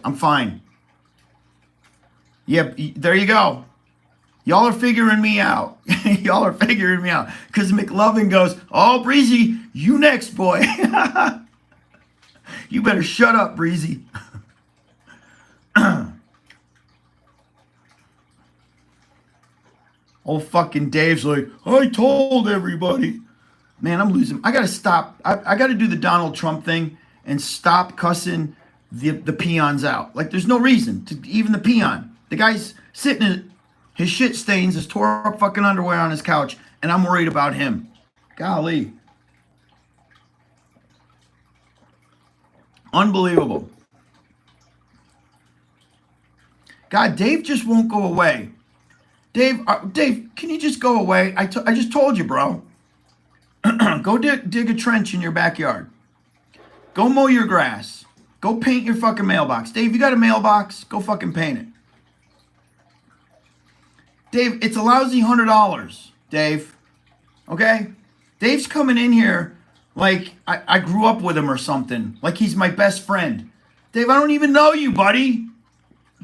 I'm fine. Yeah, there you go. Y'all are figuring me out. Y'all are figuring me out. Because McLovin goes, oh, Breezy, you next, boy. You better shut up, Breezy. Old fucking Dave's like, I told everybody. Man, I'm losing. I got to stop. I got to do the Donald Trump thing and stop cussing the peons out. Like, there's no reason to even the peon. The guy's sitting in his shit stains, his tore up fucking underwear on his couch, and I'm worried about him. Golly. Unbelievable. God, Dave just won't go away. Dave, can you just go away? I just told you, bro. Go dig a trench in your backyard. Go mow your grass. Go paint your fucking mailbox. Dave, you got a mailbox? Go fucking paint it. Dave, it's a lousy $100, Dave. Okay? Dave's coming in here like I grew up with him or something. Like he's my best friend. Dave, I don't even know you, buddy.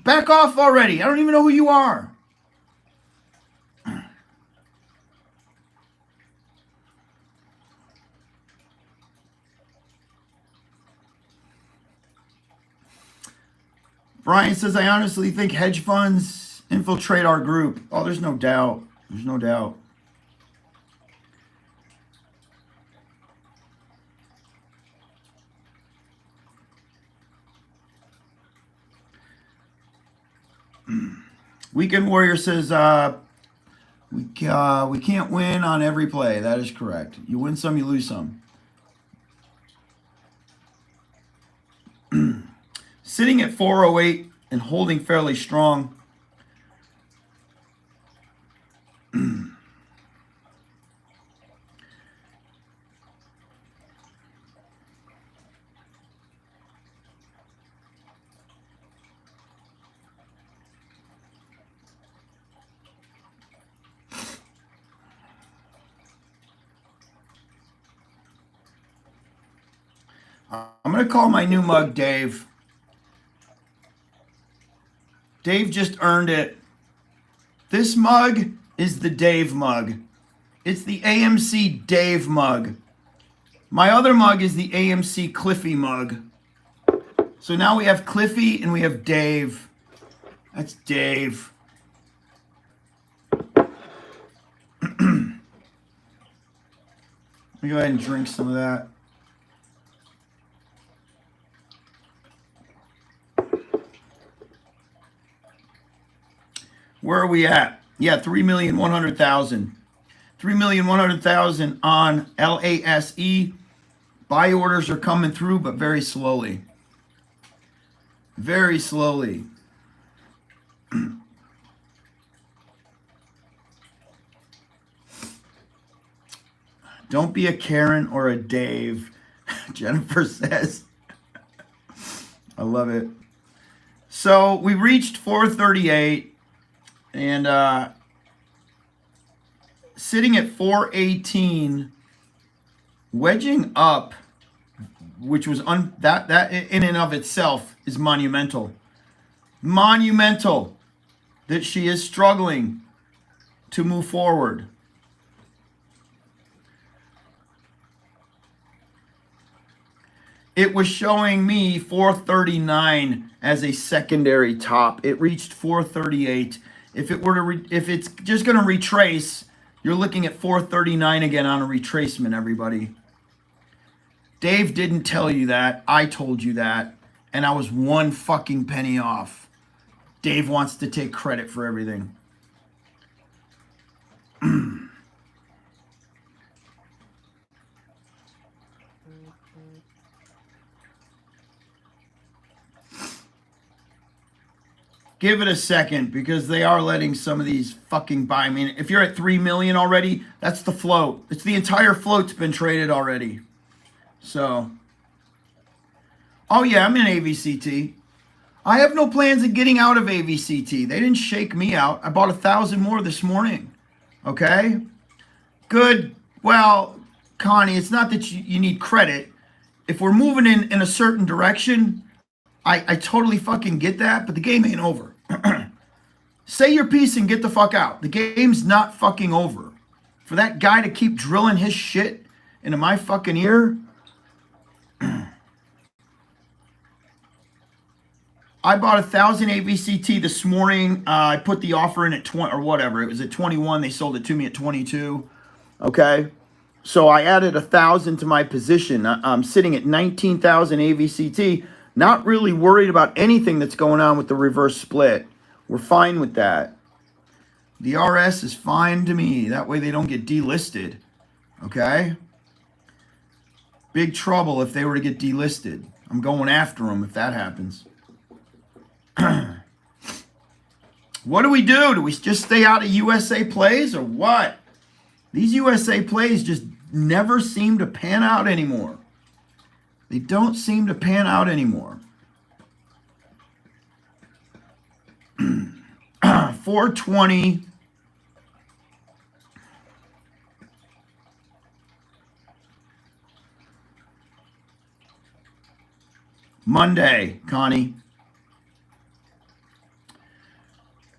Back off already. I don't even know who you are. Brian says, I honestly think hedge funds infiltrate our group. Oh, there's no doubt. There's no doubt. Weekend Warrior says, we can't win on every play. That is correct. You win some, you lose some. Sitting at 408 and holding fairly strong. I'm going to call my new mug Dave. Dave just earned it. This mug is the Dave mug. It's the AMC Dave mug. My other mug is the AMC Cliffy mug. So now we have Cliffy and we have Dave. That's Dave. Let me go ahead and drink some of that. Where are we at? Yeah, 3,100,000. 3,100,000 on LASE. Buy orders are coming through, but very slowly. Very slowly. Don't be a Karen or a Dave, Jennifer says. I love it. So we reached 438 and sitting at 418, wedging up, which was that in and of itself is monumental. Monumental that she is struggling to move forward. It was showing me 439 as a secondary top. It reached 438. If it were to if it's just going to retrace, you're looking at 439 again on a retracement, everybody. Dave didn't tell you that. I told you that. And I was one fucking penny off. Dave wants to take credit for everything. Give it a second, because they are letting some of these fucking buy. I mean, if you're at 3 million already, that's the float. It's the entire float's been traded already. So, oh yeah, I'm in AVCT. I have no plans of getting out of AVCT. They didn't shake me out. I bought 1,000 more this morning. Okay? Good. Well, Connie, it's not that you need credit. If we're moving in a certain direction, I totally fucking get that, but the game ain't over. Say your piece and get the fuck out. The game's not fucking over. For that guy to keep drilling his shit into my fucking ear, I bought 1,000 AVCT this morning. I put the offer in at 20 or whatever. It was at 21. They sold it to me at 22. Okay. So I added 1,000 to my position. I'm sitting at 19,000 AVCT. Not really worried about anything that's going on with the reverse split. We're fine with that. The RS is fine to me. That way they don't get delisted. Okay? Big trouble if they were to get delisted. I'm going after them if that happens. What do we do? Do we just stay out of USA plays or what? These USA plays just never seem to pan out anymore. They don't seem to pan out anymore. 420. Monday, Connie.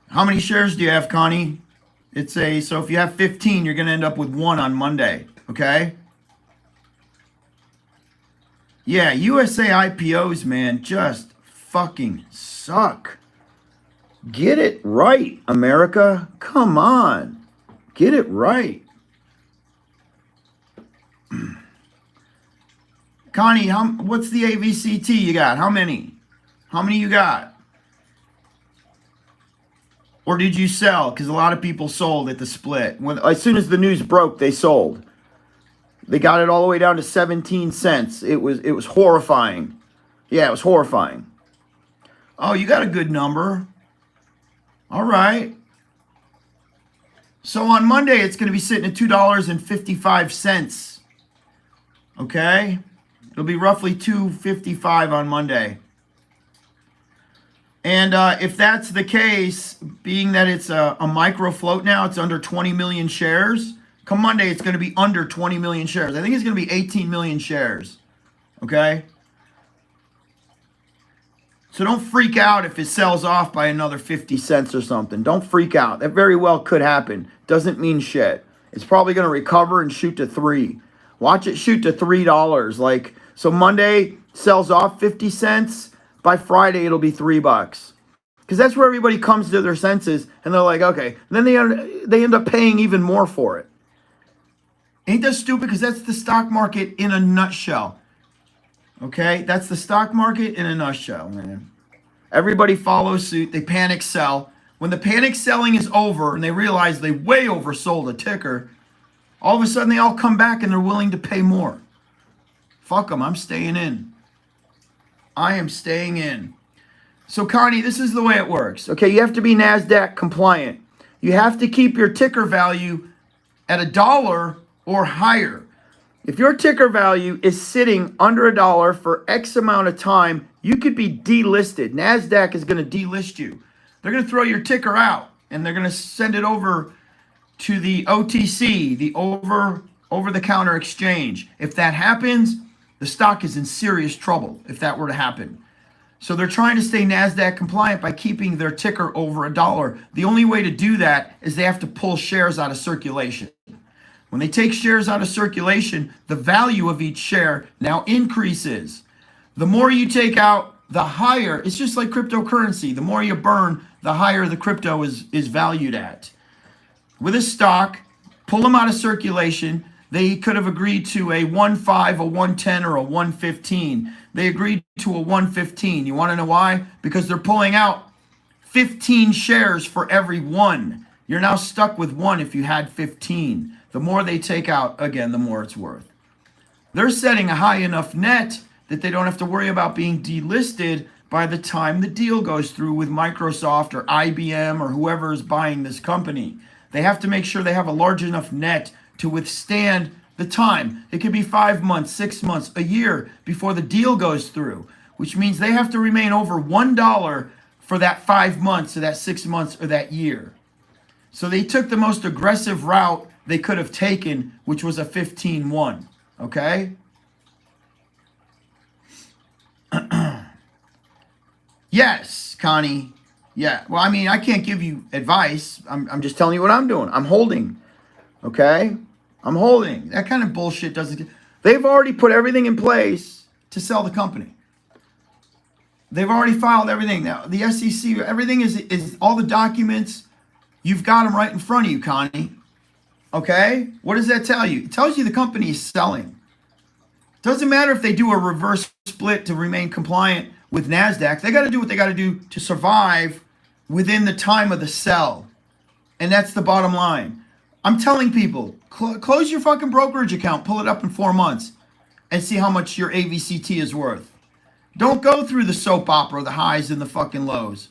How many shares do you have, Connie? So if you have 15, you're going to end up with 1 on Monday, okay? Yeah, USA IPOs, man, just fucking suck. Get it right, America. Come on. Get it right. Connie, what's the AVCT you got? How many? How many you got? Or did you sell? Because a lot of people sold at the split. As soon as the news broke, they sold. They got it all the way down to 17 cents. It was horrifying. Yeah, it was horrifying. Oh, you got a good number. All right. So on Monday, it's going to be sitting at $2.55. Okay? It'll be roughly $2.55 on Monday. And if that's the case, being that it's a micro float now, it's under 20 million shares. Come Monday, it's going to be under 20 million shares. I think it's going to be 18 million shares. Okay? So don't freak out if it sells off by another 50 cents or something. Don't freak out. That very well could happen. Doesn't mean shit. It's probably going to recover and shoot to 3. Watch it shoot to $3. So Monday sells off 50 cents. By Friday, it'll be $3. Because that's where everybody comes to their senses. And they're like, okay. And then they end up paying even more for it. Ain't that stupid? Because that's the stock market in a nutshell. Okay? That's the stock market in a nutshell, man. Everybody follows suit. They panic sell. When the panic selling is over and they realize they way oversold a ticker, all of a sudden they all come back and they're willing to pay more. Fuck them. I'm staying in. I am staying in. So, Connie, this is the way it works. Okay, you have to be NASDAQ compliant. You have to keep your ticker value at $1 or higher. If your ticker value is sitting under $1 for X amount of time, you could be delisted. NASDAQ is going to delist you. They're going to throw your ticker out, and they're going to send it over to the OTC, the over-the-counter exchange. If that happens, the stock is in serious trouble if that were to happen. So they're trying to stay NASDAQ compliant by keeping their ticker over $1. The only way to do that is they have to pull shares out of circulation. When they take shares out of circulation, the value of each share now increases. The more you take out, the higher. It's just like cryptocurrency. The more you burn, the higher the crypto is valued at. With a stock, pull them out of circulation. They could have agreed to a 1.5, a 110, or a 115. They agreed to a 115. You want to know why? Because they're pulling out 15 shares for every one. You're now stuck with one if you had 15. The more they take out, again, the more it's worth. They're setting a high enough net that they don't have to worry about being delisted by the time the deal goes through with Microsoft or IBM or whoever is buying this company. They have to make sure they have a large enough net to withstand the time. It could be 5 months, 6 months, a year before the deal goes through, which means they have to remain over $1 for that 5 months or that 6 months or that year. So they took the most aggressive route they could have taken, which was a 15-1. Okay? Yes, Connie. Yeah. Well, I mean, I can't give you advice. I'm just telling you what I'm doing. I'm holding. Okay? I'm holding. That kind of bullshit doesn't... They've already put everything in place to sell the company. They've already filed everything now. The SEC, everything is all the documents. You've got them right in front of you, Connie. Okay? What does that tell you? It tells you the company is selling. Doesn't matter if they do a reverse split to remain compliant with NASDAQ. They got to do what they got to do to survive within the time of the sell. And that's the bottom line. I'm telling people, close your fucking brokerage account, pull it up in 4 months, and see how much your AVCT is worth. Don't go through the soap opera, the highs and the fucking lows.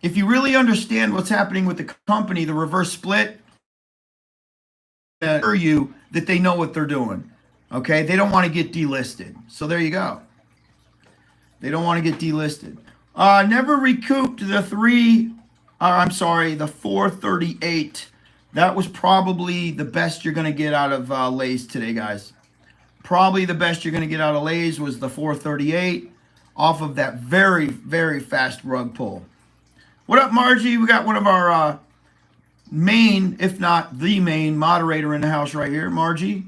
If you really understand what's happening with the company, the reverse split, assure you that they know what they're doing. Okay? They don't want to get delisted. So there you go. They don't want to get delisted. Never recouped the the 438. That was probably the best you're going to get out of LASE today, guys. Probably the best you're going to get out of LASE was the 438 off of that very, very fast rug pull. What up, Margie? We got one of our main, if not the main, moderator in the house right here, Margie.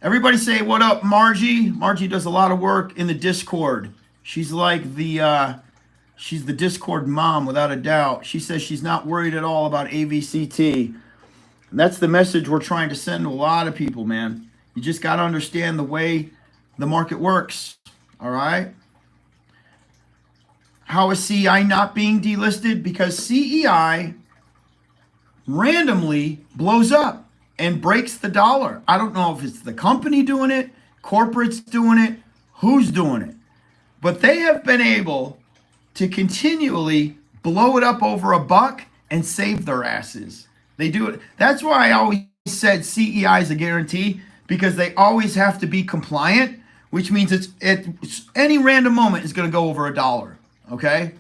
Everybody say, what up, Margie? Margie does a lot of work in the Discord. She's like she's the Discord mom, without a doubt. She says she's not worried at all about AVCT. And that's the message we're trying to send to a lot of people, man. You just got to understand the way the market works, all right? How is CEI not being delisted? Because CEI randomly blows up and breaks the dollar. I don't know if it's the company doing it, corporate's doing it, who's doing it. But they have been able to continually blow it up over $1 and save their asses. They do it. That's why I always said CEI is a guarantee, because they always have to be compliant, which means it's any random moment is going to go over $1. Okay?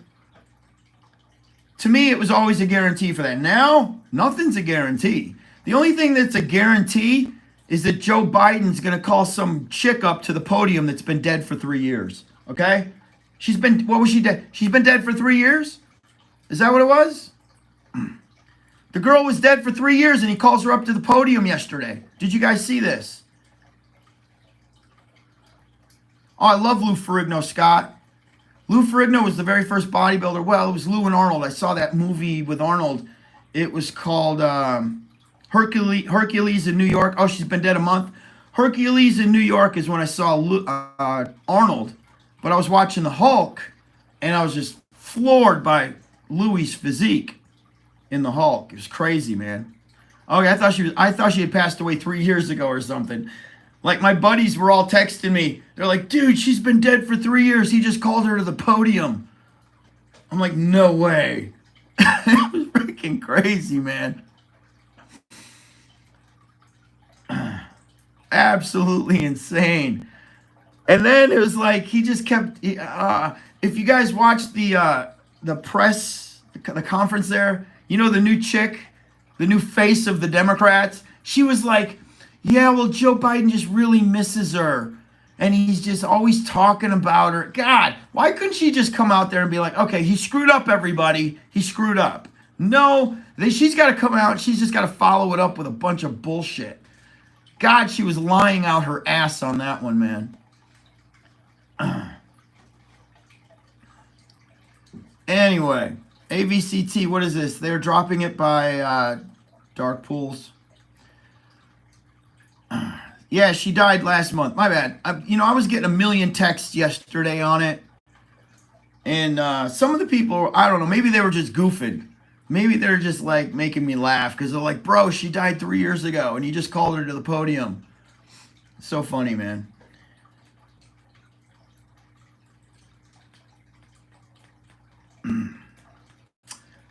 To me, it was always a guarantee for that. Now, nothing's a guarantee. The only thing that's a guarantee is that Joe Biden's going to call some chick up to the podium that's been dead for 3 years. Okay? What was she dead? She's been dead for 3 years? Is that what it was? The girl was dead for 3 years and he calls her up to the podium yesterday. Did you guys see this? Oh, I love Lou Ferrigno, Scott. Lou Ferrigno was the very first bodybuilder. Well, it was Lou and Arnold. I saw that movie with Arnold. It was called Hercules in New York. Oh, she's been dead a month. Hercules in New York is when I saw Arnold. But I was watching the Hulk, and I was just floored by Louis' physique in the Hulk. It was crazy, man. Okay, I thought she had passed away 3 years ago or something. Like, my buddies were all texting me. They're like, dude, she's been dead for 3 years. He just called her to the podium. I'm like, no way. It was freaking crazy, man. Absolutely insane. And then it was like he just kept. If you guys watched the press, the conference there, you know, the new chick, the new face of the Democrats. She was like, "Yeah, well, Joe Biden just really misses her, and he's just always talking about her." God, why couldn't she just come out there and be like, "Okay, he screwed up, everybody. He screwed up." No, she's got to come out. She's just got to follow it up with a bunch of bullshit. God, she was lying out her ass on that one, man. Anyway, AVCT, what is this? They're dropping it by dark pools. Yeah, she died last month. My bad. I was getting a million texts yesterday on it. And some of the people, I don't know, maybe they were just goofing. Maybe they're just like making me laugh because they're like, bro, she died 3 years ago and you just called her to the podium. So funny, man.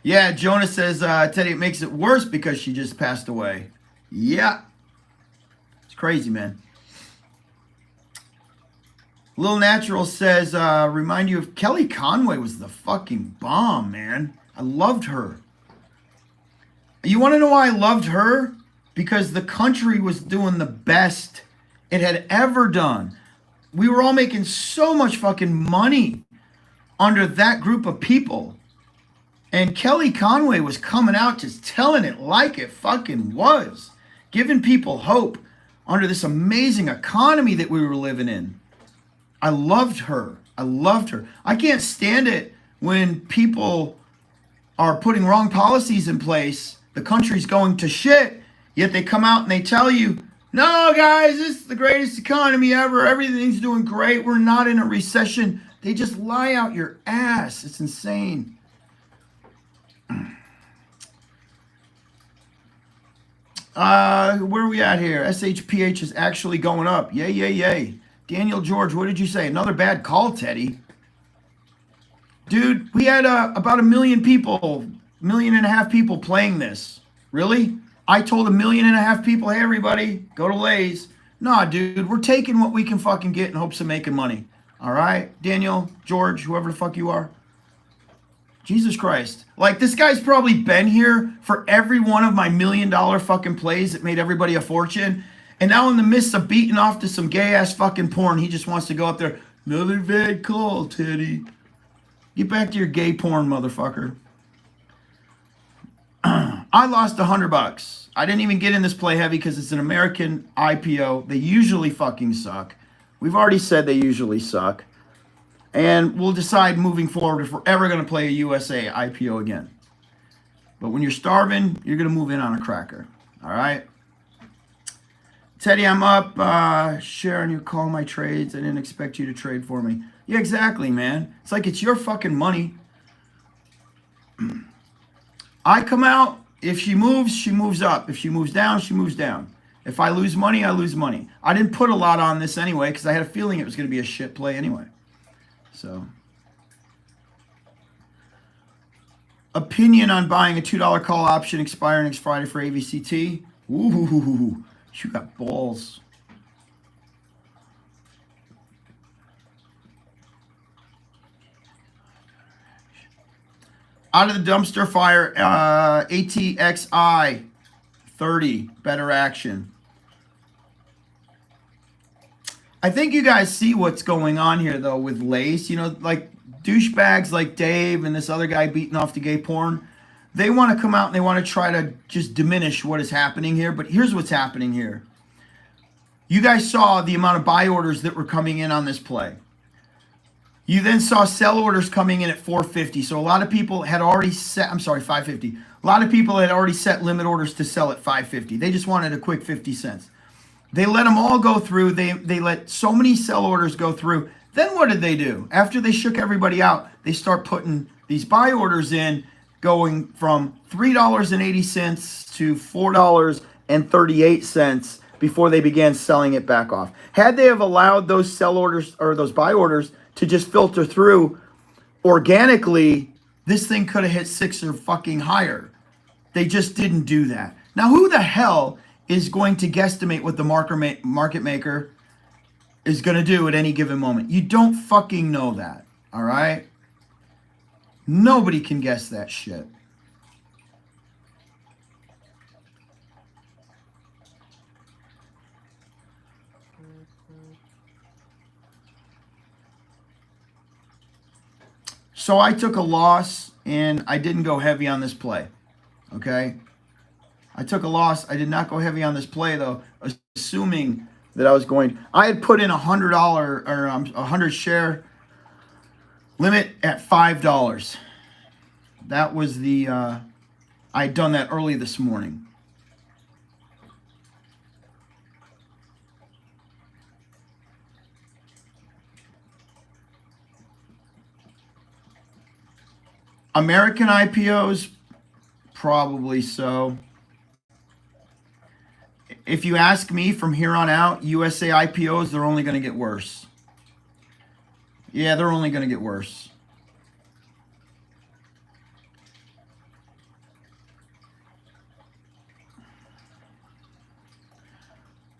Yeah, Jonah says, Teddy, it makes it worse because she just passed away. Yeah. It's crazy, man. Lil Natural says, remind you of Kelly Conway was the fucking bomb, man. I loved her. You want to know why I loved her? Because the country was doing the best it had ever done. We were all making so much fucking money under that group of people. And Kelly Conway was coming out just telling it like it fucking was, giving people hope under this amazing economy that we were living in. I loved her. I loved her. I can't stand it when people are putting wrong policies in place. The country's going to shit, yet they come out and they tell you, no, guys, this is the greatest economy ever. Everything's doing great. We're not in a recession. They just lie out your ass. It's insane. Where are we at here? SHPH is actually going up. Yay, yay, yay. Daniel George, what did you say? Another bad call, Teddy. Dude, we had about 1 million people, 1.5 million people playing this. Really? I told 1.5 million people, hey, everybody, go to LASE. Nah, dude, we're taking what we can fucking get in hopes of making money. All right? Daniel, George, whoever the fuck you are. Jesus Christ. Like, this guy's probably been here for every one of my $1 million fucking plays that made everybody a fortune. And now in the midst of beating off to some gay-ass fucking porn, he just wants to go up there, another bad call, Teddy. Get back to your gay porn, motherfucker. I lost $100. I didn't even get in this play heavy because it's an American IPO. They usually fucking suck. We've already said they usually suck. And we'll decide moving forward if we're ever going to play a USA IPO again. But when you're starving, you're going to move in on a cracker. All right? Teddy, I'm up. Sharon, you call my trades. I didn't expect you to trade for me. Yeah, exactly, man. It's like it's your fucking money. I come out. If she moves up. If she moves down, she moves down. If I lose money, I lose money. I didn't put a lot on this anyway because I had a feeling it was going to be a shit play anyway. So, opinion on buying a $2 call option expiring next Friday for AVCT. Ooh, you got balls. Out of the dumpster fire, ATXI 30, better action. I think you guys see what's going on here, though, with LASE. You know, like douchebags like Dave and this other guy beating off to gay porn. They want to come out and they want to try to just diminish what is happening here. But here's what's happening here. You guys saw the amount of buy orders that were coming in on this play. You then saw sell orders coming in at 450. So a lot of people had already set, I'm sorry, 550. A lot of people had already set limit orders to sell at 550. They just wanted a quick 50 cents. They let them all go through. They let so many sell orders go through. Then what did they do? After they shook everybody out, they start putting these buy orders in, going from $3.80 to $4.38 before they began selling it back off. Had they have allowed those sell orders or those buy orders to just filter through organically, this thing could have hit 6 or fucking higher. They just didn't do that. Now, who the hell is going to guesstimate what the market maker is going to do at any given moment? You don't fucking know that, all right? Nobody can guess that shit. So I took a loss and I didn't go heavy on this play, okay? I took a loss. I did not go heavy on this play, though, assuming that I was going. I had put in $100 or 100 share limit at $5. That was the. I had done that early this morning. American IPOs, probably so. If you ask me from here on out, USA IPOs, they're only going to get worse. Yeah, they're only going to get worse.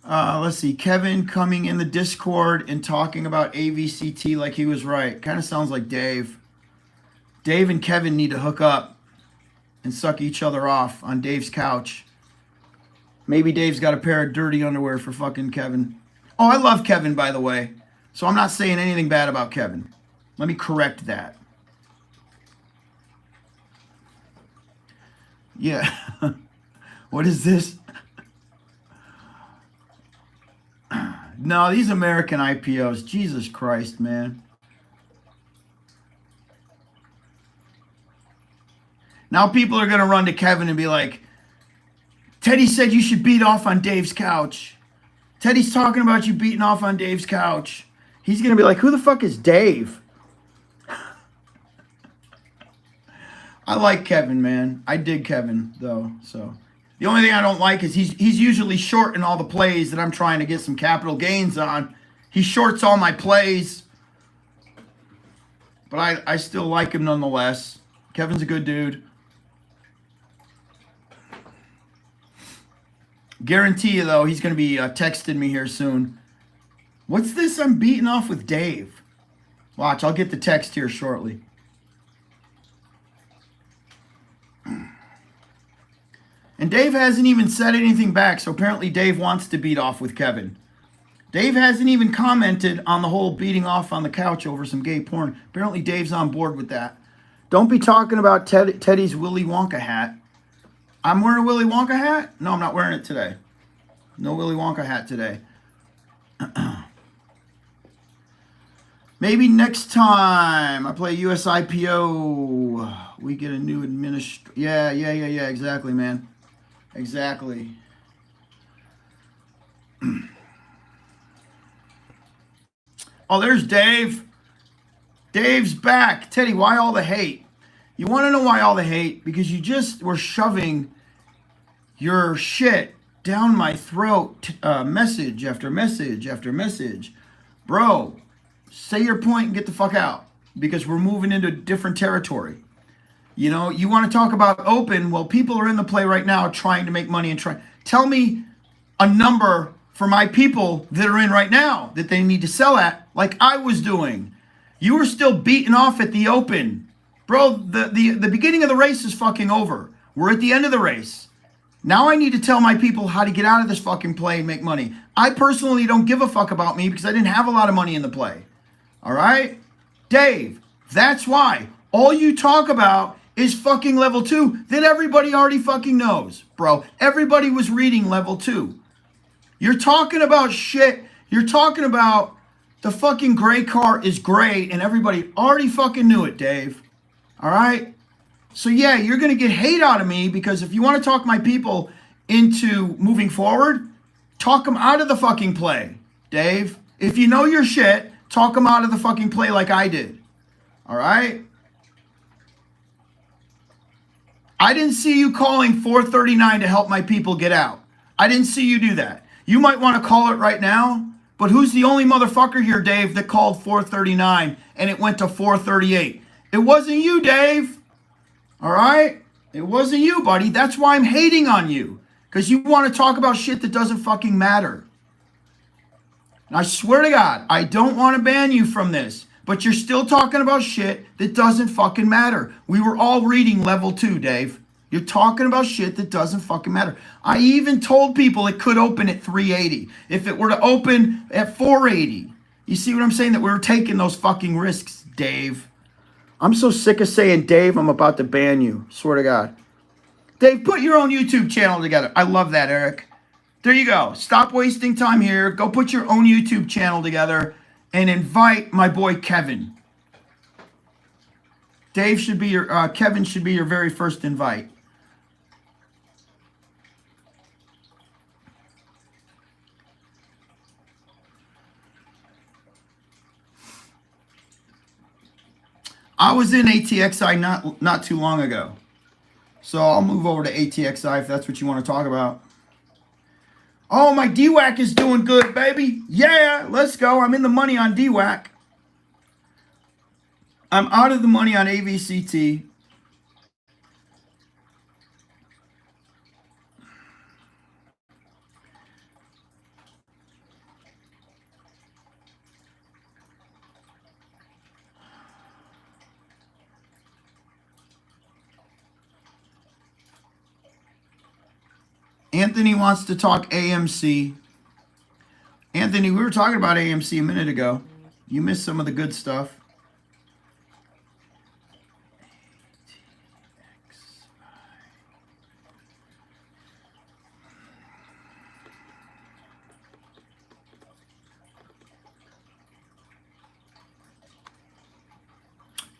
Let's see. Kevin coming in the Discord and talking about AVCT like he was right. Kind of sounds like Dave. Dave and Kevin need to hook up and suck each other off on Dave's couch. Maybe Dave's got a pair of dirty underwear for fucking Kevin. Oh, I love Kevin, by the way. So I'm not saying anything bad about Kevin. Let me correct that. Yeah. What is this? No, these American IPOs. Jesus Christ, man. Now people are going to run to Kevin and be like, Teddy said you should beat off on Dave's couch. Teddy's talking about you beating off on Dave's couch. He's going to be like, who the fuck is Dave? I like Kevin, man. I dig Kevin, though. So the only thing I don't like is he's usually short in all the plays that I'm trying to get some capital gains on. He shorts all my plays. But I still like him nonetheless. Kevin's a good dude. Guarantee you, though, he's going to be texting me here soon. What's this I'm beating off with Dave? Watch, I'll get the text here shortly. And Dave hasn't even said anything back, so apparently Dave wants to beat off with Kevin. Dave hasn't even commented on the whole beating off on the couch over some gay porn. Apparently Dave's on board with that. Don't be talking about Teddy's Willy Wonka hat. I'm wearing a Willy Wonka hat? No, I'm not wearing it today. No Willy Wonka hat today. Maybe next time I play US IPO, we get a new administrator. Yeah, exactly, man. Exactly. Oh, there's Dave. Dave's back. Teddy, why all the hate? You want to know why all the hate? Because you just were shoving your shit down my throat, message after message after message. Bro, say your point and get the fuck out, because we're moving into different territory. You know, you want to talk about open. Well, people are in the play right now trying to make money and tell me a number for my people that are in right now that they need to sell at, like I was doing. You were still beating off at the open. Bro, the beginning of the race is fucking over. We're at the end of the race. Now I need to tell my people how to get out of this fucking play and make money. I personally don't give a fuck about me because I didn't have a lot of money in the play. All right? Dave, that's why. All you talk about is fucking level 2 that everybody already fucking knows, bro. Everybody was reading level 2. You're talking about shit. You're talking about the fucking gray car is gray and everybody already fucking knew it, Dave. All right? So yeah, you're going to get hate out of me because if you want to talk my people into moving forward, talk them out of the fucking play, Dave. If you know your shit, talk them out of the fucking play like I did. All right? I didn't see you calling 439 to help my people get out. I didn't see you do that. You might want to call it right now, but who's the only motherfucker here, Dave, that called 439 and it went to 438? It wasn't you, Dave. All right? It wasn't you, buddy. That's why I'm hating on you. Because you want to talk about shit that doesn't fucking matter. And I swear to God, I don't want to ban you from this. But you're still talking about shit that doesn't fucking matter. We were all reading level 2, Dave. You're talking about shit that doesn't fucking matter. I even told people it could open at 380. If it were to open at 480. You see what I'm saying? That we were taking those fucking risks, Dave. I'm so sick of saying, Dave, I'm about to ban you. Swear to God. Dave, put your own YouTube channel together. I love that, Eric. There you go. Stop wasting time here. Go put your own YouTube channel together and invite my boy Kevin. Dave should be your, Kevin should be your very first invite. I was in ATXI not too long ago. So I'll move over to ATXI if that's what you want to talk about. Oh, my DWAC is doing good, baby. Yeah, let's go. I'm in the money on DWAC. I'm out of the money on AVCT. Anthony wants to talk AMC. Anthony, we were talking about AMC a minute ago. You missed some of the good stuff.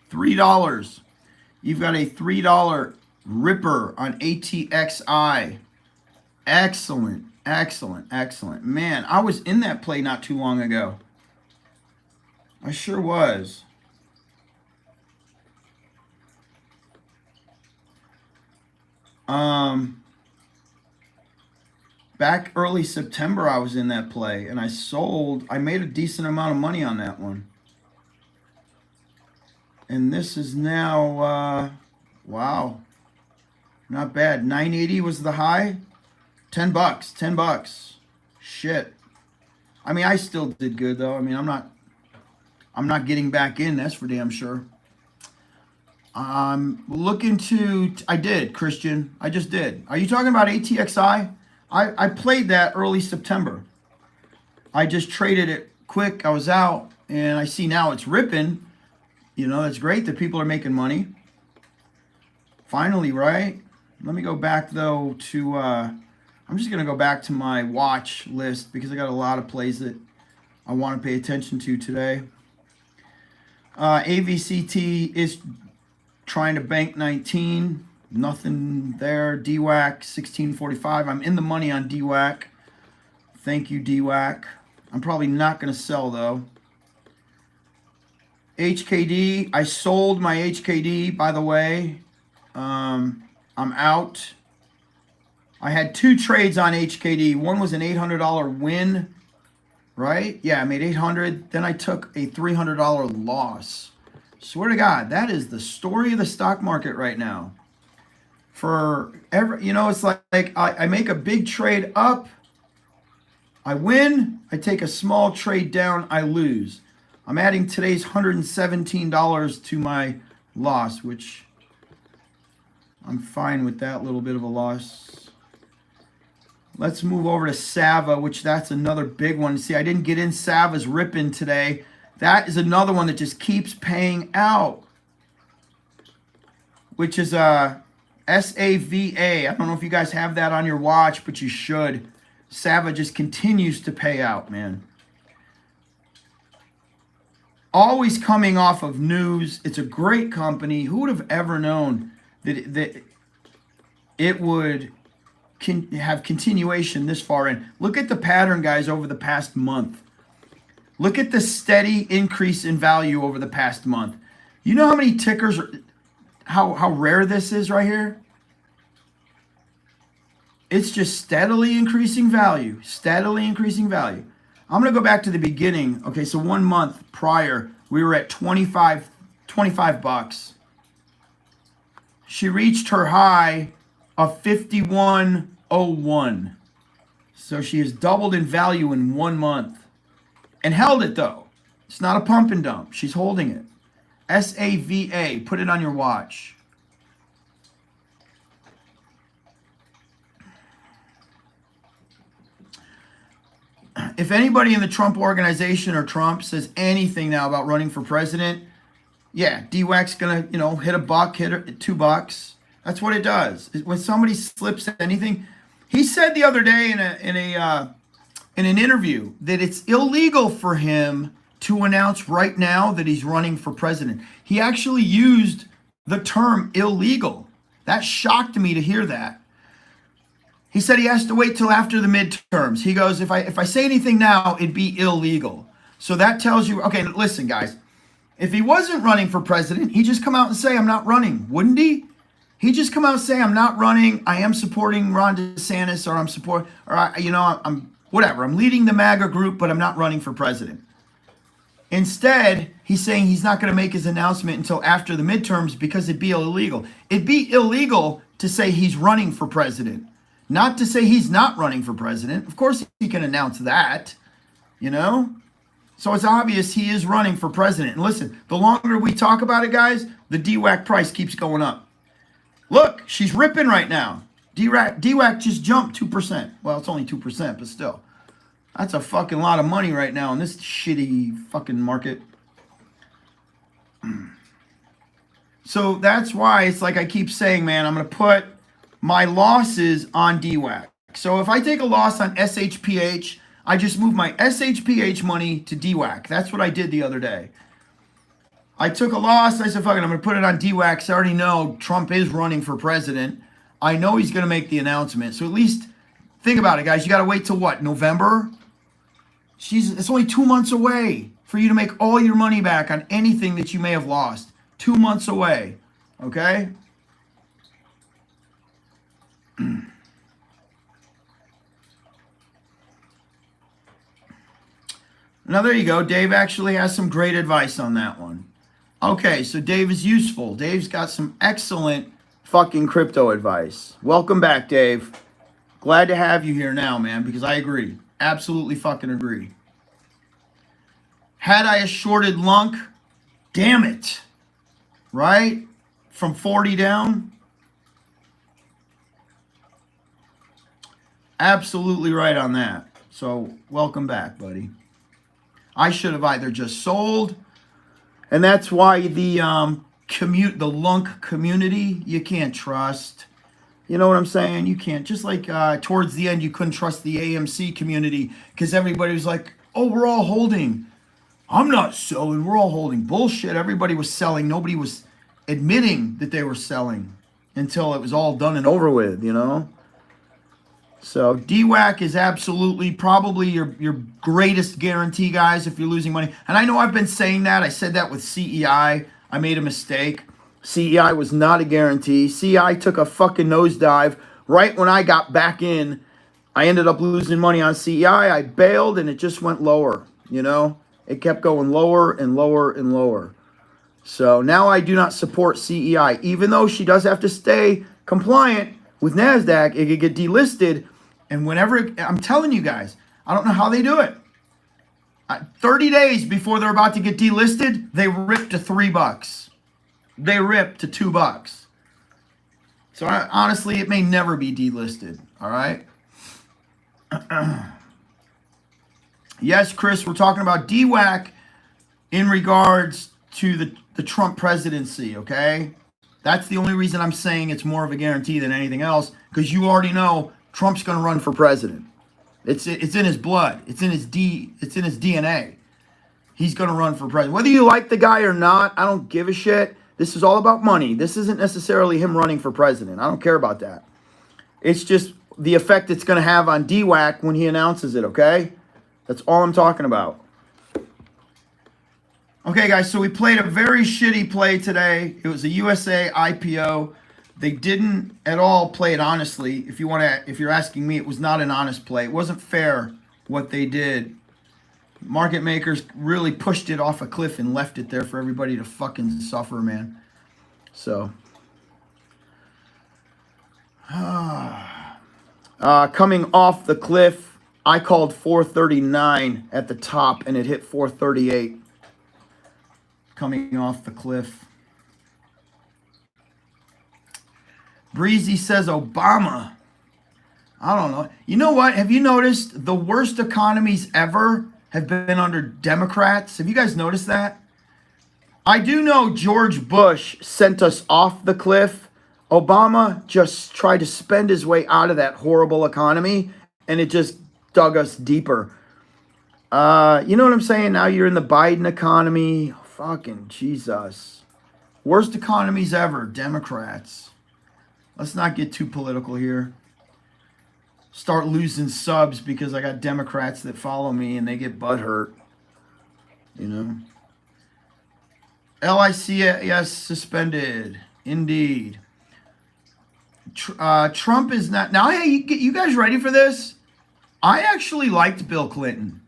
$3. You've got a $3 ripper on ATXI. Excellent, excellent, excellent. Man, I was in that play not too long ago. I sure was. Back early September, I was in that play, and I sold. I made a decent amount of money on that one. And this is now, wow, not bad. 980 was the high. $10, $10. Shit. I mean, I still did good though. I mean, I'm not getting back in. That's for damn sure. I'm looking to. I did, Christian. I just did. Are you talking about ATXI? I played that early September. I just traded it quick. I was out, and I see now it's ripping. You know, that's great that people are making money. Finally, right? Let me go back though to. I'm just going to go back to my watch list because I got a lot of plays that I want to pay attention to today. AVCT is trying to bank 19. Nothing there. DWAC 1645. I'm in the money on DWAC. Thank you, DWAC. I'm probably not going to sell though. HKD. I sold my HKD, by the way. I'm out. I had 2 trades on HKD. One was an $800 win, right? Yeah, I made $800. Then I took a $300 loss. Swear to God, that is the story of the stock market right now. You know, it's like I make a big trade up, I win. I take a small trade down, I lose. I'm adding today's $117 to my loss, which I'm fine with that little bit of a loss. Let's move over to Sava, which that's another big one. See, I didn't get in Sava's ripping today. That is another one that just keeps paying out, which is SAVA. I don't know if you guys have that on your watch, but you should. Sava just continues to pay out, man. Always coming off of news. It's a great company. Who would have ever known that it would have continuation this far in? Look at the pattern, guys, over the past month. Look at the steady increase in value over the past month. You know how many tickers, how rare this is right here? It's just steadily increasing value, steadily increasing value. I'm going to go back to the beginning. Okay, so 1 month prior, we were at 25 bucks. She reached her high of 51.01. So she has doubled in value in 1 month. And held it though. It's not a pump and dump. She's holding it. SAVA. Put it on your watch. If anybody in the Trump organization or Trump says anything now about running for president, yeah, DWAC's gonna, hit a buck, hit $2. That's what it does. When somebody slips anything, he said the other day in an interview that it's illegal for him to announce right now that he's running for president. He actually used the term illegal. That shocked me to hear that. He said he has to wait till after the midterms. He goes, if I say anything now, it'd be illegal. So that tells you, okay, listen, guys. If he wasn't running for president, he'd just come out and say, I'm not running, wouldn't he? He'd just come out and say, I'm not running. I am supporting Ron DeSantis, or I'm whatever. I'm leading the MAGA group, but I'm not running for president. Instead, he's saying he's not going to make his announcement until after the midterms because it'd be illegal. It'd be illegal to say he's running for president, not to say he's not running for president. Of course, he can announce that, you know? So it's obvious he is running for president. And listen, the longer we talk about it, guys, the DWAC price keeps going up. Look, she's ripping right now. DWAC just jumped 2%. Well, it's only 2%, but still. That's a fucking lot of money right now in this shitty fucking market. So that's why it's like I keep saying, man, I'm going to put my losses on DWAC. So if I take a loss on SHPH, I just move my SHPH money to DWAC. That's what I did the other day. I took a loss. I said, fuck it, I'm going to put it on DWAC. I already know Trump is running for president. I know he's going to make the announcement. So at least think about it, guys. You got to wait till what, November? It's only 2 months away for you to make all your money back on anything that you may have lost. 2 months away, okay? Now, there you go. Dave actually has some great advice on that one. Okay, so Dave is useful. Dave's got some excellent fucking crypto advice. Welcome back, Dave. Glad to have you here now, man, because I agree. Absolutely fucking agree. Had I shorted Lunk, damn it, right? From 40 down. Absolutely right on that. So welcome back, buddy. I should have either just sold, and that's why the Lunk community, you can't trust. You know what I'm saying? You can't. Just like towards the end, you couldn't trust the AMC community because everybody was like, oh, we're all holding. I'm not selling. We're all holding. Bullshit. Everybody was selling. Nobody was admitting that they were selling until it was all done and over with, you know? So DWAC is absolutely probably your greatest guarantee, guys, if you're losing money. And I know I've been saying that. I said that with CEI. I made a mistake. CEI was not a guarantee. CEI took a fucking nosedive right when I got back in. I ended up losing money on CEI. I bailed, and it just went lower, you know? It kept going lower and lower and lower. So now I do not support CEI. Even though she does have to stay compliant with NASDAQ, it could get delisted. And whenever, I'm telling you guys, I don't know how they do it. 30 days before they're about to get delisted, they rip to $3. They rip to $2. So honestly, it may never be delisted. All right. Yes, Chris, we're talking about DWAC in regards to the Trump presidency, okay? That's the only reason I'm saying it's more of a guarantee than anything else, because you already know Trump's going to run for president. It's in his blood. It's in his DNA. He's going to run for president. Whether you like the guy or not, I don't give a shit. This is all about money. This isn't necessarily him running for president. I don't care about that. It's just the effect it's going to have on DWAC when he announces it, okay? That's all I'm talking about. Okay, guys, so we played a very shitty play today. It was a USA IPO. They didn't at all play it honestly. If you're asking me, it was not an honest play. It wasn't fair what they did. Market makers really pushed it off a cliff and left it there for everybody to fucking suffer, man. So, coming off the cliff, I called 439 at the top, and it hit 438. Coming off the cliff. Breezy says Obama. I don't know. You know what? Have you noticed the worst economies ever have been under Democrats? Have you guys noticed that? I do know George Bush sent us off the cliff. Obama just tried to spend his way out of that horrible economy, and it just dug us deeper. You know what I'm saying? Now you're in the Biden economy. Fucking Jesus. Worst economies ever, Democrats. Let's not get too political here. Start losing subs because I got Democrats that follow me and they get butthurt. You know? LICS suspended. Indeed. Trump is not. Now, hey, you guys ready for this? I actually liked Bill Clinton.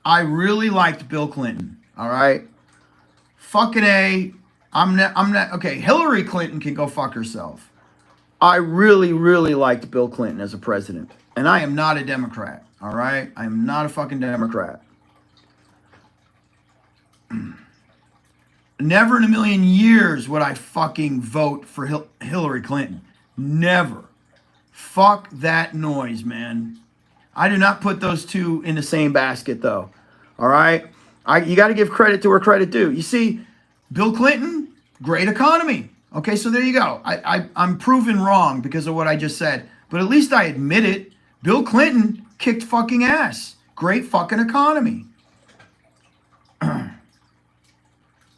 I really liked Bill Clinton. All right. Fucking A. I'm not. Okay, Hillary Clinton can go fuck herself. I really, really liked Bill Clinton as a president. And I am not a Democrat. All right. I am not a fucking Democrat. Never in a million years would I fucking vote for Hillary Clinton. Never. Fuck that noise, man. I do not put those two in the same basket, though. All right? You got to give credit to where credit due. You see, Bill Clinton, great economy. Okay, so there you go. I'm proven wrong because of what I just said. But at least I admit it. Bill Clinton kicked fucking ass. Great fucking economy.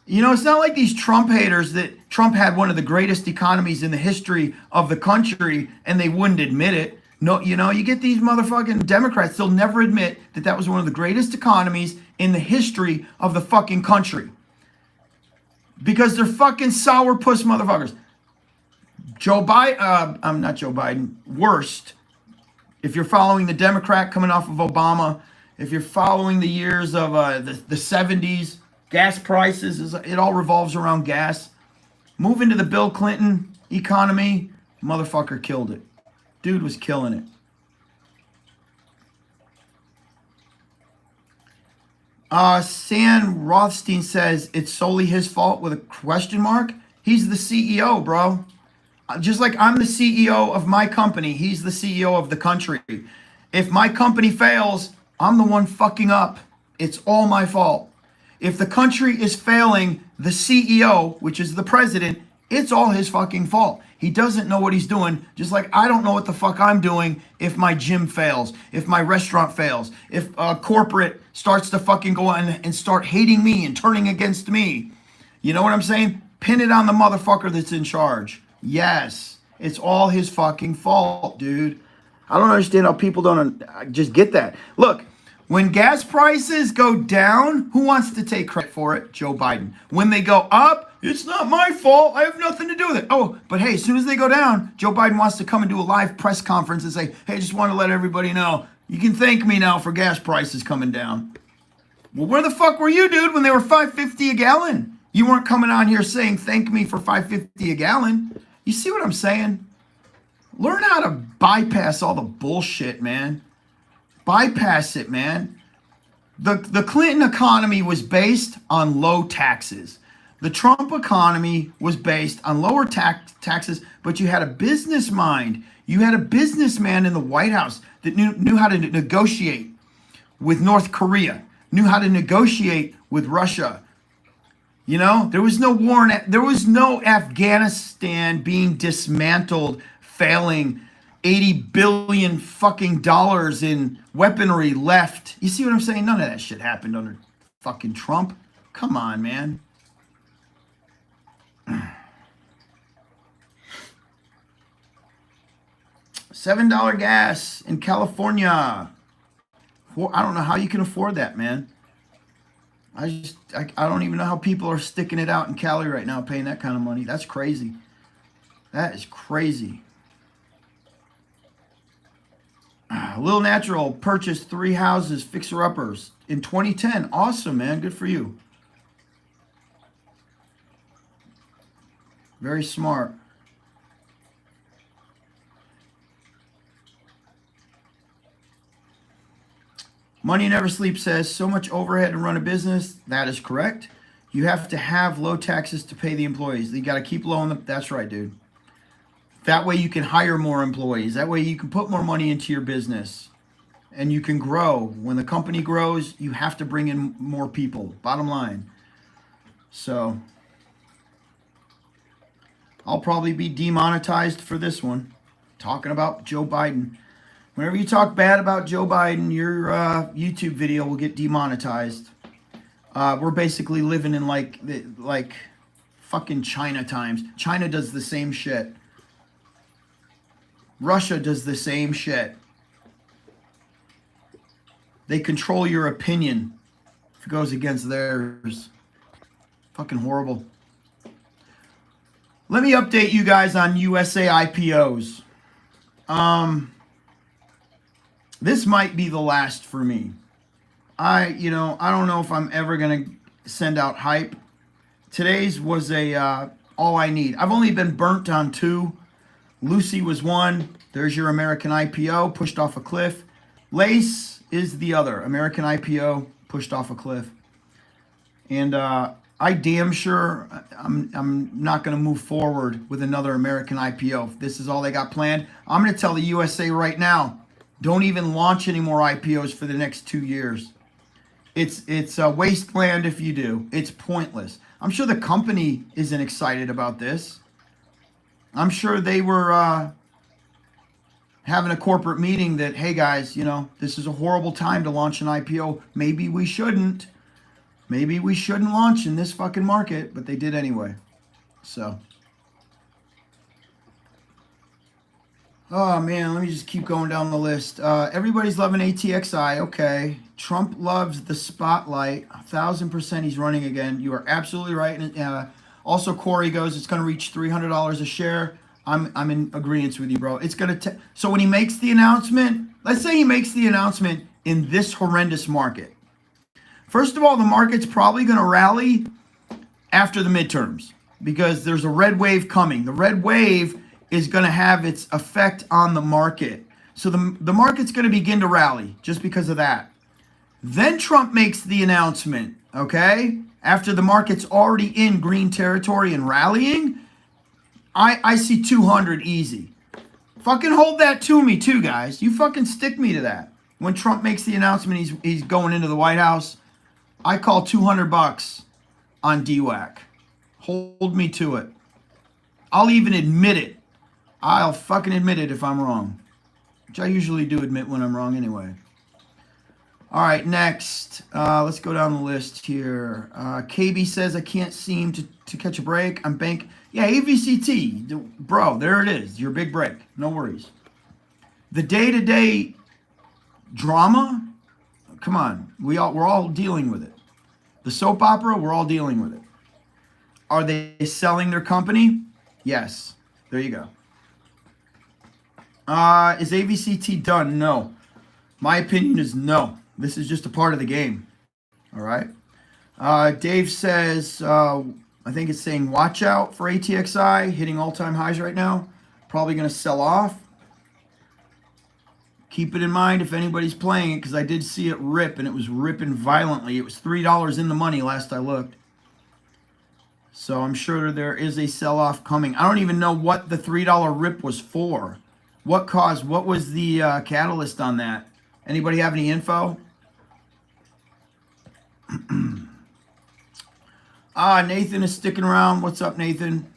You know, it's not like these Trump haters that Trump had one of the greatest economies in the history of the country and they wouldn't admit it. No, you know, you get these motherfucking Democrats, they'll never admit that that was one of the greatest economies in the history of the fucking country. Because they're fucking sourpuss motherfuckers. Joe Biden, I'm not Joe Biden, worst. If you're following the Democrat coming off of Obama, if you're following the years of the 70s, gas prices, it all revolves around gas. Move into the Bill Clinton economy, motherfucker killed it. Dude was killing it. San Rothstein says it's solely his fault with a question mark. He's the CEO, bro. Just like I'm the CEO of my company, he's the CEO of the country. If my company fails, I'm the one fucking up. It's all my fault. If the country is failing the CEO, which is the president, it's all his fucking fault. He doesn't know what he's doing, just like I don't know what the fuck I'm doing if my gym fails, if my restaurant fails, if corporate starts to fucking go on and start hating me and turning against me. You know what I'm saying? Pin it on the motherfucker that's in charge. Yes, it's all his fucking fault, dude. I don't understand how people don't just get that. Look, when gas prices go down, who wants to take credit for it? Joe Biden. When they go up, it's not my fault. I have nothing to do with it. Oh, but hey, as soon as they go down, Joe Biden wants to come and do a live press conference and say, hey, just want to let everybody know, you can thank me now for gas prices coming down. Well, where the fuck were you, dude, when they were $5.50 a gallon? You weren't coming on here saying thank me for $5.50 a gallon. You see what I'm saying? Learn how to bypass all the bullshit, man. Bypass it, man. The Clinton economy was based on low taxes. The Trump economy was based on lower taxes, but you had a business mind. You had a businessman in the White House that knew how to negotiate with North Korea, knew how to negotiate with Russia. You know, there was no war, there was no Afghanistan being dismantled, failing. 80 billion fucking dollars in weaponry left. You see what I'm saying? None of that shit happened under fucking Trump. Come on, man. $7 gas in California. I don't know how you can afford that, man. I don't even know how people are sticking it out in Cali right now, paying that kind of money. That's crazy. That is crazy. Lil Natural purchased 3 houses, fixer-uppers, in 2010. Awesome, man. Good for you. Very smart. Money Never Sleeps says, so much overhead to run a business. That is correct. You have to have low taxes to pay the employees. You got to keep low on them. That's right, dude. That way you can hire more employees. That way you can put more money into your business and you can grow. When the company grows, you have to bring in more people. Bottom line. So I'll probably be demonetized for this one. Talking about Joe Biden. Whenever you talk bad about Joe Biden, your YouTube video will get demonetized. We're basically living in like fucking China times. China does the same shit. Russia does the same shit. They control your opinion if it goes against theirs. Fucking horrible. Let me update you guys on USA IPOs. This might be the last for me. I don't know if I'm ever gonna send out hype. Today's was a all I need. I've only been burnt on 2. Lucy was 1. There's your American IPO pushed off a cliff. LASE is the other American IPO pushed off a cliff. And I damn sure I'm not going to move forward with another American IPO. If this is all they got planned, I'm going to tell the USA right now, don't even launch any more IPOs for the next 2 years. It's a wasteland if you do. It's pointless. I'm sure the company isn't excited about this. I'm sure they were having a corporate meeting that, hey guys, this is a horrible time to launch an IPO. Maybe we shouldn't. Maybe we shouldn't launch in this fucking market, but they did anyway. So. Oh man, let me just keep going down the list. Everybody's loving ATXI. Okay. Trump loves the spotlight. 1,000% he's running again. You are absolutely right. And also, Corey goes, it's going to reach $300 a share. I'm in agreement with you, bro. It's going to. So when he makes the announcement, let's say he makes the announcement in this horrendous market. First of all, the market's probably going to rally after the midterms because there's a red wave coming. The red wave is going to have its effect on the market. So the market's going to begin to rally just because of that. Then Trump makes the announcement, okay? After the market's already in green territory and rallying, I see 200 easy. Fucking hold that to me too, guys. You fucking stick me to that. When Trump makes the announcement he's going into the White House, I call $200 on DWAC. Hold me to it. I'll even admit it. I'll fucking admit it if I'm wrong. Which I usually do admit when I'm wrong anyway. All right, next. Let's go down the list here. KB says, I can't seem to catch a break. I'm bank. Yeah, AVCT. Bro, there it is. Your big break. No worries. The day-to-day drama, come on. We're all dealing with it. The soap opera, we're all dealing with it. Are they selling their company? Yes. There you go. Is AVCT done? No. My opinion is no. This is just a part of the game. All right. Dave says, I think it's saying watch out for ATXI, hitting all-time highs right now. Probably going to sell off. Keep it in mind if anybody's playing it, because I did see it rip, and it was ripping violently. It was $3 in the money last I looked. So I'm sure there is a sell-off coming. I don't even know what the $3 rip was for. What was the catalyst on that? Anybody have any info? Nathan is sticking around. What's up, Nathan?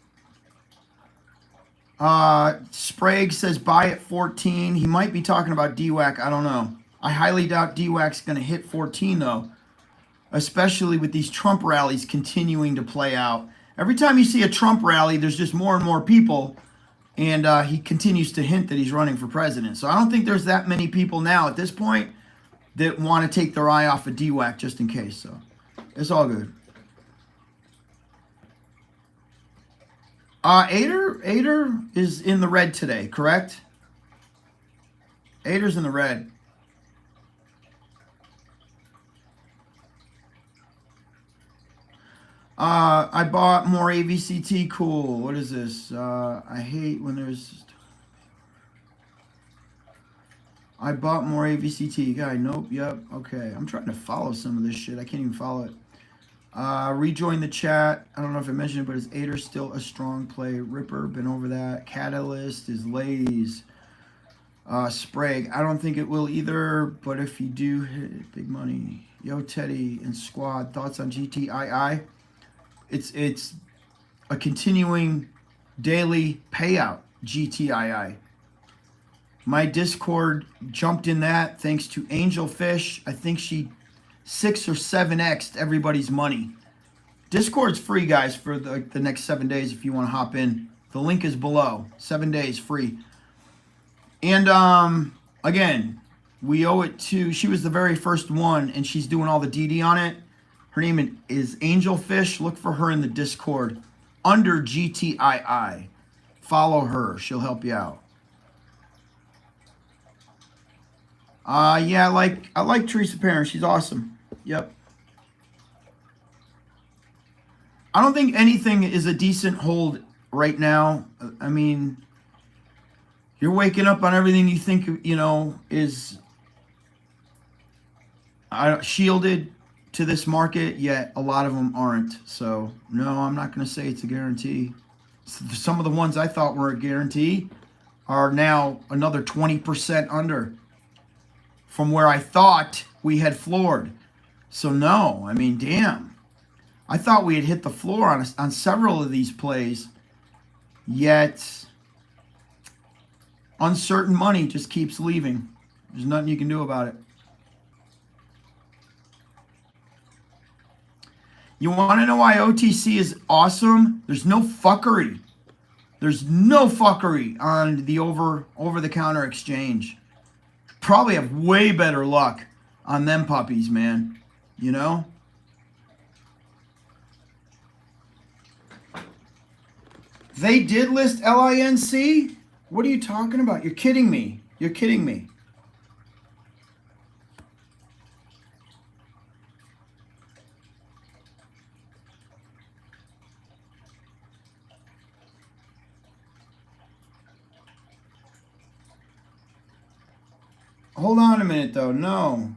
Sprague says buy at 14. He might be talking about DWAC. I don't know. I highly doubt DWAC's going to hit 14, though, especially with these Trump rallies continuing to play out. Every time you see a Trump rally, there's just more and more people, and he continues to hint that he's running for president. So I don't think there's that many people now at this point that want to take their eye off of DWAC just in case. So it's all good. Ader is in the red today, correct? Ader's in the red. I bought more AVCT. Cool. What is this? I hate when there's... I bought more AVCT. Guy, nope, yep, okay. I'm trying to follow some of this shit. I can't even follow it. Rejoin the chat. I don't know if I mentioned it, but is Ader still a strong play? Ripper, been over that. Catalyst is LASE. Sprague, I don't think it will either, but if you do, hit big money. Yo, Teddy and Squad, thoughts on GTII? It's a continuing daily payout, GTII. My Discord jumped in that thanks to Angelfish. I think she 6 or 7x'd everybody's money. Discord's free, guys, for the next 7 days if you want to hop in. The link is below. 7 days free. And again, we owe it to, she was the very first one, and she's doing all the DD on it. Her name is Angelfish. Look for her in the Discord. under GTII. Follow her. She'll help you out. Yeah, I like Teresa Perrin. She's awesome. Yep. I don't think anything is a decent hold right now. I mean, you're waking up on everything you think, you know, is shielded to this market, yet a lot of them aren't. So, no, I'm not going to say it's a guarantee. Some of the ones I thought were a guarantee are now another 20% under from where I thought we had floored. So, no, I mean, damn. I thought we had hit the floor on several of these plays, yet uncertain money just keeps leaving. There's nothing you can do about it. You want to know why OTC is awesome? There's no fuckery. There's no fuckery on the over-the-counter exchange. Probably have way better luck on them puppies, man. You know? They did list LINC? What are you talking about? You're kidding me. You're kidding me. Hold on a minute, though. No.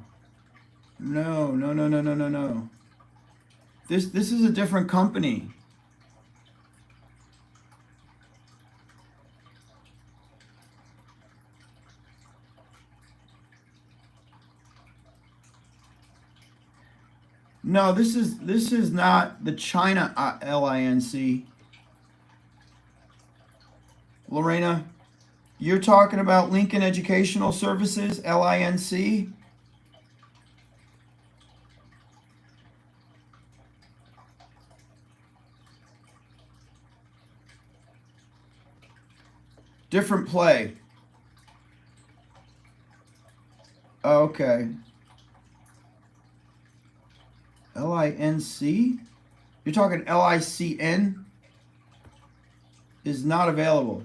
No. This is a different company. No, this is not the China LINC. Lorena, you're talking about Lincoln Educational Services, LINC? Different play. Okay. LINC? You're talking LICN? Is not available.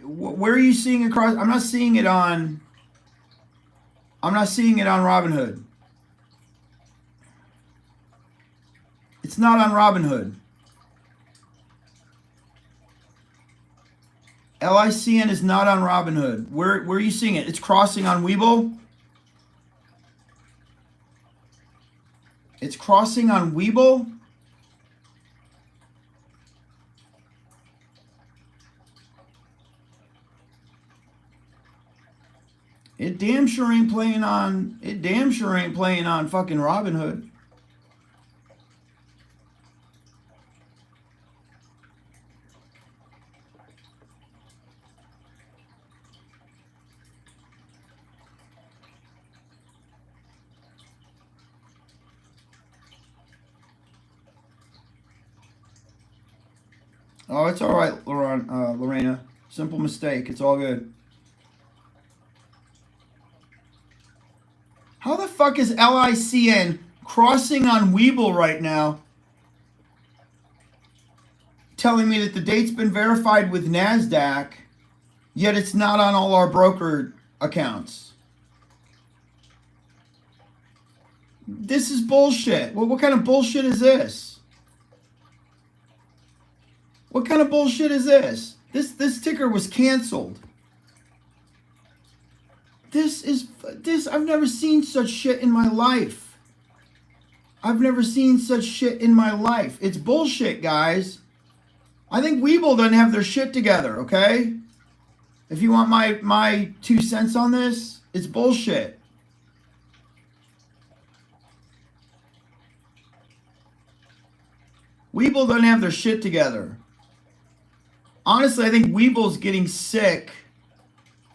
Where are you seeing across? I'm not seeing it on Robinhood. It's not on Robinhood. LICN is not on Robinhood. Where are you seeing it? It's crossing on Webull? It's crossing on Webull? It damn sure ain't playing on fucking Robinhood. Oh, it's all right, Lorena. Simple mistake. It's all good. How the fuck is LICN crossing on Webull right now, telling me that the date's been verified with NASDAQ, yet it's not on all our broker accounts? This is bullshit. Well, what kind of bullshit is this? What kind of bullshit is this? This ticker was canceled. I've never seen such shit in my life. I've never seen such shit in my life. It's bullshit, guys. I think Webull doesn't have their shit together, okay? If you want my 2 cents on this, it's bullshit. Webull doesn't have their shit together. Honestly, I think Webull's getting sick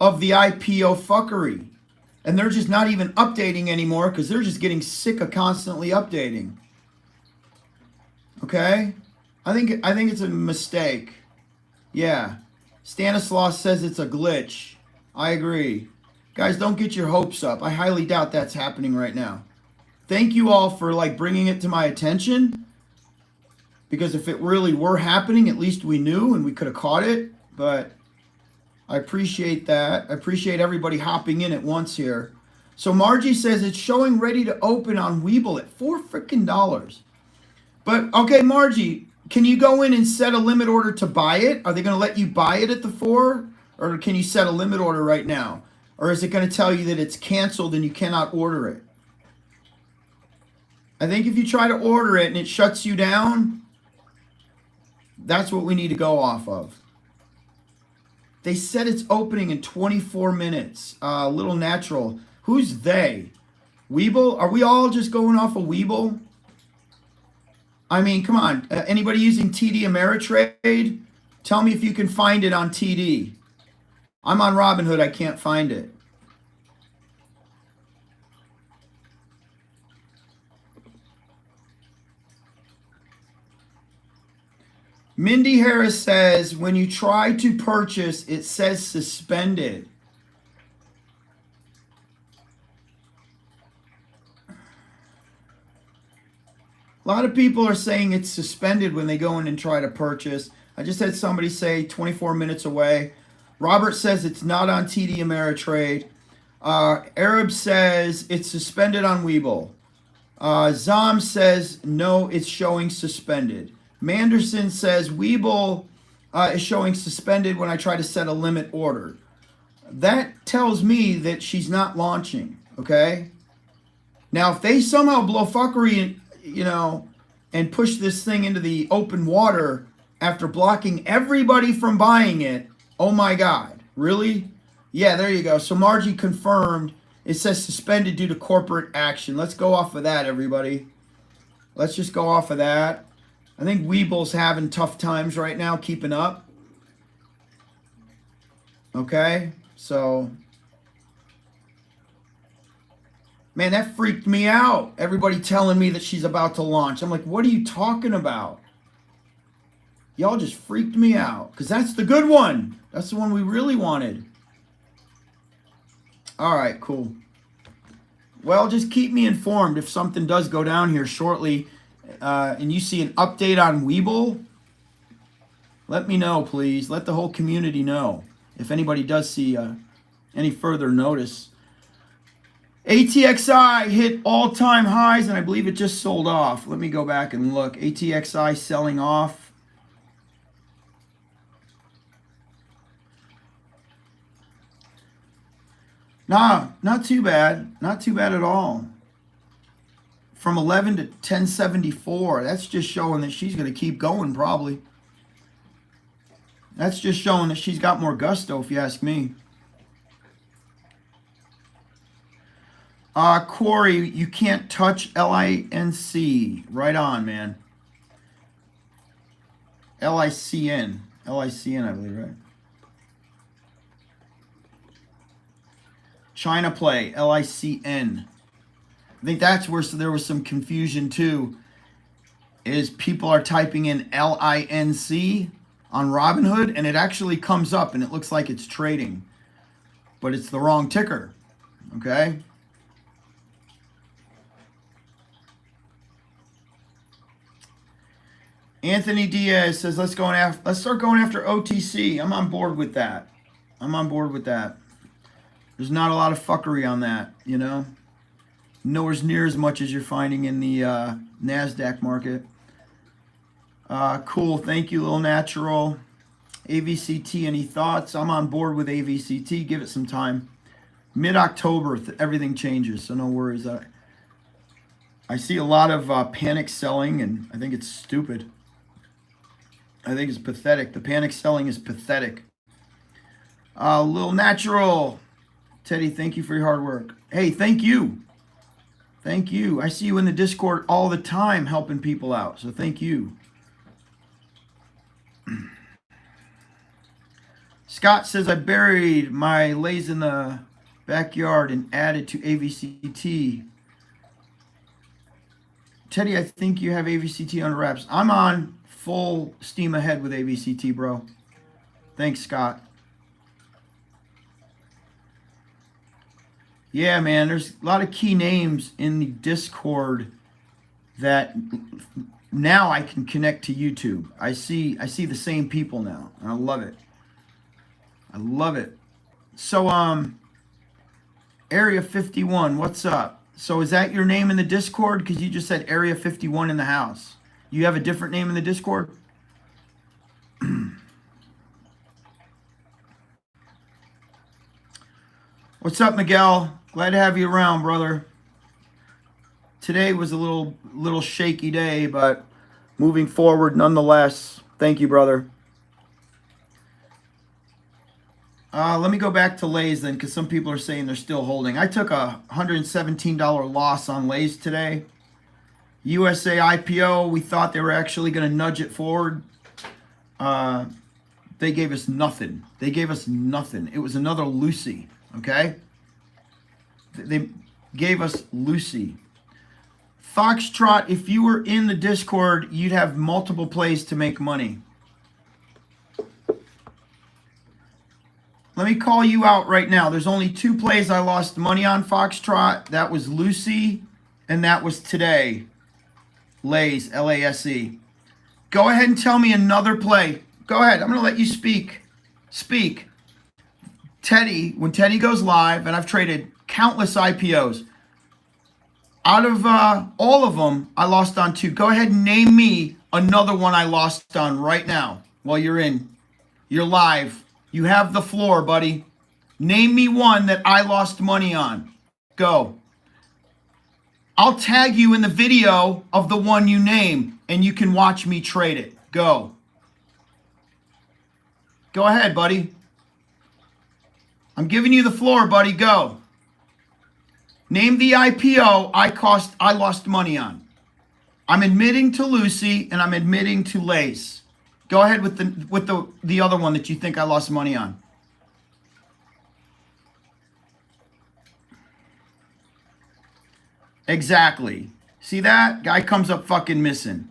of the IPO fuckery. And they're just not even updating anymore because they're just getting sick of constantly updating. Okay? I think it's a mistake. Yeah. Stanislaus says it's a glitch. I agree. Guys, don't get your hopes up. I highly doubt that's happening right now. Thank you all for bringing it to my attention. Because if it really were happening, at least we knew and we could have caught it. But I appreciate that. I appreciate everybody hopping in at once here. So Margie says it's showing ready to open on Webull at $4 But okay, Margie, can you go in and set a limit order to buy it? Are they going to let you buy it at the 4? Or can you set a limit order right now? Or is it going to tell you that it's canceled and you cannot order it? I think if you try to order it and it shuts you down, that's what we need to go off of. They said it's opening in 24 minutes. Little Natural. Who's they? Webull? Are we all just going off of Webull? I mean, come on. Anybody using TD Ameritrade? Tell me if you can find it on TD. I'm on Robinhood. I can't find it. Mindy Harris says, when you try to purchase, it says suspended. A lot of people are saying it's suspended when they go in and try to purchase. I just had somebody say 24 minutes away. Robert says it's not on TD Ameritrade. Arab says it's suspended on Webull. Zom says no, it's showing suspended. Manderson says Webull is showing suspended when I try to set a limit order. That tells me that she's not launching, okay? Now, if they somehow blow fuckery, and push this thing into the open water after blocking everybody from buying it, oh my God, really? Yeah, there you go. So Margie confirmed. It says suspended due to corporate action. Let's go off of that, everybody. Let's just go off of that. I think Webull's having tough times right now keeping up. Okay, so man, that freaked me out. Everybody telling me that she's about to launch. I'm like, what are you talking about? Y'all just freaked me out because that's the good one. That's the one we really wanted. All right, cool. Well, just keep me informed if something does go down here shortly. And you see an update on Webull, let me know, please. Let the whole community know if anybody does see any further notice. ATXI hit all-time highs, and I believe it just sold off. Let me go back and look. ATXI selling off. Nah, not too bad. Not too bad at all. From 11 to 1074. That's just showing that she's going to keep going, probably. That's just showing that she's got more gusto, if you ask me. Corey, you can't touch LINC. Right on, man. LICN. LICN, I believe, right? China Play. LICN. I think that's where there was some confusion too, is people are typing in LINC on Robinhood and it actually comes up and it looks like it's trading, but it's the wrong ticker, okay? Anthony Diaz says, let's start going after OTC. I'm on board with that. I'm on board with that. There's not a lot of fuckery on that, Nowhere near as much as you're finding in the NASDAQ market. Cool. Thank you, Little Natural. AVCT, any thoughts? I'm on board with AVCT. Give it some time. Mid-October, everything changes, so no worries. I see a lot of panic selling, and I think it's stupid. I think it's pathetic. The panic selling is pathetic. Little Natural. Teddy, thank you for your hard work. Hey, thank you. Thank you. I see you in the Discord all the time helping people out, so thank you. Scott says, I buried my LASE in the backyard and added to AVCT. Teddy, I think you have AVCT on wraps. I'm on full steam ahead with AVCT, bro. Thanks, Scott. Yeah, man, there's a lot of key names in the Discord that now I can connect to YouTube. I see the same people now. And I love it. I love it. So Area 51, what's up? So is that your name in the Discord? Because you just said Area 51 in the house. You have a different name in the Discord? What's up, Miguel? Glad to have you around, brother. Today was a little shaky day, but moving forward nonetheless. Thank you, brother. Let me go back to LASE then, because some people are saying they're still holding. I took a $117 loss on LASE today. USA IPO, we thought they were actually going to nudge it forward. They gave us nothing. They gave us nothing. It was another Lucy, okay? They gave us Lucy. Foxtrot, if you were in the Discord, you'd have multiple plays to make money. Let me call you out right now. There's only 2 plays I lost money on, Foxtrot. That was Lucy, and that was today. LASE, LASE. Go ahead and tell me another play. Go ahead. I'm going to let you speak. Speak. Teddy, when Teddy goes live, and I've traded countless IPOs, out of all of them, I lost on 2. Go ahead and name me another one I lost on right now while you're in. You're live. You have the floor, buddy. Name me one that I lost money on. Go. I'll tag you in the video of the one you name, and you can watch me trade it. Go. Go ahead, buddy. I'm giving you the floor, buddy. Go. Name the IPO I lost money on. I'm admitting to Lucy, and I'm admitting to LASE. Go ahead with the other one that you think I lost money on. Exactly. See that? Guy comes up fucking missing.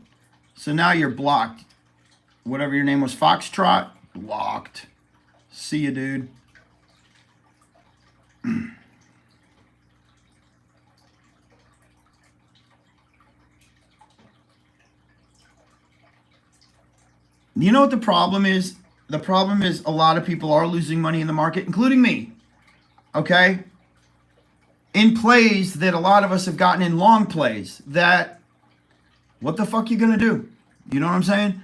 So now you're blocked. Whatever your name was, Foxtrot, blocked. See you, dude. You know what the problem is? The problem is a lot of people are losing money in the market, including me. Okay? In plays that a lot of us have gotten in long plays that, what the fuck you gonna do? You know what I'm saying?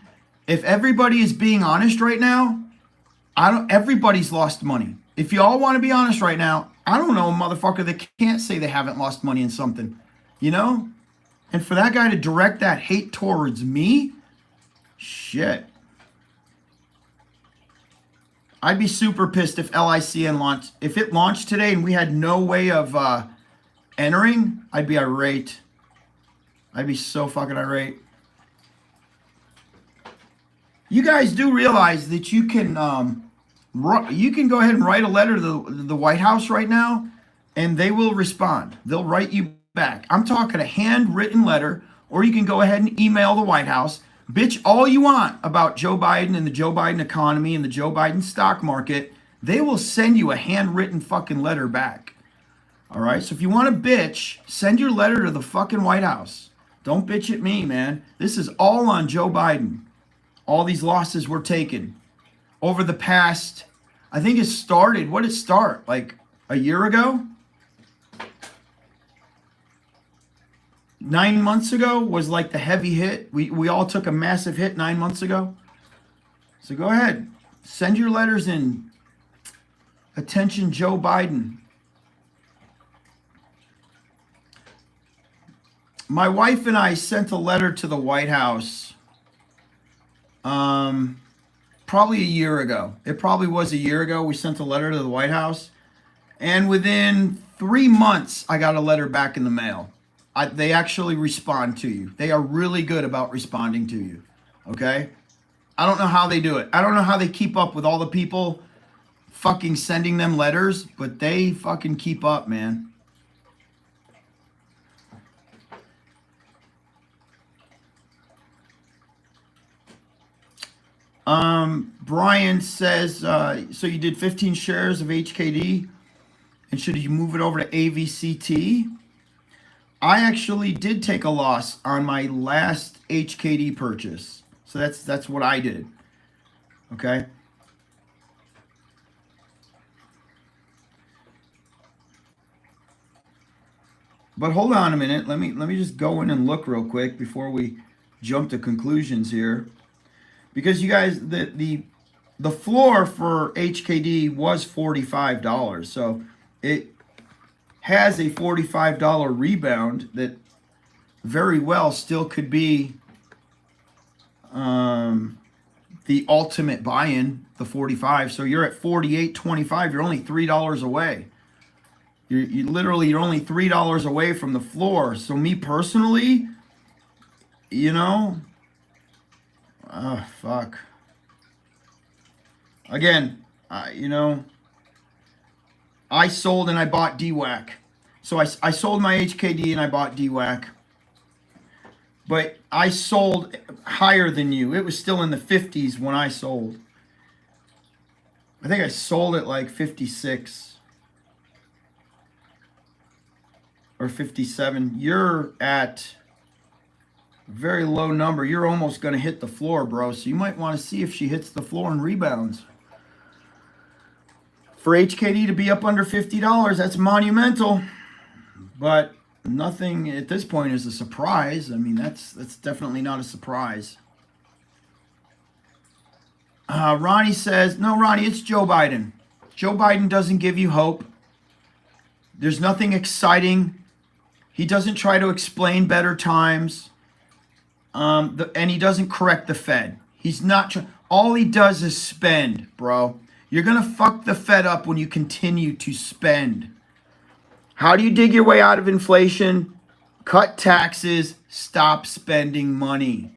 If everybody is being honest right now, everybody's lost money. If you all want to be honest right now, I don't know a motherfucker that can't say they haven't lost money in something. You know? And for that guy to direct that hate towards me, shit. I'd be super pissed if LICN launched. If it launched today and we had no way of entering, I'd be irate. I'd be so fucking irate. You guys do realize that you can go ahead and write a letter to the White House right now, and they will respond. They'll write you back. I'm talking a handwritten letter, or you can go ahead and email the White House. Bitch all you want about Joe Biden and the Joe Biden economy and the Joe Biden stock market. They will send you a handwritten fucking letter back. All right? So if you want to bitch, send your letter to the fucking White House. Don't bitch at me, man. This is all on Joe Biden. All these losses were taken over the past, I think it started, what did it start? Like a year ago? 9 months ago was like the heavy hit. We all took a massive hit 9 months ago. So go ahead. Send your letters in. Attention, Joe Biden. My wife and I sent a letter to the White House probably a year ago. It probably was a year ago we sent a letter to the White House. And within 3 months, I got a letter back in the mail. They actually respond to you. They are really good about responding to you. Okay? I don't know how they do it. I don't know how they keep up with all the people fucking sending them letters, but they fucking keep up, man. Brian says, so you did 15 shares of HKD, and should you move it over to AVCT? I actually did take a loss on my last HKD purchase. So that's what I did. Okay. But hold on a minute. Let me just go in and look real quick before we jump to conclusions here. Because you guys, the floor for HKD was $45. So it has a $45 rebound that very well still could be the ultimate buy-in, the 45. So you're at 48.25. You're only $3 away. You're only $3 away from the floor. So me personally, you know, fuck. Again, you know, I sold and I bought DWAC. So I sold my HKD and I bought DWAC. But I sold higher than you. It was still in the 50s when I sold. I think I sold it like 56 or 57. You're at a very low number. You're almost going to hit the floor, bro. So you might want to see if she hits the floor and rebounds. For HKD to be up under $50, that's monumental. But nothing at this point is a surprise. I mean, that's definitely not a surprise. Ronnie says, no, Ronnie, it's Joe Biden. Joe Biden doesn't give you hope. There's nothing exciting. He doesn't try to explain better times. And he doesn't correct the Fed. He's not. All he does is spend, bro. You're going to fuck the Fed up when you continue to spend. How do you dig your way out of inflation? Cut taxes, stop spending money.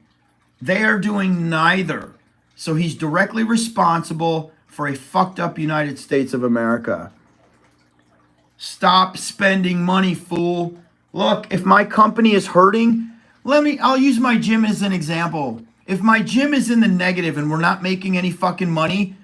They are doing neither. So he's directly responsible for a fucked up United States of America. Stop spending money, fool. Look, if my company is hurting, I'll use my gym as an example. If my gym is in the negative and we're not making any fucking money,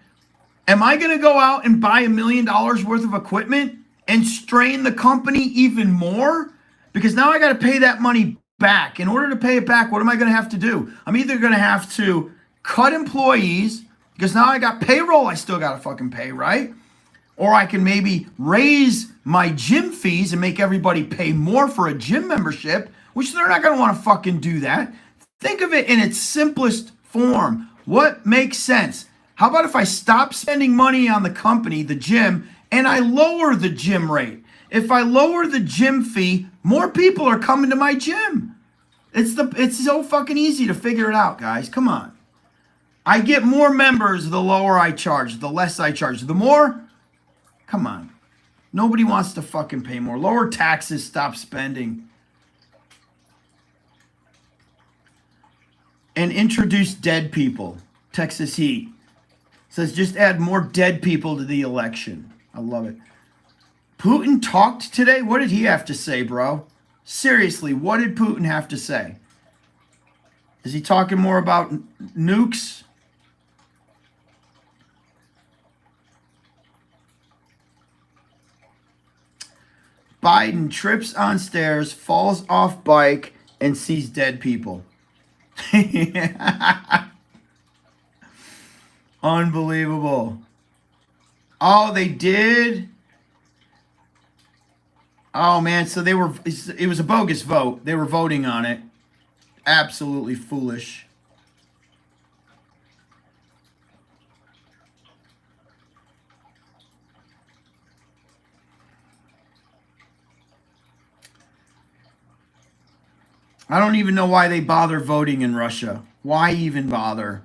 am I going to go out and buy $1 million worth of equipment and strain the company even more? Because now I got to pay that money back. In order to pay it back, what am I going to have to do? I'm either going to have to cut employees, because now I got payroll I still got to fucking pay, right? Or I can maybe raise my gym fees and make everybody pay more for a gym membership, which they're not going to want to fucking do that. Think of it in its simplest form. What makes sense? How about if I stop spending money on the company, the gym, and I lower the gym rate? If I lower the gym fee, more people are coming to my gym. It's so fucking easy to figure it out, guys. Come on. I get more members the lower I charge, the less I charge. The more, come on. Nobody wants to fucking pay more. Lower taxes, stop spending. And introduce dead people. Texas Heat says just add more dead people to the election. I love it. Putin talked today? What did he have to say, bro? Seriously, what did Putin have to say? Is he talking more about nukes? Biden trips on stairs, falls off bike, and sees dead people. Unbelievable. Oh, they did? Oh, man, so it was a bogus vote. They were voting on it. Absolutely foolish. I don't even know why they bother voting in Russia. Why even bother?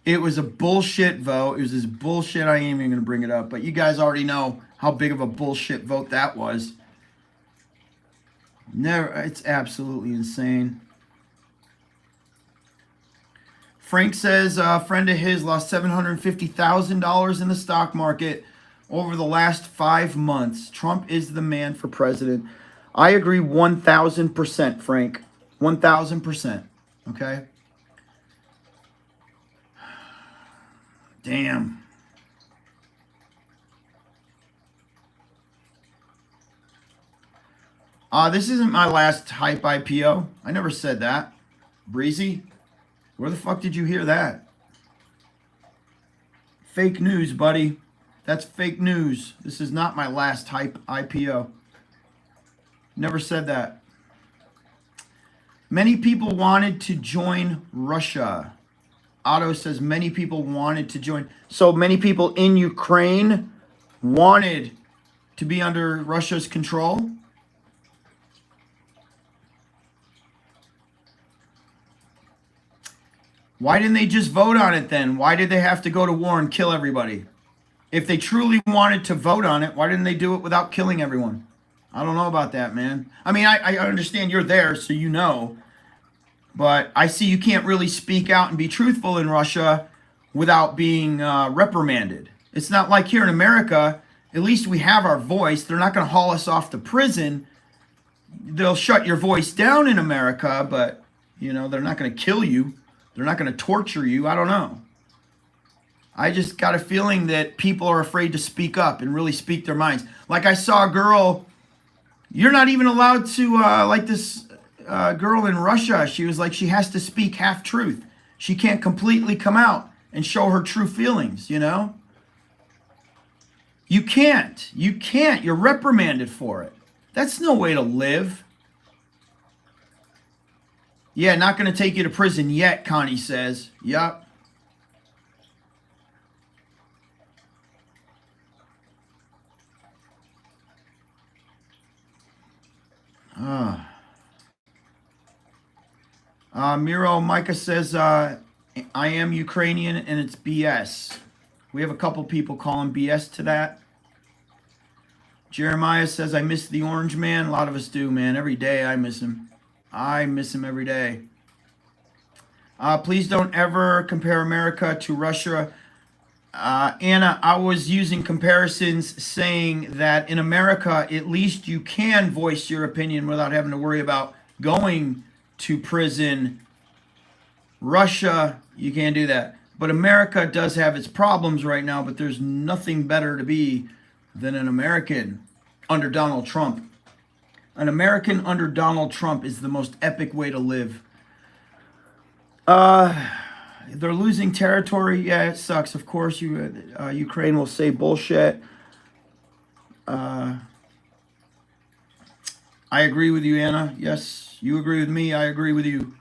It was a bullshit vote. It was this bullshit. I ain't even going to bring it up. But you guys already know how big of a bullshit vote that was. It's absolutely insane. Frank says a friend of his lost $750,000 in the stock market over the last 5 months. Trump is the man for president. I agree 1,000%, Frank. 1,000%. Okay? Damn. This isn't my last hype IPO. I never said that. Breezy, where the fuck did you hear that? Fake news, buddy. That's fake news. This is not my last hype IPO. Never said that. Many people wanted to join Russia. Otto says many people wanted to join. So many people in Ukraine wanted to be under Russia's control. Why didn't they just vote on it then? Why did they have to go to war and kill everybody? If they truly wanted to vote on it, why didn't they do it without killing everyone? I don't know about that, man. I mean, I understand you're there, so you know. But I see you can't really speak out and be truthful in Russia without being reprimanded. It's not like here in America, at least we have our voice. They're not going to haul us off to prison. They'll shut your voice down in America, but, you know, they're not going to kill you. They're not going to torture you. I don't know. I just got a feeling that people are afraid to speak up and really speak their minds. Like I saw a girl, you're not even allowed to, like this girl in Russia, she was like, she has to speak half truth. She can't completely come out and show her true feelings, you know? You can't. You can't. You're reprimanded for it. That's no way to live. Yeah, not going to take you to prison yet, Connie says. Yup. Miro Micah says, I am Ukrainian and it's BS. We have a couple people calling BS to that. Jeremiah says, I miss the orange man. A lot of us do, man. Every day I miss him. I miss him every day. Please don't ever compare America to Russia. Anna, I was using comparisons saying that in America, at least you can voice your opinion without having to worry about going to prison. Russia, you can't do that. But America does have its problems right now, but there's nothing better to be than an American under Donald Trump. An American under Donald Trump is the most epic way to live. They're losing territory. Yeah, it sucks. Of course, Ukraine will say bullshit. I agree with you, Anna. Yes, you agree with me. I agree with you.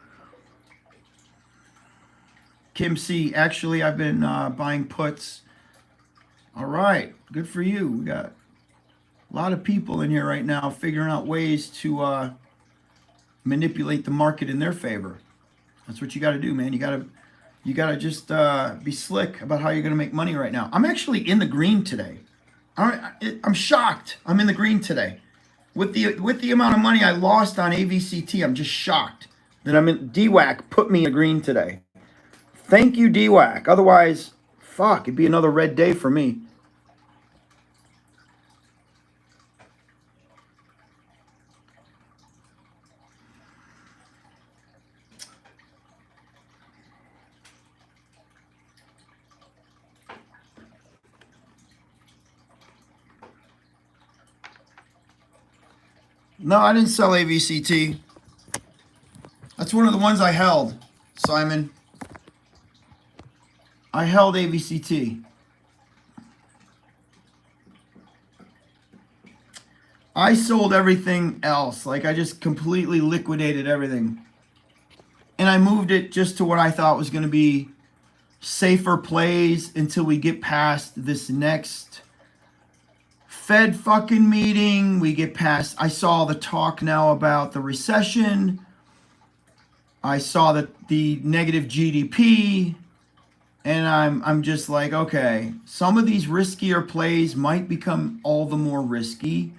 Kim C. Actually, I've been buying puts. All right. Good for you. We got a lot of people in here right now figuring out ways to manipulate the market in their favor. That's what you got to do, man. You got to just be slick about how you're going to make money right now. I'm actually in the green today. I'm shocked. I'm in the green today. With the amount of money I lost on AVCT, I'm just shocked that I'm in. DWAC put me in the green today. Thank you, DWAC. Otherwise, fuck, it'd be another red day for me. No, I didn't sell AVCT. That's one of the ones I held, Simon. I held AVCT. I sold everything else. Like, I just completely liquidated everything. And I moved it just to what I thought was going to be safer plays until we get past this next Fed fucking meeting. We get past, I saw the talk now about the recession. I saw that the negative GDP. And I'm just like, okay, some of these riskier plays might become all the more risky.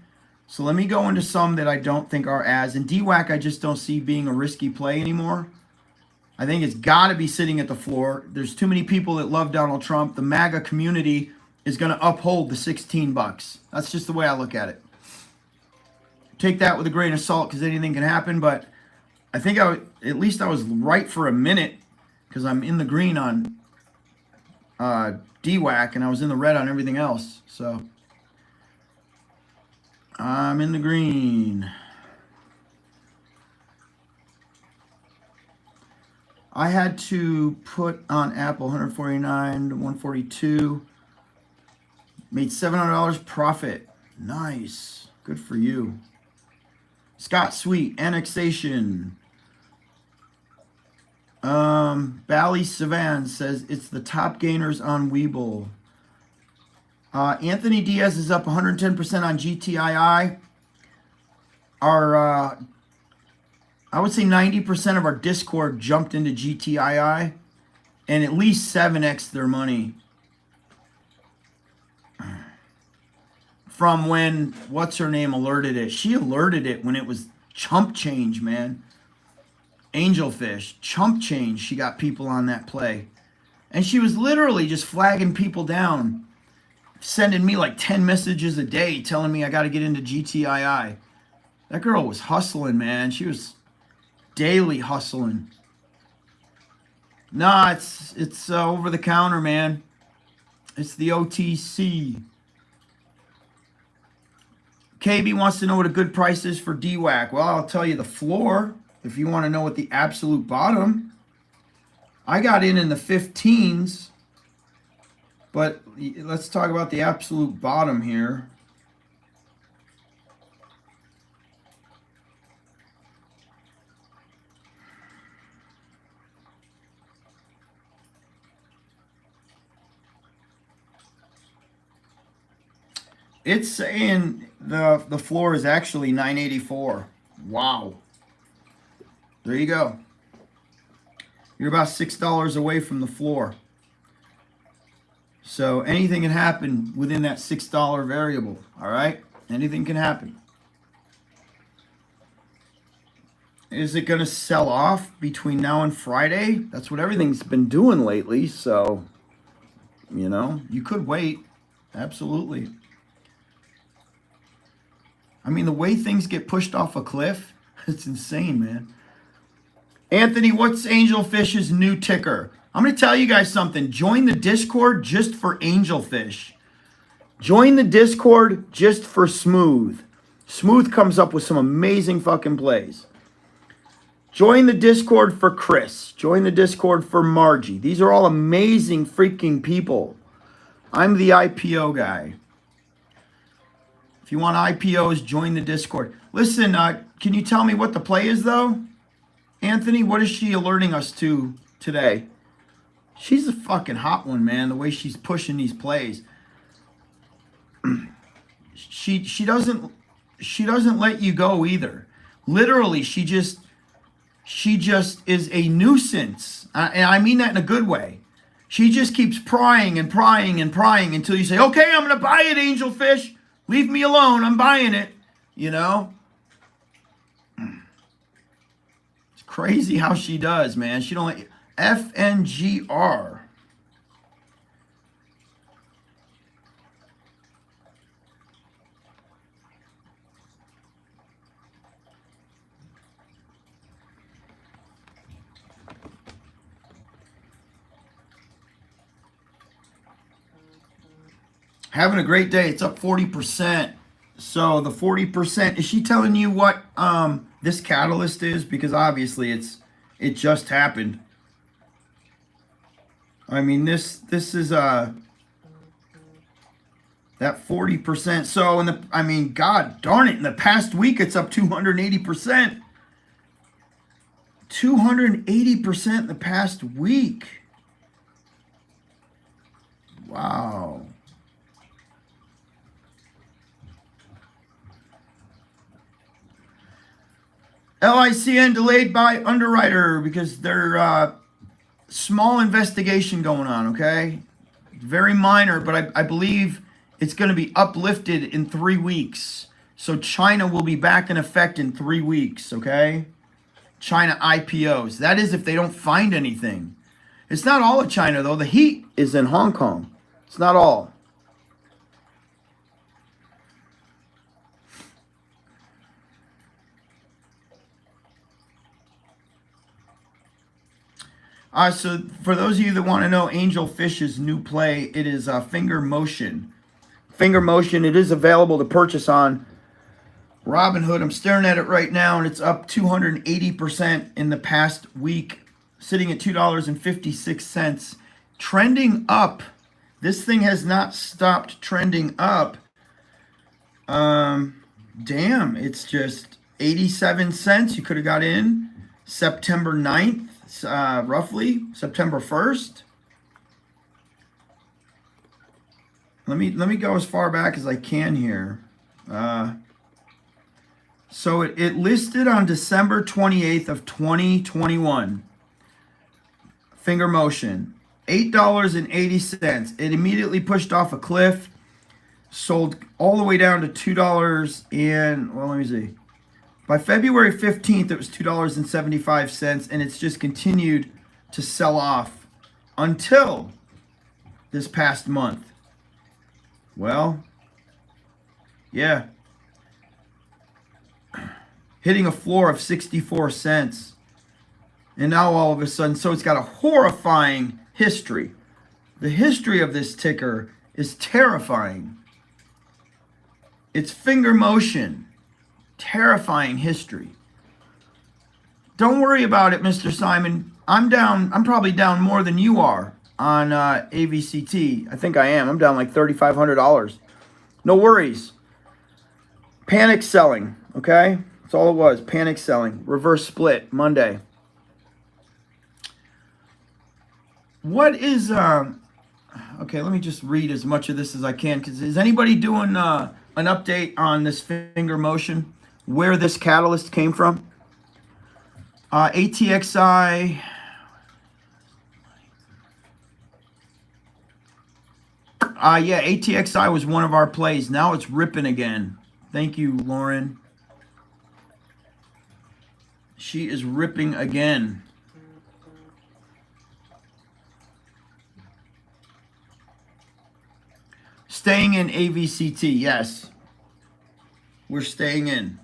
So let me go into some that I don't think are as. And DWAC, I just don't see being a risky play anymore. I think it's got to be sitting at the floor. There's too many people that love Donald Trump. The MAGA community is going to uphold the $16. That's just the way I look at it. Take that with a grain of salt because anything can happen. But I think at least I was right for a minute because I'm in the green on DWAC, and I was in the red on everything else. So I'm in the green. I had to put on Apple 149 to 142. Made $700 profit. Nice. Good for you. Scott Sweet, annexation. Bally Savan says it's the top gainers on Webull. Anthony Diaz is up 110% on GTII. Our, I would say 90% of our Discord jumped into GTII, and at least 7x their money from when what's her name alerted it. She alerted it when it was chump change, man. Angelfish, chump change. She got people on that play, and she was literally just flagging people down, sending me like 10 messages a day telling me I got to get into GTII. That girl was hustling, man. She was daily hustling. Nah, it's over the counter, man. It's the OTC. KB wants to know what a good price is for DWAC. Well, I'll tell you the floor. If you want to know what the absolute bottom, I got in the 15s. But let's talk about the absolute bottom here. It's saying the floor is actually 984. Wow. There you go. You're about $6 away from the floor. So anything can happen within that $6 variable. All right? Anything can happen. Is it going to sell off between now and Friday? That's what everything's been doing lately. So, you know, you could wait. Absolutely. I mean, the way things get pushed off a cliff, it's insane, man. Anthony, what's Angelfish's new ticker? I'm going to tell you guys something. Join the Discord just for Angelfish. Join the Discord just for Smooth. Smooth comes up with some amazing fucking plays. Join the Discord for Chris. Join the Discord for Margie. These are all amazing freaking people. I'm the IPO guy. If you want IPOs, join the Discord. Listen, can you tell me what the play is, though? Anthony, what is she alerting us to today? She's a fucking hot one, man, the way she's pushing these plays. she doesn't let you go either. Literally, she just is a nuisance. And I mean that in a good way. She just keeps prying and prying and prying until you say, okay, I'm going to buy it, Angelfish. Leave me alone. I'm buying it. You know? It's crazy how she does, man. She don't let you. FNGR. Having a great day. It's up 40%. So the 40%, is she telling you what this catalyst is? Because obviously it just happened. I mean, this is that 40%. So I mean, God darn it, in the past week it's up 280%. 280% in the past week. Wow. LICN delayed by underwriter because they're small investigation going on, okay? Very minor, but I believe it's going to be uplifted in 3 weeks. So China will be back in effect in 3 weeks, okay? China IPOs. That is if they don't find anything. It's not all of China, though. The heat is in Hong Kong. It's not all. So for those of you that want to know Angelfish's new play, it is Finger Motion. Finger Motion, it is available to purchase on Robinhood. I'm staring at it right now, and it's up 280% in the past week. sitting at $2.56, trending up. This thing has not stopped trending up. Damn, it's just 87 cents. You could have got in September 9th, roughly September 1st. Let me go as far back as I can here. So it listed on December 28th of 2021. Finger motion, $8.80. It immediately pushed off a cliff, sold all the way down to $2 and, well, let me see. By February 15th, it was $2.75, and it's just continued to sell off until this past month. Well, yeah. Hitting a floor of 64 cents. And now all of a sudden, so it's got a horrifying history. The history of this ticker is terrifying. It's finger motion. Terrifying history. Don't worry about it, Mr. Simon. I'm down. I'm probably down more than you are on AVCT. I think I am. I'm down like $3,500. No worries. Panic selling. Okay, that's all it was. Panic selling. Reverse split Monday. What is okay, let me just read as much of this as I can, because is anybody doing an update on this finger motion, where this catalyst came from? ATXI, yeah, ATXI was one of our plays. Now it's ripping again. Thank you, Lauren. She is ripping again. Staying in AVCT, yes. We're staying in.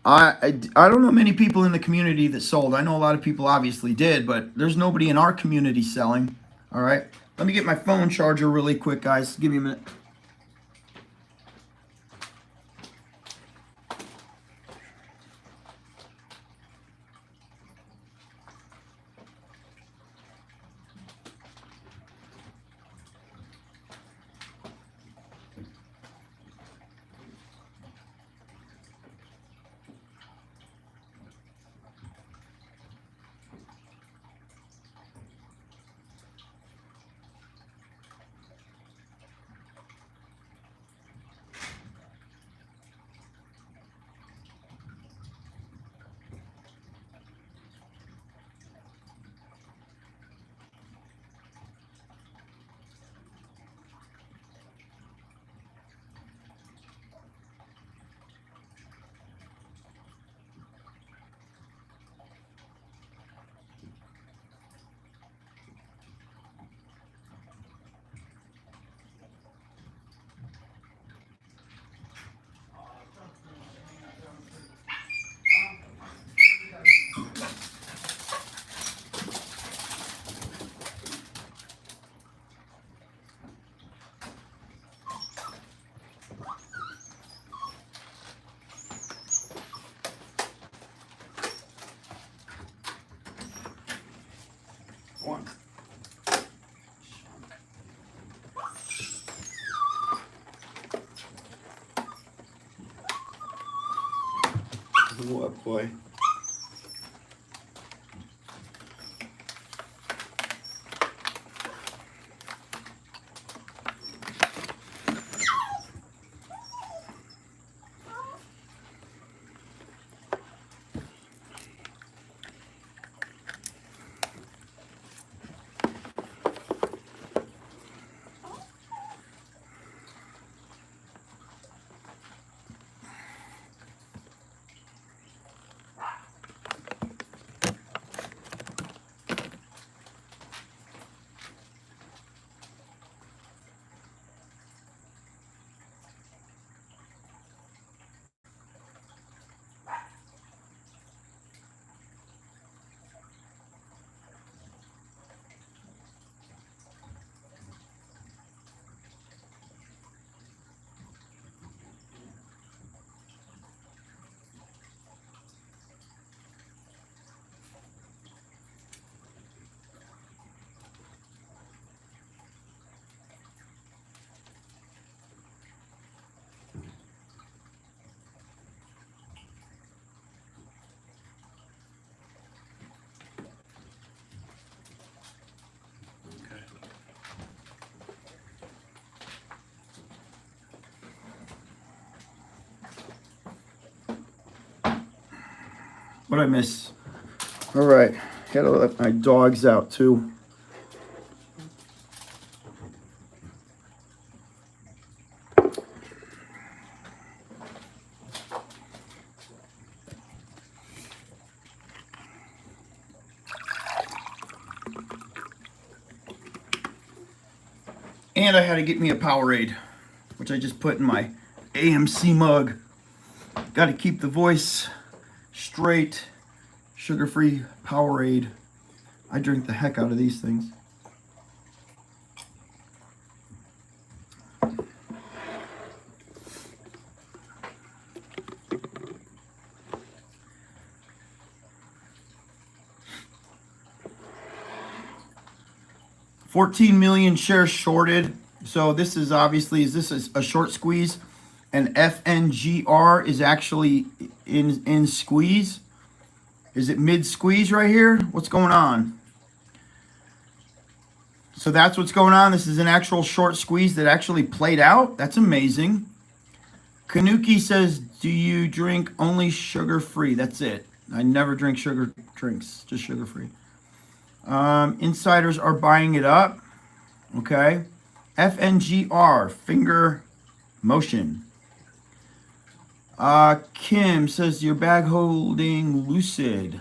I don't know many people in the community that sold. I know a lot of people obviously did, but there's nobody in our community selling. All right. Let me get my phone charger really quick, guys. Give me a minute. What, boy? What'd I miss? All right. Gotta let my dogs out too. And I had to get me a Powerade, which I just put in my AMC mug. Got to keep the voice straight. Sugar-free Powerade. I drink the heck out of these things. $14 million shares shorted. So this is obviously, is this a short squeeze? And FNGR is actually in squeeze. Is it mid squeeze right here? What's going on? So that's what's going on. This is an actual short squeeze that actually played out. That's amazing. Kanuki says, do you drink only sugar-free? That's it. I never drink sugar drinks, just sugar-free. Insiders are buying it up. Okay. FNGR, finger motion. Kim says, your bag holding Lucid.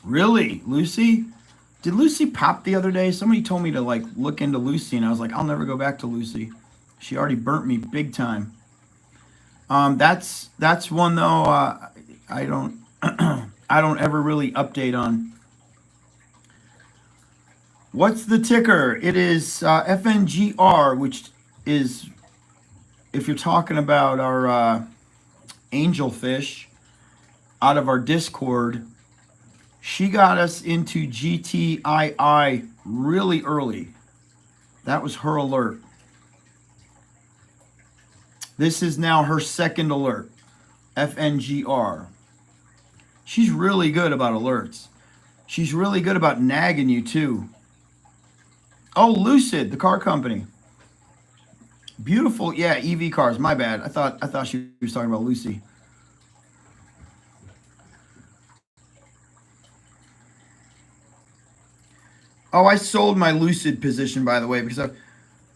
Really? Lucy? Did Lucy pop the other day? Somebody told me to like look into Lucy, and I was like, I'll never go back to Lucy. She already burnt me big time. That's one though. I don't I don't ever really update on. What's the ticker? It is FNGR, which is, if you're talking about our angelfish out of our Discord, she got us into GTII really early. That was her alert. This is now her second alert, FNGR. She's really good about alerts. She's really good about nagging you too. Oh, Lucid, the car company. Beautiful, yeah, EV cars. My bad. I thought she was talking about Lucy. Oh, I sold my Lucid position, by the way, because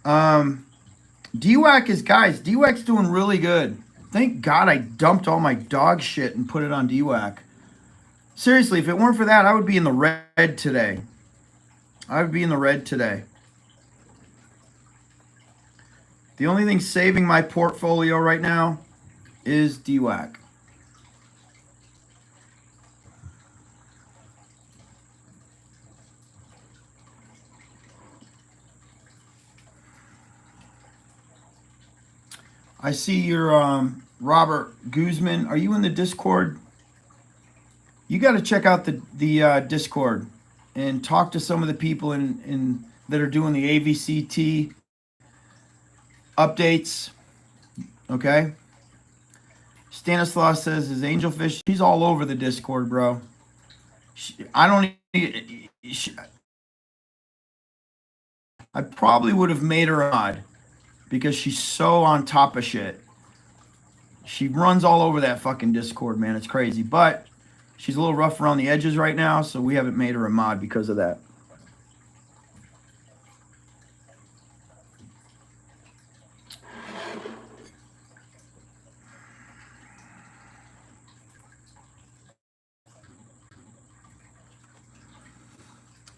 DWAC is, guys, DWAC's doing really good. Thank God I dumped all my dog shit and put it on DWAC. Seriously, if it weren't for that, I would be in the red today. I would be in the red today. The only thing saving my portfolio right now is DWAC. I see your Robert Guzman. Are you in the Discord? You got to check out the Discord and talk to some of the people in that are doing the AVCT updates. Okay. Stanislaus says his angelfish. She's all over the Discord, bro. I probably would have made her odd because she's so on top of shit. She runs all over that fucking Discord, man. It's crazy. But she's a little rough around the edges right now, so we haven't made her a mod because of that.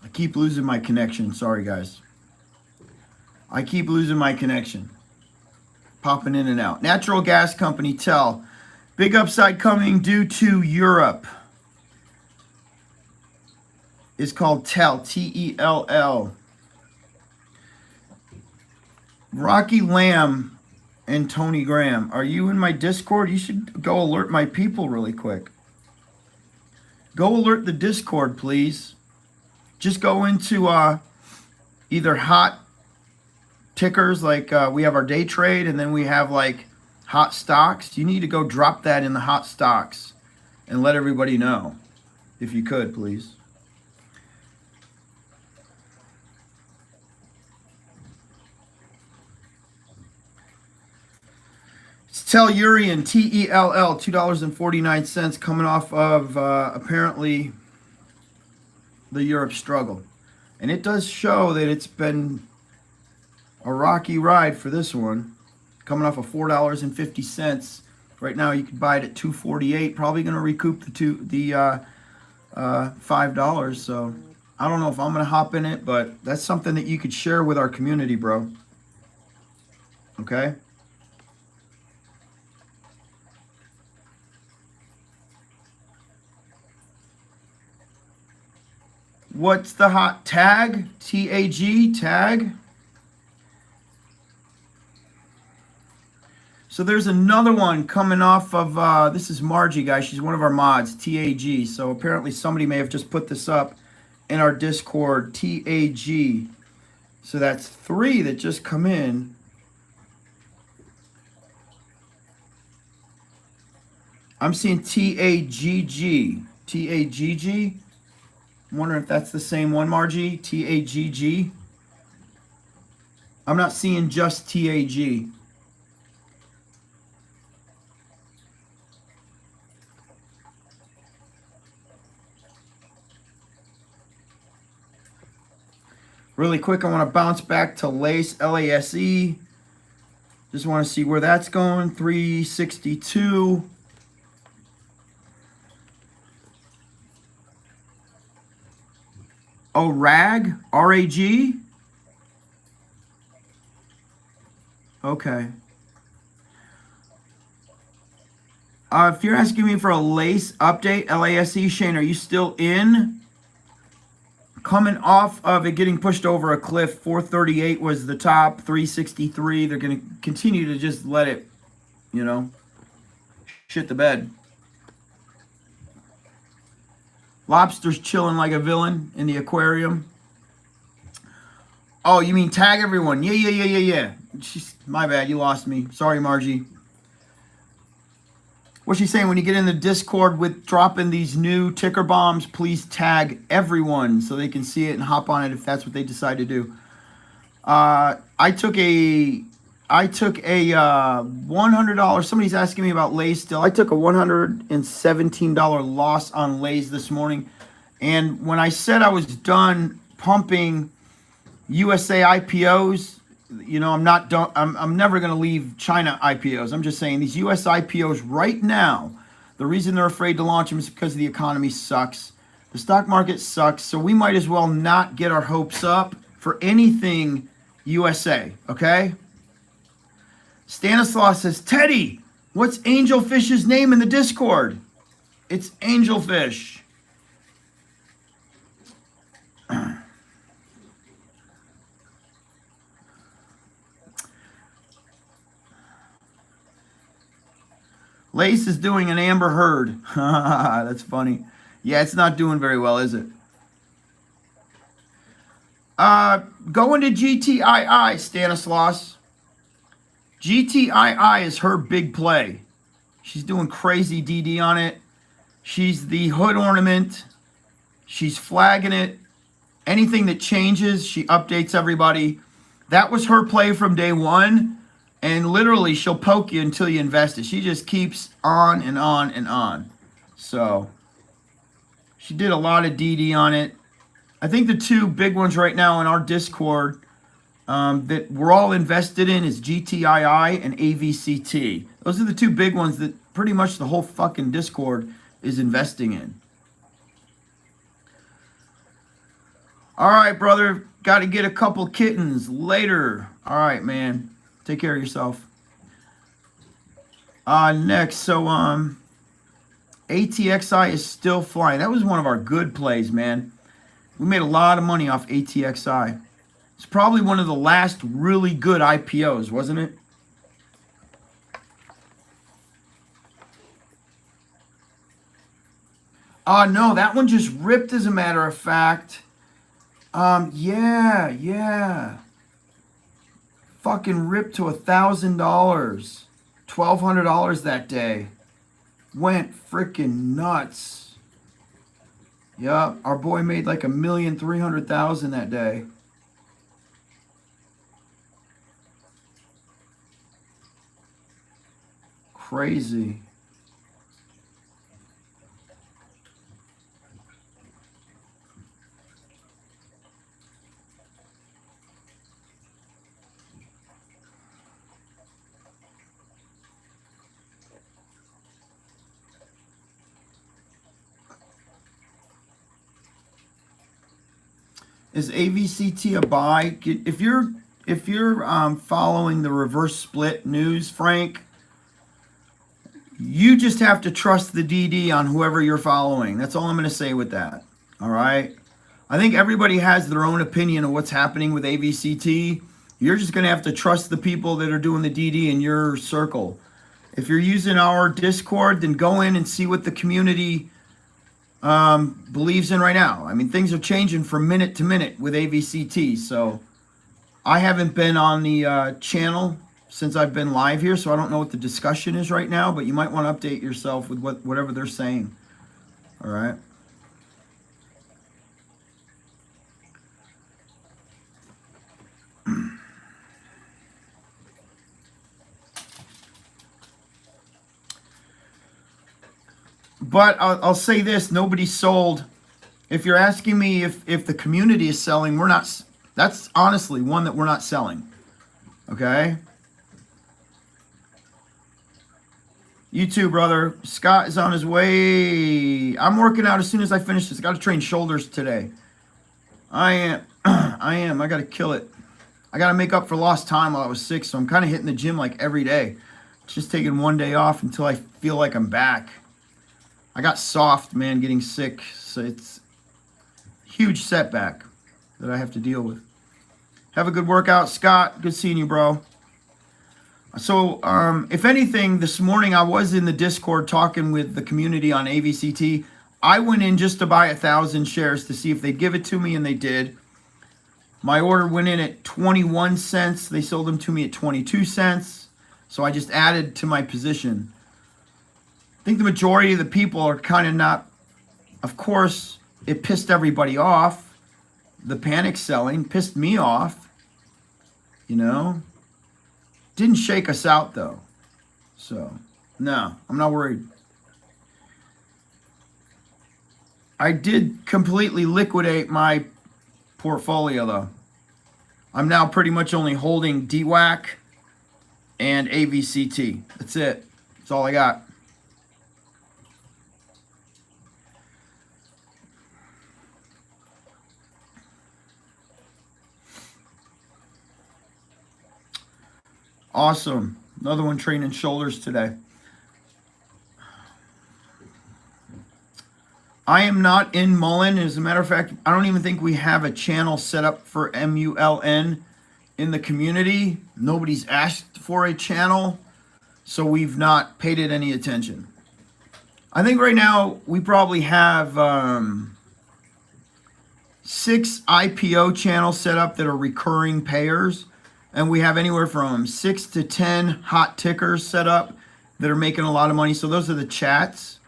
I keep losing my connection. Sorry, guys. I keep losing my connection. Popping in and out. Natural gas company Tell. Big upside coming due to Europe. It's called Tell. Tell. Rocky Lamb and Tony Graham. Are you in my Discord? You should go alert my people really quick. Go alert the Discord, please. Just go into either hot tickers, like we have our day trade, and then we have like hot stocks. You need to go drop that in the hot stocks and let everybody know, if you could, please. It's Tellurian, T-E-L-L, $2.49, coming off of apparently the Europe struggle. And it does show that it's been a rocky ride for this one, coming off of $4.50. Right now you could buy it at $2.48, probably going to recoup the $5. So I don't know if I'm going to hop in it, but that's something that you could share with our community, bro. Okay? What's the hot tag? T-A-G, tag. So there's another one coming off of, this is Margie, guys. She's one of our mods, TAG. So apparently somebody may have just put this up in our Discord, TAG. So that's 3 that just come in. I'm seeing TAGG. TAGG. I'm wondering if that's the same one, Margie. TAGG. I'm not seeing just TAG. Really quick, I want to bounce back to LASE, LASE. Just want to see where that's going. 362. Oh, RAG? R-A-G? Okay. If you're asking me for a LASE update, LASE, Shane, are you still in? Coming off of it getting pushed over a cliff, 438 was the top, 363. They're going to continue to just let it, you know, shit the bed. Lobster's chilling like a villain in the aquarium. Oh, you mean tag everyone? Yeah. My bad, you lost me. Sorry, Margie. What's she saying? When you get in the Discord with dropping these new ticker bombs, please tag everyone so they can see it and hop on it if that's what they decide to do. I took a $100. Somebody's asking me about LASE still. I took a $117 loss on LASE this morning, and when I said I was done pumping USA IPOs, you know, I'm not done. I'm never going to leave China IPOs. I'm just saying these US IPOs right now, the reason they're afraid to launch them is because the economy sucks. The stock market sucks, so we might as well not get our hopes up for anything USA, okay? Stanislaus says, Teddy, what's Angelfish's name in the Discord? It's Angelfish. LASE is doing an Amber Heard. That's funny. Yeah, it's not doing very well, is it? Going to GTII, Stanislaus. GTII is her big play. She's doing crazy DD on it. She's the hood ornament. She's flagging it. Anything that changes, she updates everybody. That was her play from day one. And literally, she'll poke you until you invest it. She just keeps on and on and on. So, she did a lot of DD on it. I think the two big ones right now in our Discord that we're all invested in is GTII and AVCT. Those are the two big ones that pretty much the whole fucking Discord is investing in. All right, brother. Got to get a couple kittens later. All right, man. Take care of yourself. Next, so ATXI is still flying. That was one of our good plays, man. We made a lot of money off ATXI. It's probably one of the last really good IPOs, wasn't it? No, that one just ripped, as a matter of fact. Yeah. Fucking ripped to $1,000. $1,200 that day. Went freaking nuts. Yup, our boy made like $1,300,000 that day. crazy. Is AVCT a buy? If you're following the reverse split news, Frank, you just have to trust the DD on whoever you're following. That's all I'm going to say with that. All right. I think everybody has their own opinion of what's happening with AVCT. You're just going to have to trust the people that are doing the DD in your circle. If you're using our Discord, then go in and see what the community believes in right now. I mean, things are changing from minute to minute with AVCT. So I haven't been on the channel since I've been live here, so I don't know what the discussion is right now, but you might want to update yourself with whatever they're saying. All right. But I'll say this, nobody's sold. If you're asking me if the community is selling, we're not. That's honestly one that we're not selling. Okay? You too, brother. Scott is on his way. I'm working out as soon as I finish this. I got to train shoulders today. I am. I got to kill it. I got to make up for lost time while I was sick, so I'm kind of hitting the gym like every day. Just taking one day off until I feel like I'm back. I got soft, man, getting sick, so it's a huge setback that I have to deal with. Have a good workout, Scott. Good seeing you, bro. So, if anything, this morning I was in the Discord talking with the community on AVCT. I went in just to buy 1,000 shares to see if they'd give it to me, and they did. My order went in at 21 cents. They sold them to me at 22 cents. So I just added to my position. I think the majority of the people are kind of not, of course, it pissed everybody off. The panic selling pissed me off, you know. Didn't shake us out, though. So, no, I'm not worried. I did completely liquidate my portfolio, though. I'm now pretty much only holding DWAC and AVCT. That's it. That's all I got. Awesome. Another one training shoulders today. I am not in Mullen. As a matter of fact, I don't even think we have a channel set up for MULN in the community. Nobody's asked for a channel, so we've not paid it any attention. I think right now we probably have 6 IPO channels set up that are recurring payers. And we have anywhere from 6 to 10 hot tickers set up that are making a lot of money. So those are the chats.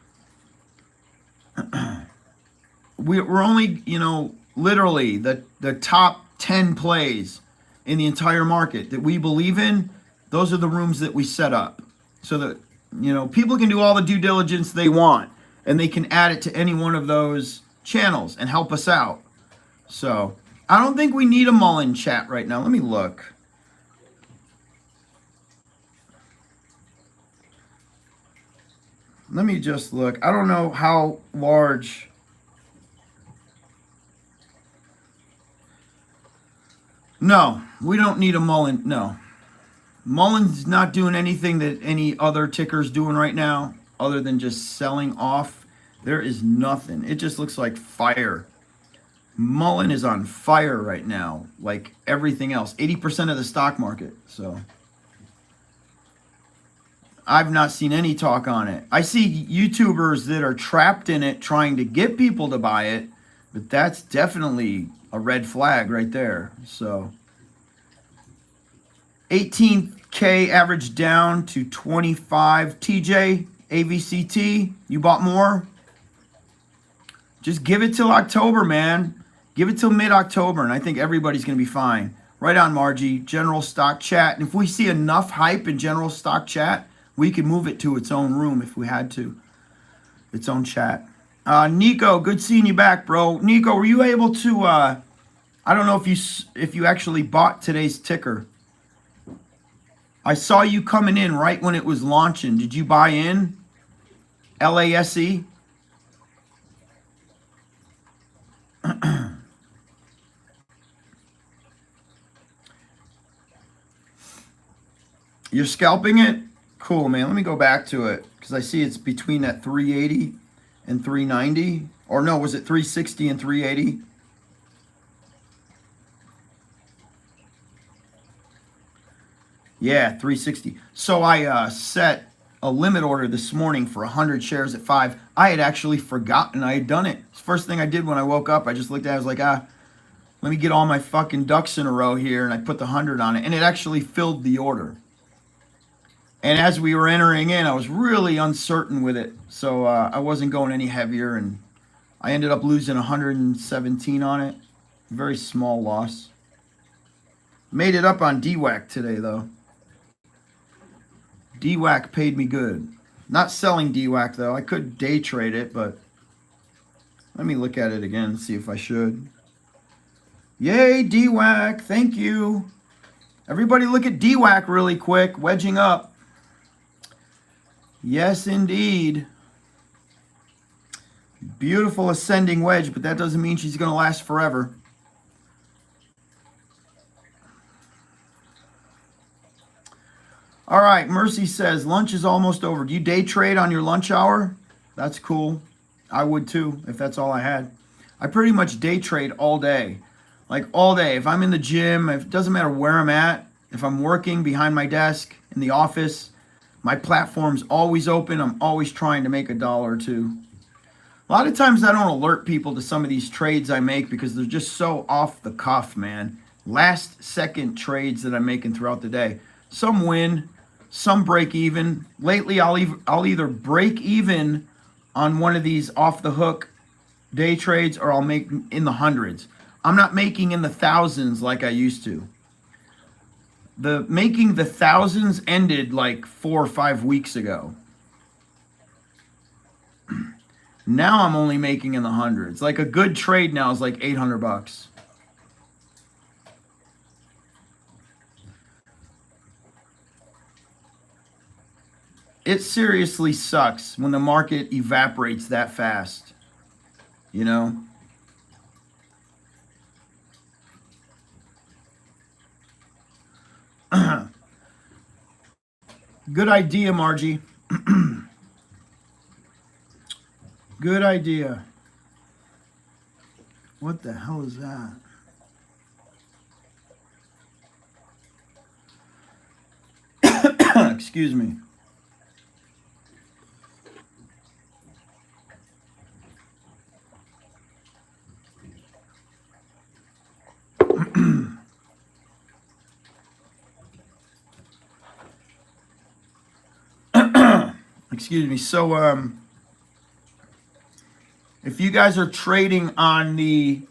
We're only, you know, literally the top 10 plays in the entire market that we believe in. Those are the rooms that we set up. So that, you know, people can do all the due diligence they want. And they can add it to any one of those channels and help us out. So I don't think we need a Mullen chat right now. Let me look. Let me just look. I don't know how large. No, we don't need a Mullen. No. Mullen's not doing anything that any other ticker's doing right now other than just selling off. There is nothing. It just looks like fire. Mullen is on fire right now, like everything else. 80% of the stock market. So I've not seen any talk on it. I see YouTubers that are trapped in it trying to get people to buy it, but that's definitely a red flag right there. So 18K average down to 25. TJ, AVCT, you bought more? Just give it till October, man. Give it till mid-October, and I think everybody's going to be fine. Right on, Margie. General stock chat. And if we see enough hype in general stock chat, We could move it to its own room if we had to. Its own chat. Nico, good seeing you back, bro. Nico, were you able to, I don't know if you actually bought today's ticker. I saw you coming in right when it was launching. Did you buy in? LASE? You're scalping it? Cool, man. Let me go back to it because I see it's between that 380 and 390. Or no, was it 360 and 380? Yeah, 360. So I set a limit order this morning for 100 shares at 5. I had actually forgotten I had done it. It's the first thing I did when I woke up. I just looked at it. I was like, let me get all my fucking ducks in a row here. And I put the 100 on it. And it actually filled the order. And as we were entering in, I was really uncertain with it. So I wasn't going any heavier. And I ended up losing 117 on it. Very small loss. Made it up on DWAC today, though. DWAC paid me good. Not selling DWAC, though. I could day trade it, but let me look at it again and see if I should. Yay, DWAC. Thank you. Everybody look at DWAC really quick. Wedging up. Yes, indeed. Beautiful ascending wedge, but that doesn't mean she's going to last forever. All right, Mercy says, lunch is almost over. Do you day trade on your lunch hour? That's cool. I would too, if that's all I had. I pretty much day trade all day. Like all day. If I'm in the gym, it doesn't matter where I'm at. If I'm working behind my desk, in the office, my platform's always open. I'm always trying to make $1 or $2. A lot of times I don't alert people to some of these trades I make because they're just so off the cuff, man. Last second trades that I'm making throughout the day. Some win. Some break even. Lately, I'll either break even on one of these off the hook day trades or I'll make in the hundreds. I'm not making in the thousands like I used to. The making the thousands ended like 4 or 5 weeks ago. Now I'm only making in the hundreds. Like a good trade now is like $800. It seriously sucks when the market evaporates that fast, you know? Good idea, Margie. Good idea. What the hell is that? Excuse me. Excuse me. So, if you guys are trading on the,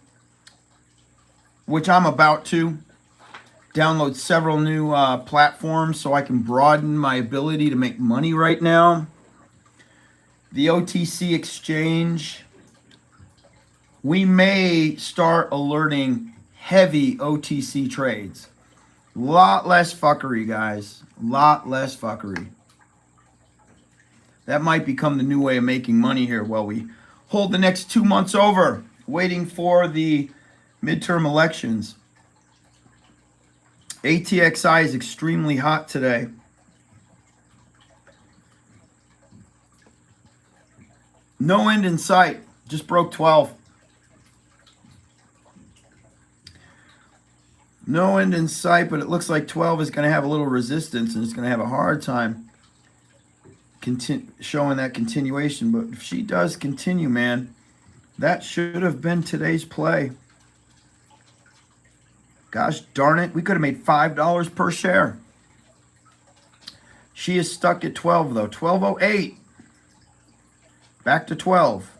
which I'm about to, download several new platforms so I can broaden my ability to make money right now. The OTC exchange, we may start alerting heavy OTC trades. Lot less fuckery, guys. Lot less fuckery. That might become the new way of making money here while we hold the next 2 months over, waiting for the midterm elections. ATXI is extremely hot today. No end in sight. Just broke 12. No end in sight, but it looks like 12 is going to have a little resistance and it's going to have a hard time showing that continuation. But if she does continue, man, that should have been today's play. Gosh darn it, we could have made $5 per share. She is stuck at 12 though. 12.08. Back to 12.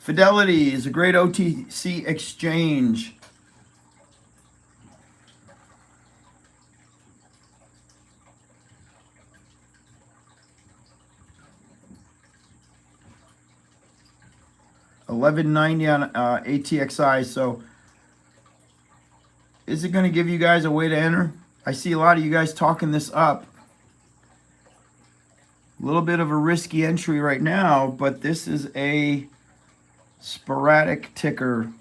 Fidelity is a great OTC exchange. $11.90 on ATXI. So is it going to give you guys a way to enter? I see a lot of you guys talking this up. A little bit of a risky entry right now, but this is a sporadic ticker.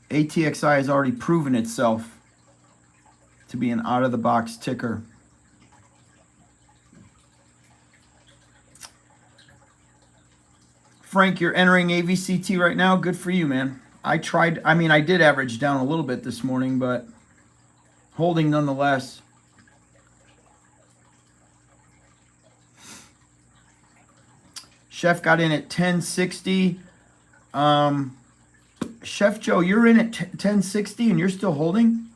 ATXI has already proven itself to be an out-of-the-box ticker. Frank, you're entering AVCT right now. Good for you, man. I did average down a little bit this morning, but holding nonetheless. Chef got in at 1060. Chef Joe, you're in at 1060 and you're still holding?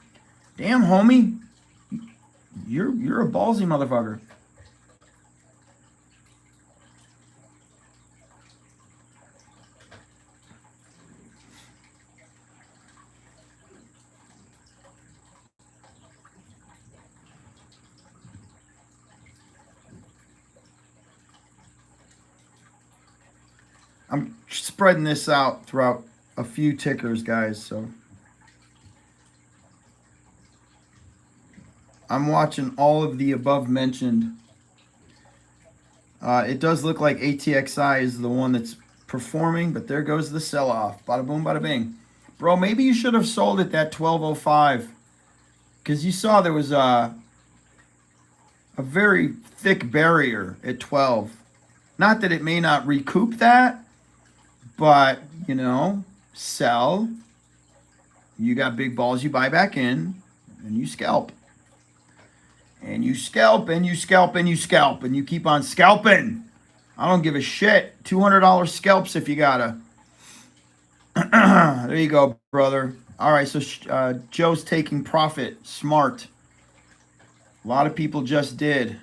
Damn, homie. You're a ballsy motherfucker. I'm spreading this out throughout a few tickers, guys, so I'm watching all of the above mentioned. It does look like ATXI is the one that's performing, but there goes the sell-off. Bada boom, bada bing. Bro, maybe you should have sold at that 1205 because you saw there was a very thick barrier at 12. Not that it may not recoup that, but, you know, sell. You got big balls, you buy back in, and you scalp. And you scalp, and you scalp, and you scalp, and you keep on scalping. I don't give a shit. $200 scalps if you gotta. There you go, brother. All right, so Joe's taking profit. Smart. A lot of people just did.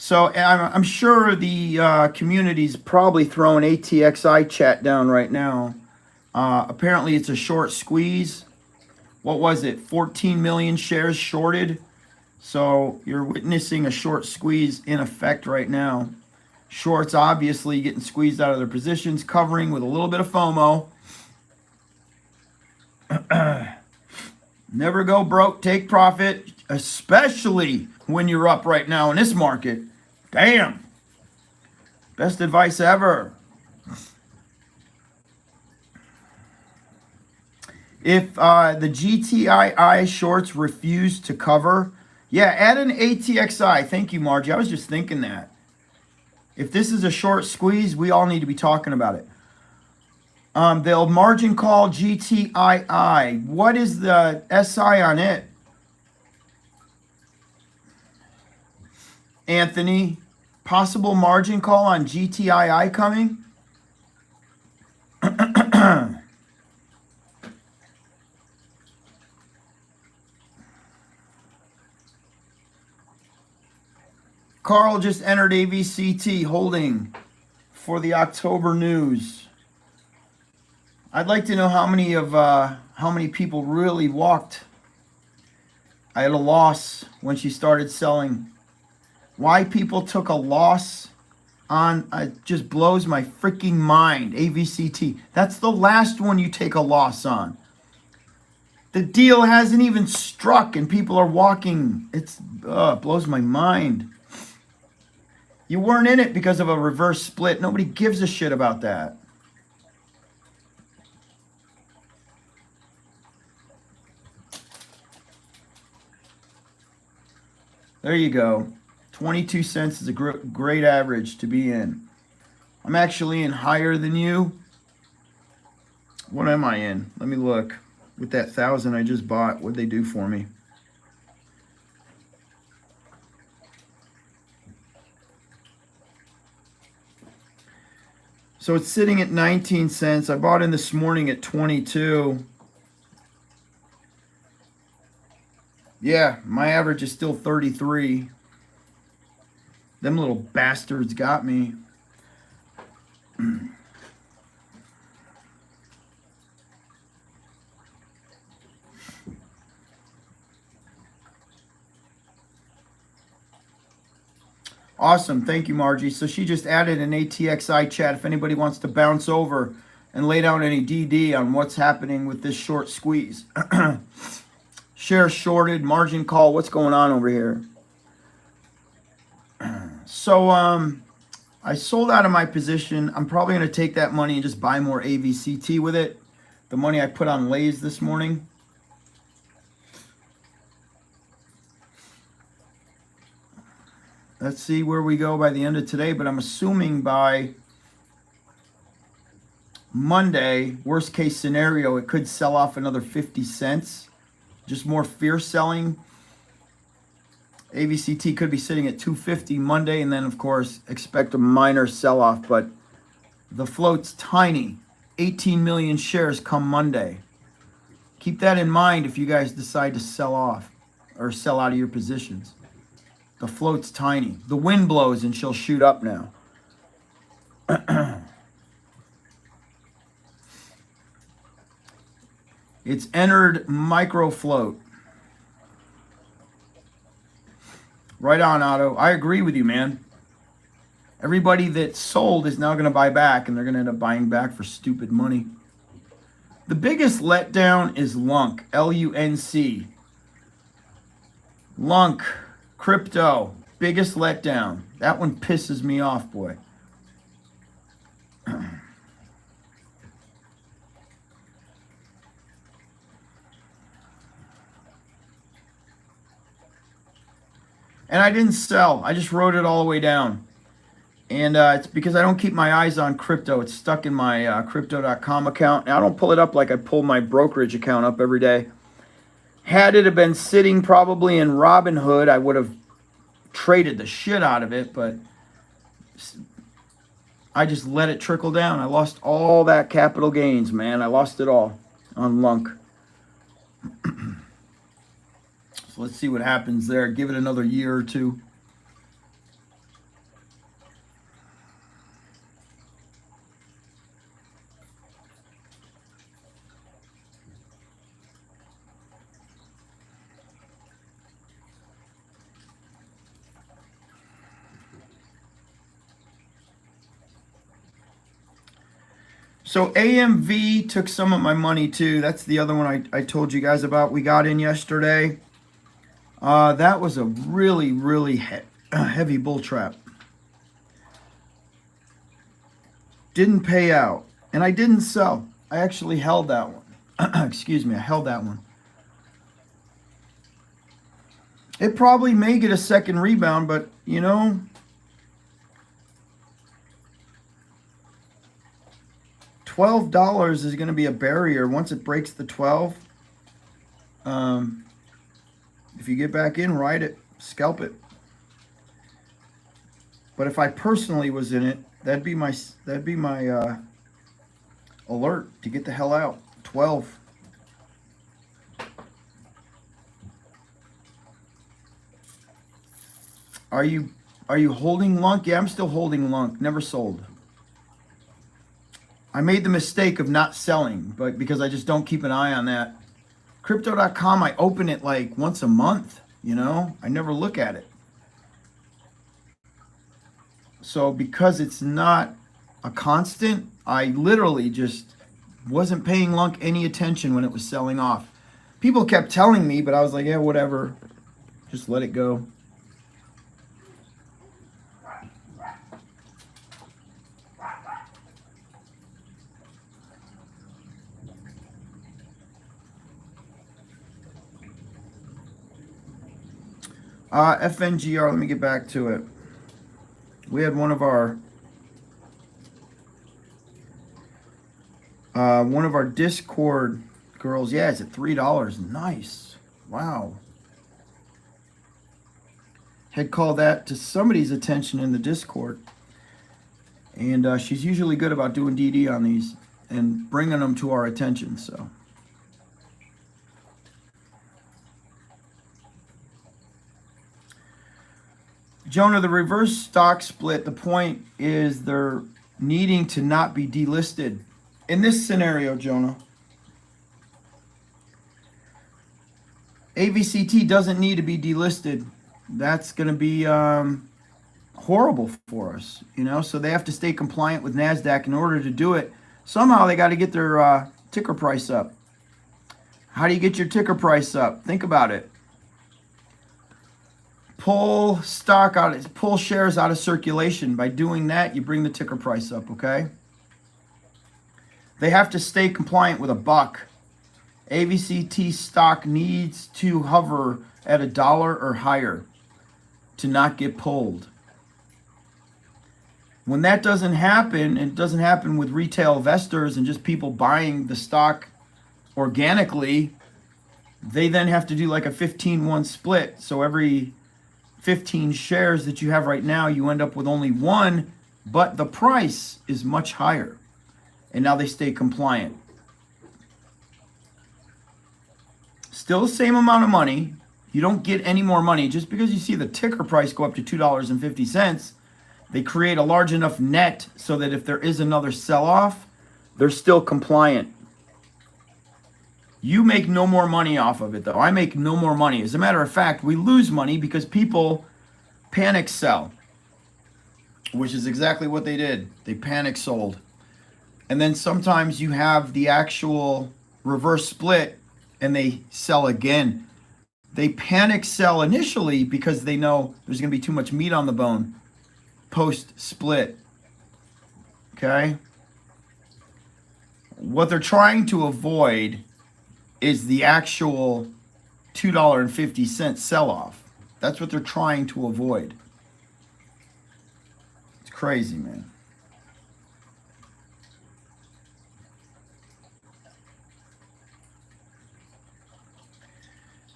So I'm sure the community's probably throwing ATXI chat down right now. Apparently it's a short squeeze. What was it? 14 million shares shorted. So you're witnessing a short squeeze in effect right now. Shorts obviously getting squeezed out of their positions, covering with a little bit of FOMO. Never go broke, take profit, especially when you're up right now in this market. Damn. Best advice ever. If the GTII shorts refuse to cover, yeah, add an ATXI. Thank you, Margie. I was just thinking that. If this is a short squeeze, we all need to be talking about it. They'll margin call GTII. What is the SI on it? Anthony, possible margin call on GTII coming? Carl just entered AVCT holding for the October news. I'd like to know how many people really walked at a loss when she started selling. Why people took a loss on it just blows my freaking mind. AVCT. That's the last one you take a loss on. The deal hasn't even struck and people are walking. It blows my mind. You weren't in it because of a reverse split. Nobody gives a shit about that. There you go. 22 cents is a great average to be in. I'm actually in higher than you. What am I in? Let me look. With that 1,000 I just bought, what'd they do for me? So it's sitting at 19 cents. I bought in this morning at 22. Yeah, my average is still 33. Them little bastards got me. Awesome. Thank you, Margie. So she just added an ATXI chat if anybody wants to bounce over and lay down any DD on what's happening with this short squeeze. Share shorted, margin call. What's going on over here? So I sold out of my position. I'm probably going to take that money and just buy more AVCT with it. The money I put on LASE this morning. Let's see where we go by the end of today, but I'm assuming by Monday, worst case scenario, it could sell off another 50 cents. Just more fear selling. AVCT could be sitting at 250 Monday, and then, of course, expect a minor sell-off, but the float's tiny. 18 million shares come Monday. Keep that in mind if you guys decide to sell off or sell out of your positions. The float's tiny. The wind blows and she'll shoot up now. It's entered micro float. Right on, Otto. I agree with you, man. Everybody that sold is now going to buy back, and they're going to end up buying back for stupid money. The biggest letdown is LUNC, L-U-N-C. LUNC. Crypto, biggest letdown. That one pisses me off, boy. And I didn't sell. I just wrote it all the way down. And it's because I don't keep my eyes on crypto. It's stuck in my crypto.com account. Now, I don't pull it up like I pull my brokerage account up every day. Had it have been sitting probably in Robinhood, I would have traded the shit out of it, but I just let it trickle down. I lost all that capital gains, man. I lost it all on LUNC. So let's see what happens there. Give it another year or two. So AMV took some of my money too. That's the other one I told you guys about. We got in yesterday. That was a really, really heavy bull trap. Didn't pay out. And I didn't sell. I actually held that one. Excuse me, I held that one. It probably may get a second rebound, but you know, $12 is going to be a barrier once it breaks the 12. If you get back in, ride it, scalp it. But if I personally was in it, that'd be my alert to get the hell out. 12. Are you holding LUNC? Yeah, I'm still holding LUNC. Never sold. I made the mistake of not selling, but because I just don't keep an eye on that. Crypto.com, I open it like once a month, you know? I never look at it. So because it's not a constant, I literally just wasn't paying LUNC any attention when it was selling off. People kept telling me, but I was like, yeah, whatever. Just let it go. FNGR, let me get back to it. We had one of our Discord girls. Yeah, it's at $3. Nice. Wow. Had called that to somebody's attention in the Discord. And she's usually good about doing DD on these and bringing them to our attention, so. Jonah, the reverse stock split, the point is they're needing to not be delisted. In this scenario, Jonah, AVCT doesn't need to be delisted. That's going to be horrible for us, you know. So they have to stay compliant with NASDAQ in order to do it. Somehow they got to get their ticker price up. How do you get your ticker price up? Think about it. Pull shares out of circulation. By doing that, you bring the ticker price up, okay? They have to stay compliant with a buck. AVCT stock needs to hover at $1 or higher to not get pulled. When that doesn't happen, and it doesn't happen with retail investors and just people buying the stock organically, they then have to do like a 15-1 split. So every 15 shares that you have right now, you end up with only one, but the price is much higher. And now they stay compliant. Still the same amount of money. You don't get any more money. Just because you see the ticker price go up to $2.50, they create a large enough net so that if there is another sell-off, they're still compliant. You make no more money off of it, though. I make no more money. As a matter of fact, we lose money because people panic sell, which is exactly what they did. They panic sold. And then sometimes you have the actual reverse split and they sell again. They panic sell initially because they know there's going to be too much meat on the bone post split. Okay? What they're trying to avoid is the actual $2.50 sell-off. That's what they're trying to avoid. It's crazy, man.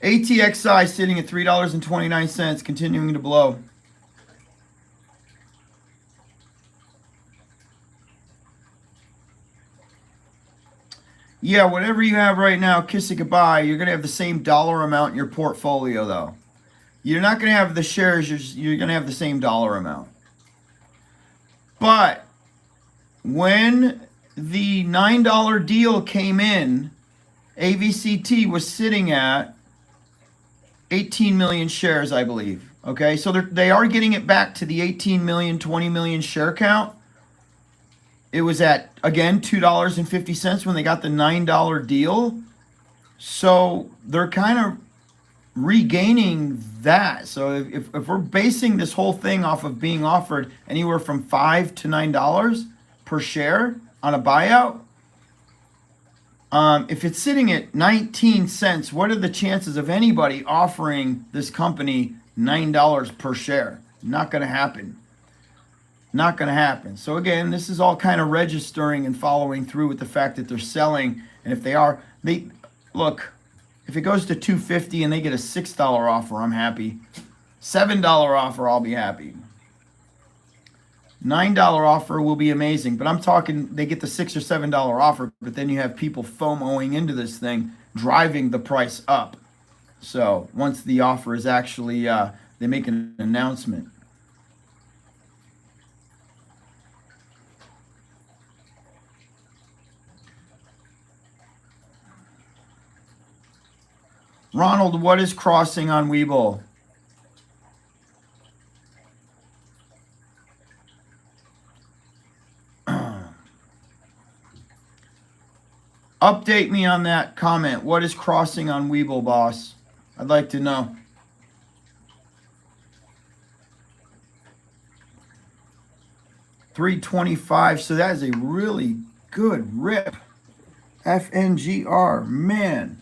ATXI sitting at $3.29, continuing to blow. Yeah, whatever you have right now, kiss it goodbye. You're going to have the same dollar amount in your portfolio, though. You're not going to have the shares. You're going to have the same dollar amount. But when the $9 deal came in, AVCT was sitting at 18 million shares, I believe. Okay, so they are getting it back to the 18 million, 20 million share count. It was at, again, $2.50 when they got the $9 deal. So they're kind of regaining that. So if we're basing this whole thing off of being offered anywhere from $5 to $9 per share on a buyout, if it's sitting at 19 cents, what are the chances of anybody offering this company $9 per share? Not going to happen. Not going to happen. So again, this is all kind of registering and following through with the fact that they're selling. And if they are, look, if it goes to $2.50 and they get a $6 offer, I'm happy. $7 offer, I'll be happy. $9 offer will be amazing. But I'm talking, they get the $6 or $7 offer, but then you have people FOMOing into this thing, driving the price up. So once the offer is actually, they make an announcement. Ronald, what is crossing on Webull? Update me on that comment. What is crossing on Webull, boss? I'd like to know. $3.25. So that is a really good rip. FNGR, man.